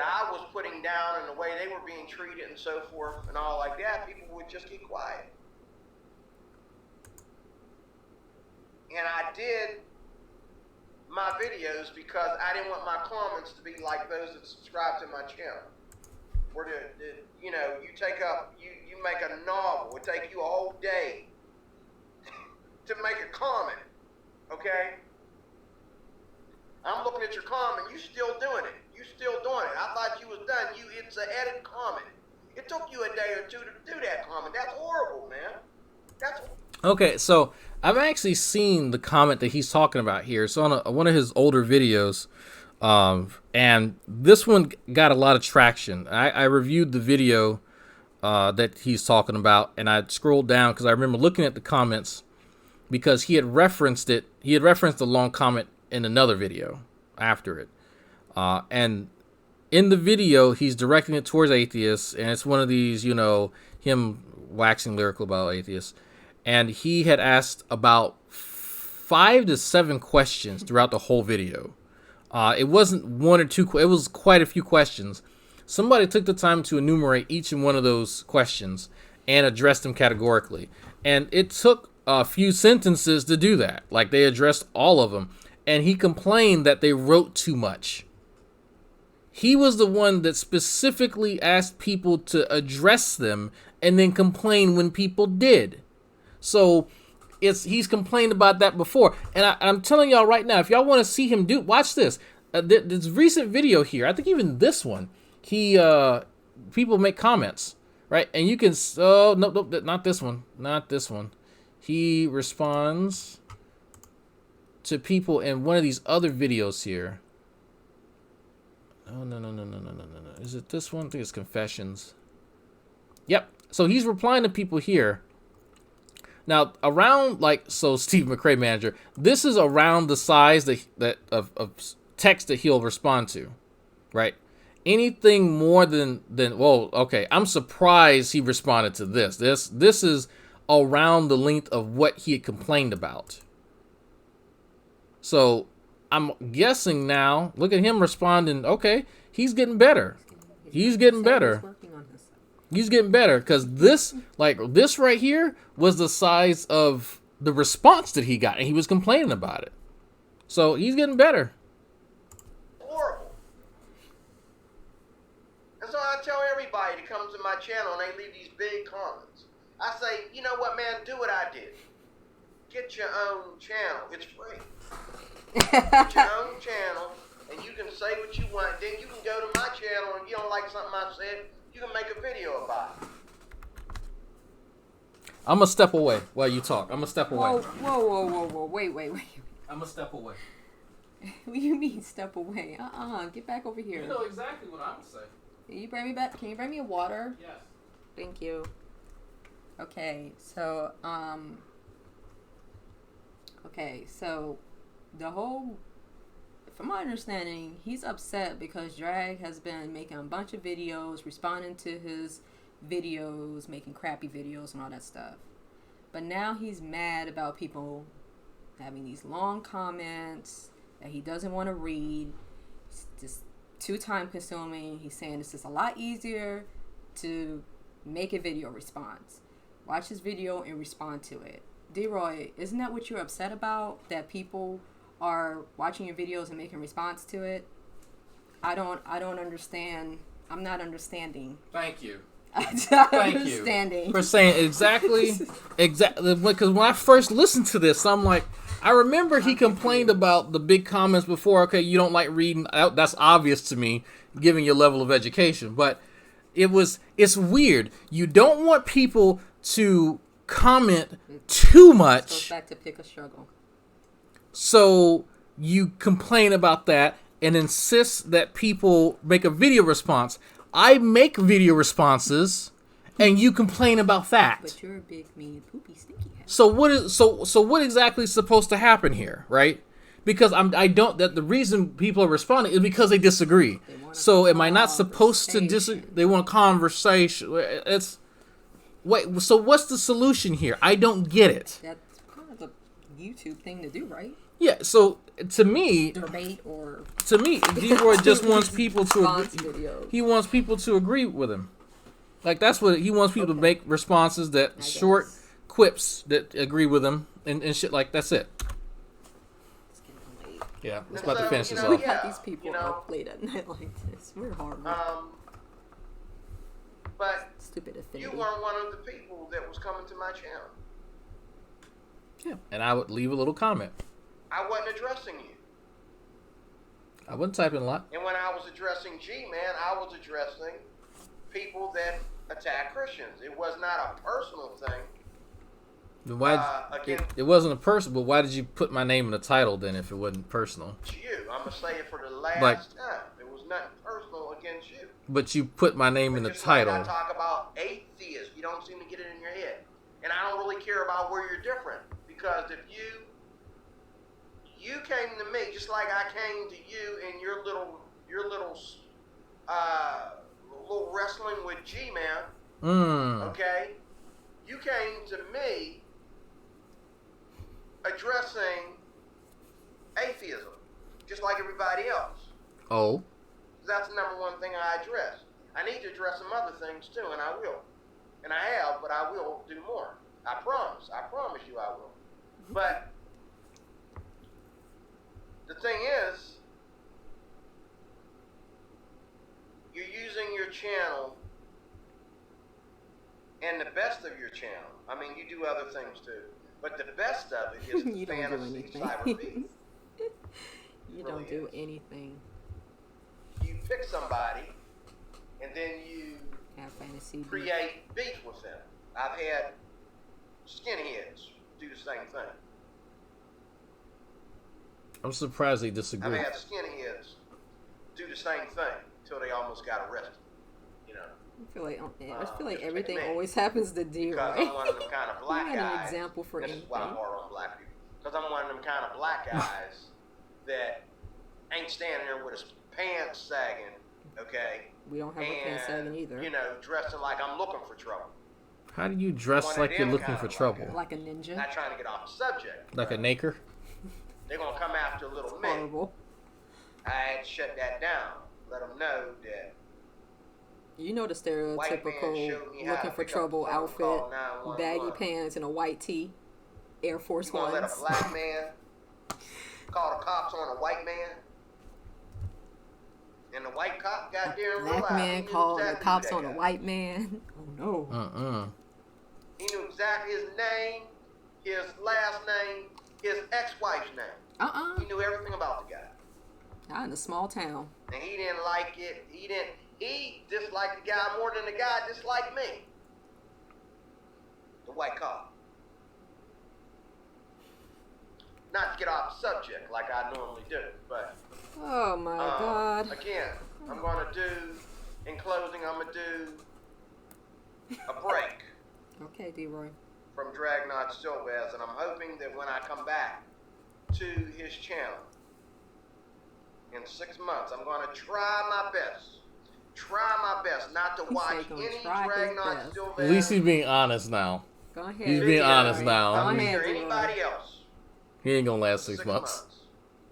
I was putting down and the way they were being treated and so forth and all like that, people would just get quiet. And I did my videos because I didn't want my comments to be like those that subscribe to my channel. or you take up, you make a novel. It take you a whole day to make a comment. Okay? I'm looking at your comment. You still doing it. You still doing it. I thought you was done. It's an edit comment. It took you a day or two to do that comment. That's horrible, man. Okay, so I've actually seen the comment that he's talking about here. It's on one of his older videos, and this one got a lot of traction. I reviewed the video that he's talking about, and I scrolled down because I remember looking at the comments because he had referenced it. He had referenced a long comment in another video after it, and in the video he's directing it towards atheists, and it's one of these, him waxing lyrical about atheists. And he had asked about 5 to 7 questions throughout the whole video. It wasn't 1 or 2. It was quite a few questions. Somebody took the time to enumerate each and one of those questions and address them categorically. And it took a few sentences to do that. Like, they addressed all of them. And he complained that they wrote too much. He was the one that specifically asked people to address them and then complain when people did. So he's complained about that before. And I'm telling y'all right now, if y'all want to see him watch this. This recent video here, I think even this one, people make comments, right? And you can, nope, not this one. Not this one. He responds to people in one of these other videos here. Oh, no. Is it this one? I think it's Confessions. Yep. So he's replying to people here. Now, around, Steve McRae Manager, this is around the size of text that he'll respond to, right? Anything more than okay, I'm surprised he responded to this. This is around the length of what he had complained about. So I'm guessing now, look at him responding, okay, he's getting better. He's getting better. He's getting better because this right here was the size of the response that he got, and he was complaining about it. So he's getting better. Horrible. And so I tell everybody to come to my channel and they leave these big comments. I say, you know what, man, do what I did. Get your own channel. It's free. Get your own channel, and you can say what you want. Then you can go to my channel, and if you don't like something I said, you can make a video about it. I'm going to step away while you talk. I'm going to step away. Whoa. Wait. I'm going to step away. What do you mean step away? Get back over here. You know exactly what I'm going to say. Can you bring me back? Can you bring me a water? Yes. Thank you. Okay, so, the whole, from my understanding, he's upset because Drag has been making a bunch of videos, responding to his videos, making crappy videos and all that stuff. But now he's mad about people having these long comments that he doesn't want to read. It's just too time consuming. He's saying it's just a lot easier to make a video response. Watch his video and respond to it. D-Roy, isn't that what you're upset about? That people are watching your videos and making response to it? I don't understand. I'm not understanding. Thank you. Thank you for saying exactly because when I first listened to this, I'm like, I remember he complained about the big comments before. Okay, you don't like reading. That's obvious to me, given your level of education. But it's weird. You don't want people to comment too much. Goes back to pick a struggle. So you complain about that and insist that people make a video response. I make video responses, and you complain about that. But you're a big, mean, poopy, stinky head. So what exactly is supposed to happen here, right? Because the reason people are responding is because they disagree. So am I not supposed to disagree? They want a conversation. So what's the solution here? I don't get it. That's kind of a YouTube thing to do, right? Yeah, so to me, debate or D-Roy just wants people to agree. Videos. He wants people to agree with him. Like that's what he wants people to make responses that short quips that agree with him and shit like that's it. It's getting late. Yeah, it's about to finish this We off. have these people up late at night like this. We're horrible. But Stupid affinity. you weren't one of the people that was coming to my channel. Yeah. And I would leave a little comment. I wasn't addressing you. I wasn't typing a lot. And when I was addressing G-Man, I was addressing people that attack Christians. It was not a personal thing. Then why? It wasn't a person, but why did you put my name in the title then if it wasn't personal? To you. I'm going to say it for the last time. It was nothing personal against you. But you put my name in the Just title. Like I talk about atheists. You don't seem to get it in your head. And I don't really care about where you're different. Because if you came to me just like I came to you in your little wrestling with G-Man, okay? You came to me addressing atheism, just like everybody else. Oh. That's the number one thing I address. I need to address some other things too, and I will. And I have, but I will do more. I promise. I promise you I will. But the thing is, you're using your channel and the best of your channel. I mean, you do other things too, but the best of it is the You don't do fantasy anything. cyber beef. You Really don't do is. anything. You pick somebody, and then you Have fantasy. beef. create beef with them. I've had skinheads do the same thing. I'm surprised they I've disagree. had skinheads do the same thing until they almost got arrested. You know, I feel like just everything pick a name. always happens to D, because right? I'm one of them kind of black You got an guys. example for This is why I'm anything. hard on black people. Because I'm one of them kind of black guys that ain't standing there with his pants sagging, okay? We don't have a pants sagging either. You know, dressing like I'm looking for trouble. How do you dress One of like you're them looking kinda for like trouble? that. Like a ninja. Not trying to get off the subject. Like a naker? They're going to come after little me. Horrible. I had to shut that down. Let them know that You know the White man stereotypical showed me how looking to for pick up trouble the phone, outfit, call 911. baggy pants and a white tee, Air Force you going to let Ones. a black man call the cops on a white man? And the white cop got there and Black realized he man knew calling the exactly cops who on that a guy. white man. Oh no. He knew exactly his name, his last name, his ex-wife's name. He knew everything about the guy. Not in a small town. And he didn't like it. He disliked the guy more than the guy disliked me. The white cop. Not to get off the subject like I normally do, but Oh my God. again, I'm gonna do, in closing, I'm gonna do a break Okay, D-Roy. from Dragnot Silvaz, and I'm hoping that when I come back to his channel in 6 months, I'm gonna try my best. Try my best not to He watch said gonna any try his Dragnot best. Silvaz. At least he's being honest now. Go ahead. He's being video honest now. Go Or ahead, anybody else. He ain't gonna last in 6 months.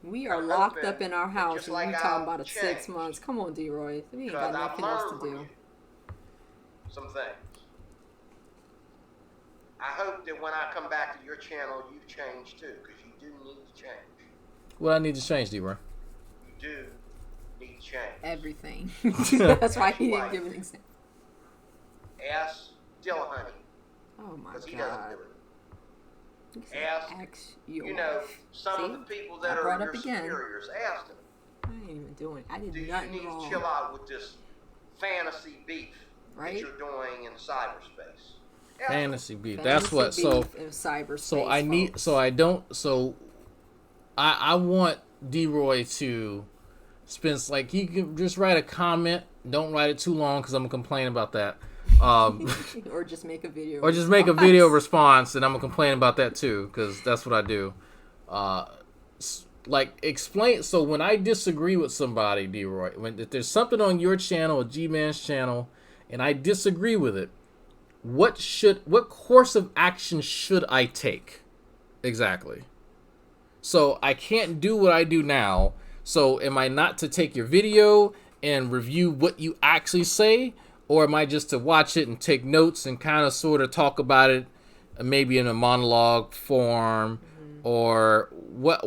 We are I'm locked hoping up in our that house just and like we talking I've about a 6 changed. months. Come on, D-Roy. We ain't Because got I've nothing else learned to from do. you some things. I hope that when I come back to your channel, you've changed too, because you do need to change. What I need to change, D-Roy? You do need to change. Everything. That's why he didn't Right. give an example. Ask Dillahunty, Oh my because he doesn't God. do it. You said Ask, ask your You know, wife. some See? of the people I that are brought your up again. superiors, ask them, I ain't even doing. I did do you nothing need wrong. to chill out with this fantasy beef Right? that you're doing in cyberspace? Ask them. Fantasy beef. That's what. Fantasy So beef in cyberspace, so I need. folks. So I don't. So I want D-Roy to spend like he can just write a comment. Don't write it too long because I'm gonna complain about that. or just make a video. Or just make a video response, and I'm gonna complain about that too, because that's what I do. Like explain. So when I disagree with somebody, D-Roy, if there's something on your channel or G-Man's channel, and I disagree with it, what course of action should I take? Exactly. So I can't do what I do now. So am I not to take your video and review what you actually say? Or am I just to watch it and take notes and kind of sort of talk about it, maybe in a monologue form, or what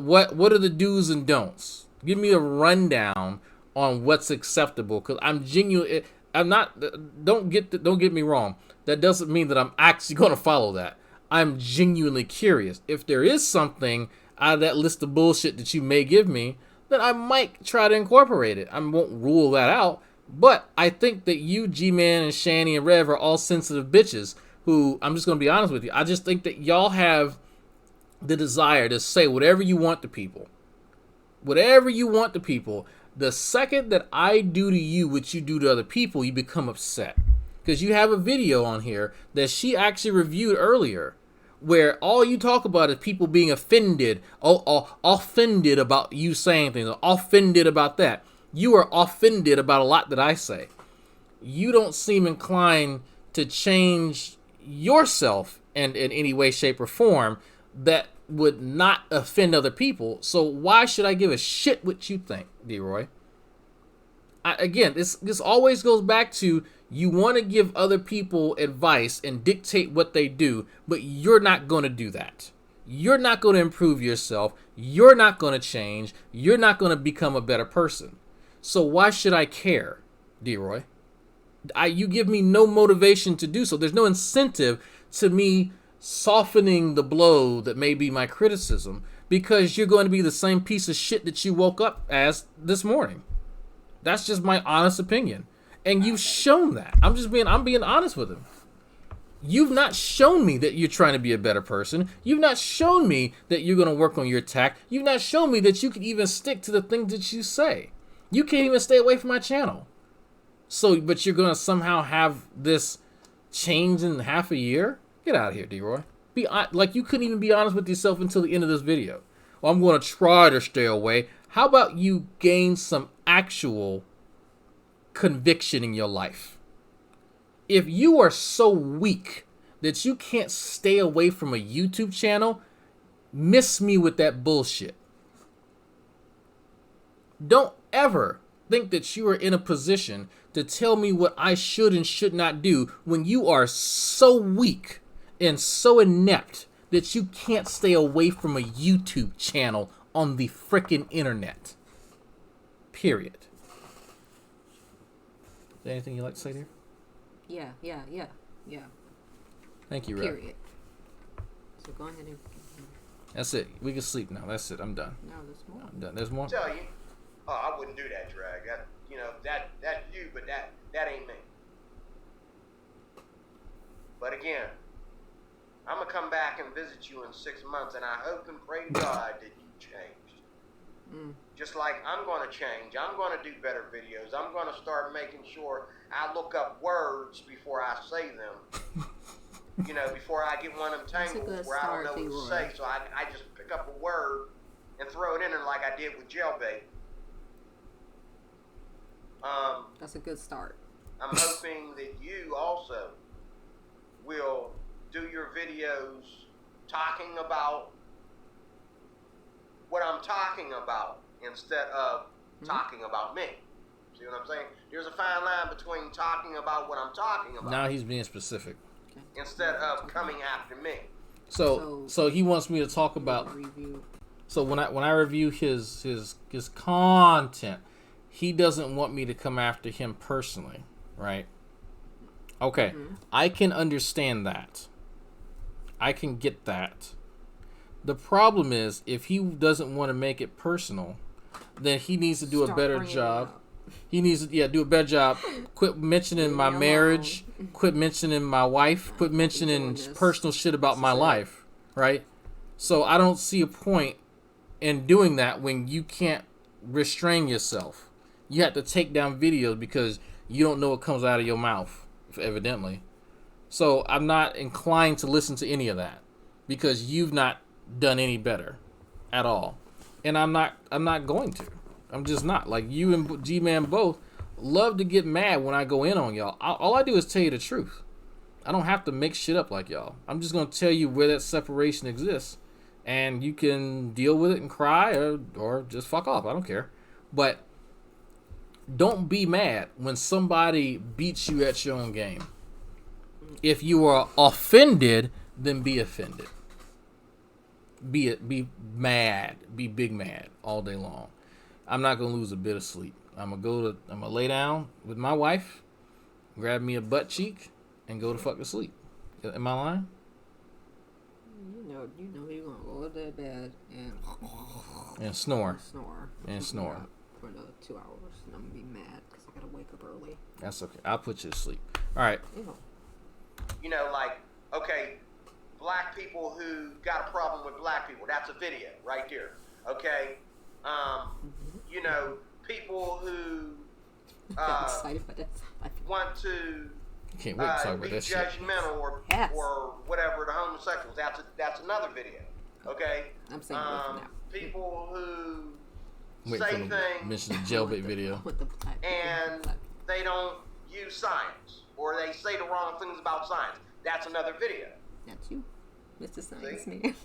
are the do's and don'ts? Give me a rundown on what's acceptable, because I'm genuine. I'm not. Don't get me wrong. That doesn't mean that I'm actually going to follow that. I'm genuinely curious. If there is something out of that list of bullshit that you may give me, then I might try to incorporate it. I won't rule that out. But I think that you, G-Man, and Shani, and Rev are all sensitive bitches who, I'm just going to be honest with you, I just think that y'all have the desire to say whatever you want to people. Whatever you want to people. The second that I do to you what you do to other people, you become upset. Because you have a video on here that she actually reviewed earlier, where all you talk about is people being offended, offended about you saying things, offended about that. You are offended about a lot that I say. You don't seem inclined to change yourself in any way, shape, or form that would not offend other people. So why should I give a shit what you think, D-Roy? Again, this always goes back to you want to give other people advice and dictate what they do, but you're not going to do that. You're not going to improve yourself. You're not going to change. You're not going to become a better person. So why should I care, D-Roy? You give me no motivation to do so. There's no incentive to me softening the blow that may be my criticism, because you're going to be the same piece of shit that you woke up as this morning. That's just my honest opinion. And you've shown that. I'm being honest with him. You've not shown me that you're trying to be a better person. You've not shown me that you're going to work on your tact. You've not shown me that you can even stick to the things that you say. You can't even stay away from my channel. So, but you're going to somehow have this change in half a year? Get out of here, D-Roy. Like, you couldn't even be honest with yourself until the end of this video. Well, I'm going to try to stay away. How about you gain some actual conviction in your life? If you are so weak that you can't stay away from a YouTube channel, miss me with that bullshit. Don't ever think that you are in a position to tell me what I should and should not do when you are so weak and so inept that you can't stay away from a YouTube channel on the frickin' internet. Period. Is there anything you'd like to say there? Yeah. Thank you, Rev. Period. So go ahead and... That's it. We can sleep now. That's it. I'm done. No, there's more. I'm done. There's more? Tell you, I wouldn't do that, Drag. That's you, but that ain't me. But again, I'm gonna come back and visit you in 6 months, and I hope and pray to God that you changed. Just like I'm gonna change. I'm gonna do better videos. I'm gonna start making sure I look up words before I say them. Before I get one of them tangles where I don't know what to say. So I just pick up a word and throw it in there like I did with jailbait. That's a good start. I'm hoping that you also will do your videos talking about what I'm talking about instead of talking about me. See what I'm saying? There's a fine line between talking about what I'm talking about. Now he's being specific. Instead of coming after me. So he wants me to talk about. Review. So when I review his content, he doesn't want me to come after him personally, right? Okay, I can understand that. I can get that. The problem is, if he doesn't want to make it personal, then he needs to do a better job. He needs to do a better job. Quit mentioning my marriage. Quit mentioning my wife. Quit mentioning personal shit about my life, right? So I don't see a point in doing that when you can't restrain yourself. You have to take down videos because you don't know what comes out of your mouth, evidently. So I'm not inclined to listen to any of that because you've not done any better at all. And I'm not going to. I'm just not. Like, you and G-Man both love to get mad when I go in on y'all. All I do is tell you the truth. I don't have to make shit up like y'all. I'm just going to tell you where that separation exists. And you can deal with it and cry or just fuck off. I don't care. But don't be mad when somebody beats you at your own game. If you are offended, then be offended. Be mad. Be big mad all day long. I'm not gonna lose a bit of sleep. I'm gonna lay down with my wife, grab me a butt cheek, and go to fuck to sleep. Am I lying? You know you're gonna go to bed And snore. snore. And snore. For another 2 hours, and I'm gonna be mad because I gotta wake up early. That's okay. I'll put you to sleep. All right. Ew. You know, like, okay, black people who got a problem with black people. That's a video right there. Okay? You know, people who I'm excited about that. want to Can't wait to talk be about that shit. judgmental Yes. or whatever to homosexuals. That's another video. Okay? I'm saying wait for now. People who Wait say for the things mention the jailbait video. With the black and they don't use science, or they say the wrong things about science. That's another video. That's you, Mr. Science See? Man.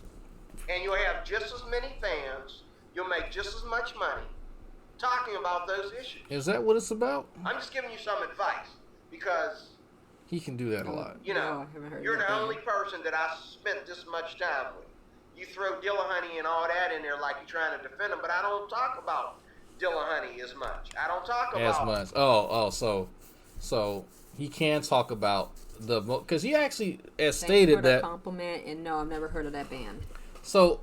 And you'll have just as many fans, you'll make just as much money talking about those issues. Is that what it's about? I'm just giving you some advice because, He can do that a lot. you No, know, I haven't heard you're that the band. only person that I spent this much time with. You throw Dillahunty and all that in there like you're trying to defend him, but I don't talk about Dillahunty as much. I don't talk As about much. So he can talk about because he actually has Thanks stated for the that. compliment, and no, I've never heard of that band. So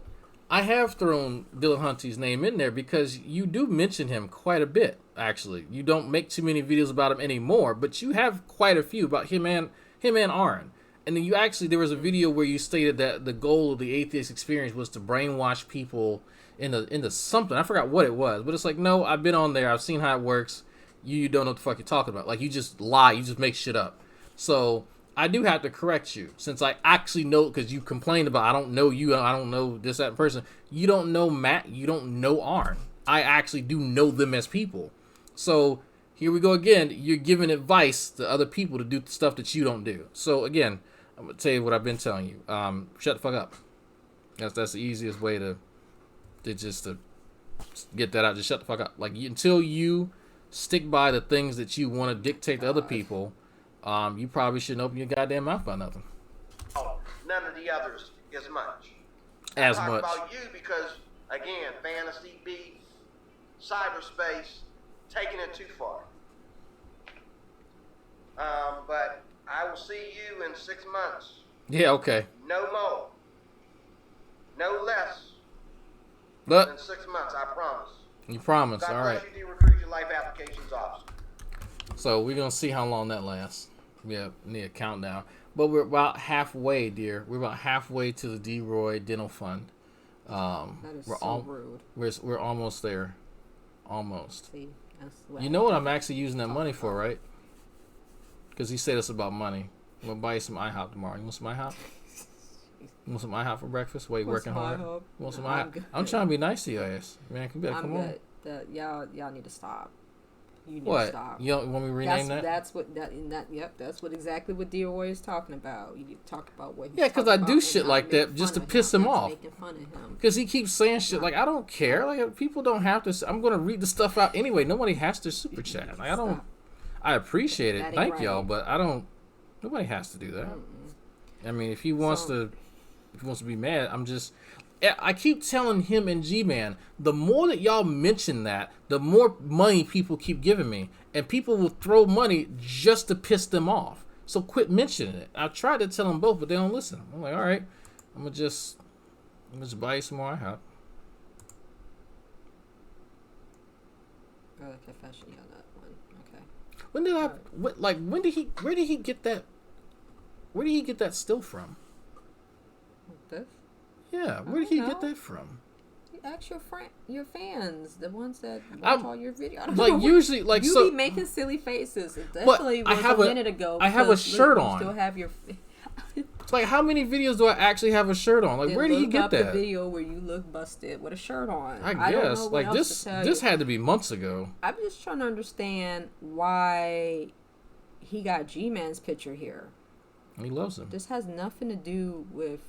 I have thrown Dillahunty's name in there because you do mention him quite a bit. Actually, you don't make too many videos about him anymore, but you have quite a few about him and Aaron. And then there was a video where you stated that the goal of the atheist experience was to brainwash people into something. I forgot what it was, but it's like, no, I've been on there. I've seen how it works. You don't know what the fuck you're talking about. Like, you just lie. You just make shit up. So I do have to correct you, since I actually know, because you complained about, I don't know you, I don't know this, that person. You don't know Matt. You don't know Arn. I actually do know them as people. So here we go again. You're giving advice to other people to do stuff that you don't do. So again, I'm gonna tell you what I've been telling you. Shut the fuck up. That's the easiest way to get that out. Just shut the fuck up. Like, until you stick by the things that you want to dictate to other people, you probably shouldn't open your goddamn mouth about nothing. none of the others as much. As I talk much. about you because, again, fantasy beef, cyberspace, taking it too far. But I will see you in 6 months. Yeah, okay. No more. No less But than 6 months, I promise. you promise, God all bless right. you, Recruit Your Life Applications Officer. So we're gonna see how long that lasts. We need a countdown. But we're about halfway, dear. We're about halfway to the D-Roy Dental Fund. That is We're so rude. We're almost there. Almost. See, that's what You know what I'm actually using that money for, right? Because he said it's about money. I'm gonna buy you some IHOP tomorrow. You want some IHOP? You want some IHOP for breakfast? Why you Want working some hard? IHOP? You want some No, I'm IHOP? good. I'm trying to be nice to your ass. Man, you better I'm come on. good. Y'all need to stop. You need to What? stop. You don't want me to rename that? That's what that's what exactly what D-Roy is talking about. You need to talk about what he's Yeah, 'cause talking I about do and shit not like that make just to fun of piss him not off. Making fun of him. Because he keeps saying shit like, I don't care. Like, people don't have to. I'm going to read the stuff out anyway. Nobody has to super chat. Like, I don't. Stop. I appreciate it. That ain't Thank right. y'all, but I don't. Nobody has to do that. I mean, if he wants So- to be mad, I'm just. I keep telling him and G-Man, the more that y'all mention that, the more money people keep giving me. And people will throw money just to piss them off. So quit mentioning it. I've tried to tell them both, but they don't listen. I'm like, all right, I'm gonna just buy you some more IHOP. Oh, confession, yeah, that one. Okay. When did when did he, where did he get that, still from? This? Yeah, where did don't he get know. that from? You ask your fans, the ones that watch I'm- all your videos. I don't Like, know. usually, like, you so. be making silly faces. It definitely I was have a a- minute ago. I have a because shirt you on. Still have your. It's like, how many videos do I actually have a shirt on? Like, Then where did he look get up that? The video where you look busted with a shirt on. I don't guess. know what Like, else to tell this you. had to be months ago. I'm just trying to understand why he got G-Man's picture here. He loves him. This has nothing to do with.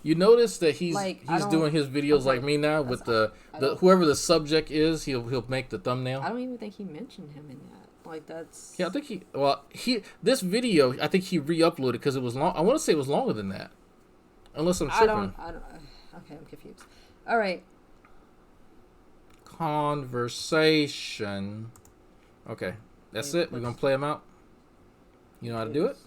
You notice that he's Like, I don't- doing his videos okay. like me now with the don't- whoever the subject is, he'll make the thumbnail. I don't even think he mentioned him in that. Like, that's. Yeah, I think this video, I think he re-uploaded because it was long. I want to say it was longer than that, unless I'm I tripping. don't. Okay, I'm confused. All right. Conversation. Okay, that's it. We're gonna play him out. You know how to do it?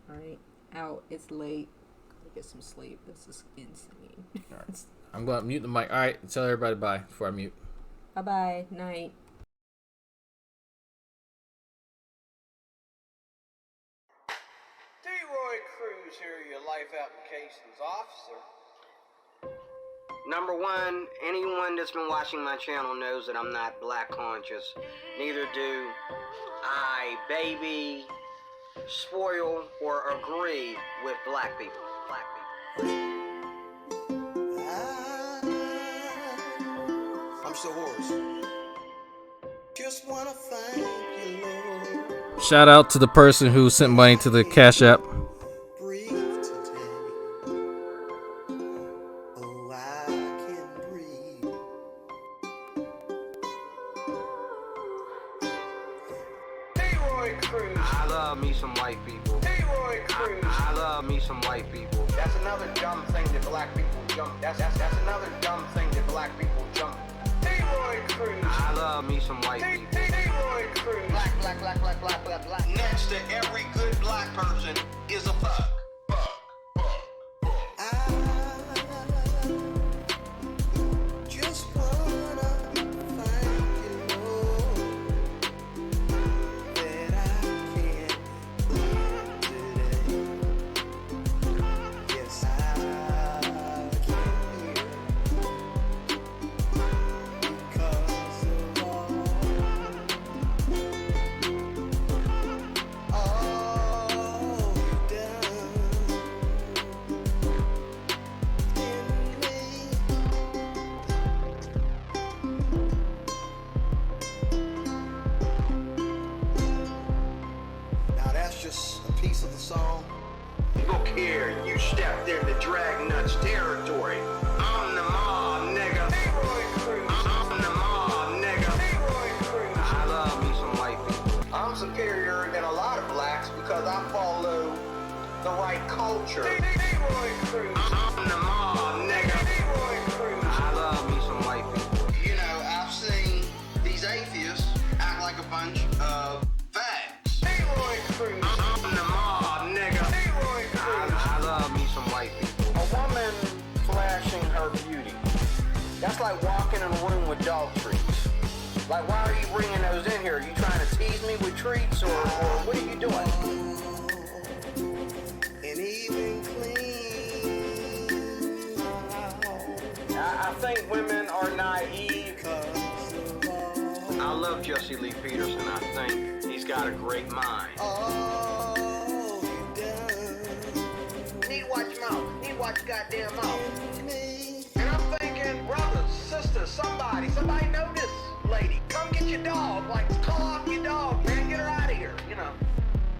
Alright, out. It's late. Gotta get some sleep. This is insane. All right. I'm going to mute the mic. All right, tell everybody bye before I mute. Bye-bye. Night. Roy Cruz here, your life applications officer. Number one, anyone that's been watching my channel knows that I'm not black conscious. Neither do I baby, spoil, or agree with black people. I'm so hoarse. Just wanna thank you, Lord. Shout out to the person who sent money to the Cash App. Breathe today. Oh, I can breathe. Hey, Roy Cruz. I love me some white people. Hey, Roy Cruz. I love me some white people. That's another dumb thing that black people jump. That's another dumb thing that black people jump. Hey, Roy Cruz. I love me some white people. Hey, Roy Cruz. Black. Next to every good black person is a fuck. Just wanna thank you, Lord, that I can live today. Yes, I can hear because of all you've done in me. Now that's just a piece of the song. Look here, you stepped into Drag Nuts territory. I'm the mob, nigga. I'm the mob, nigga. I love me some white people. I'm superior than a lot of blacks because I follow the right culture. I'm the mob, nigga. I love me some white people. You know, I've seen these atheists act like a bunch of fags. I'm the mob, nigga. I love me some white people. A woman flashing her beauty. That's like walking in a room with dog treats. Like, why are you bringing those in here? Are you trying to tease me with treats, or what are you doing? And even clean. I think women are naive. I love Jesse Lee Peterson. I think he's got a great mind. Need to watch your mouth. Need to watch your goddamn mouth. And I'm thinking, brothers, sisters, somebody know this lady. Come get your dog. Like, call off your dog, man. Get her out of here, you know.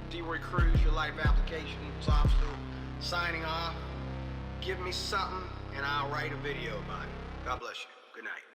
D-Roy Cruz, your life application officer, signing off. Give me something, and I'll write a video about it. God bless you.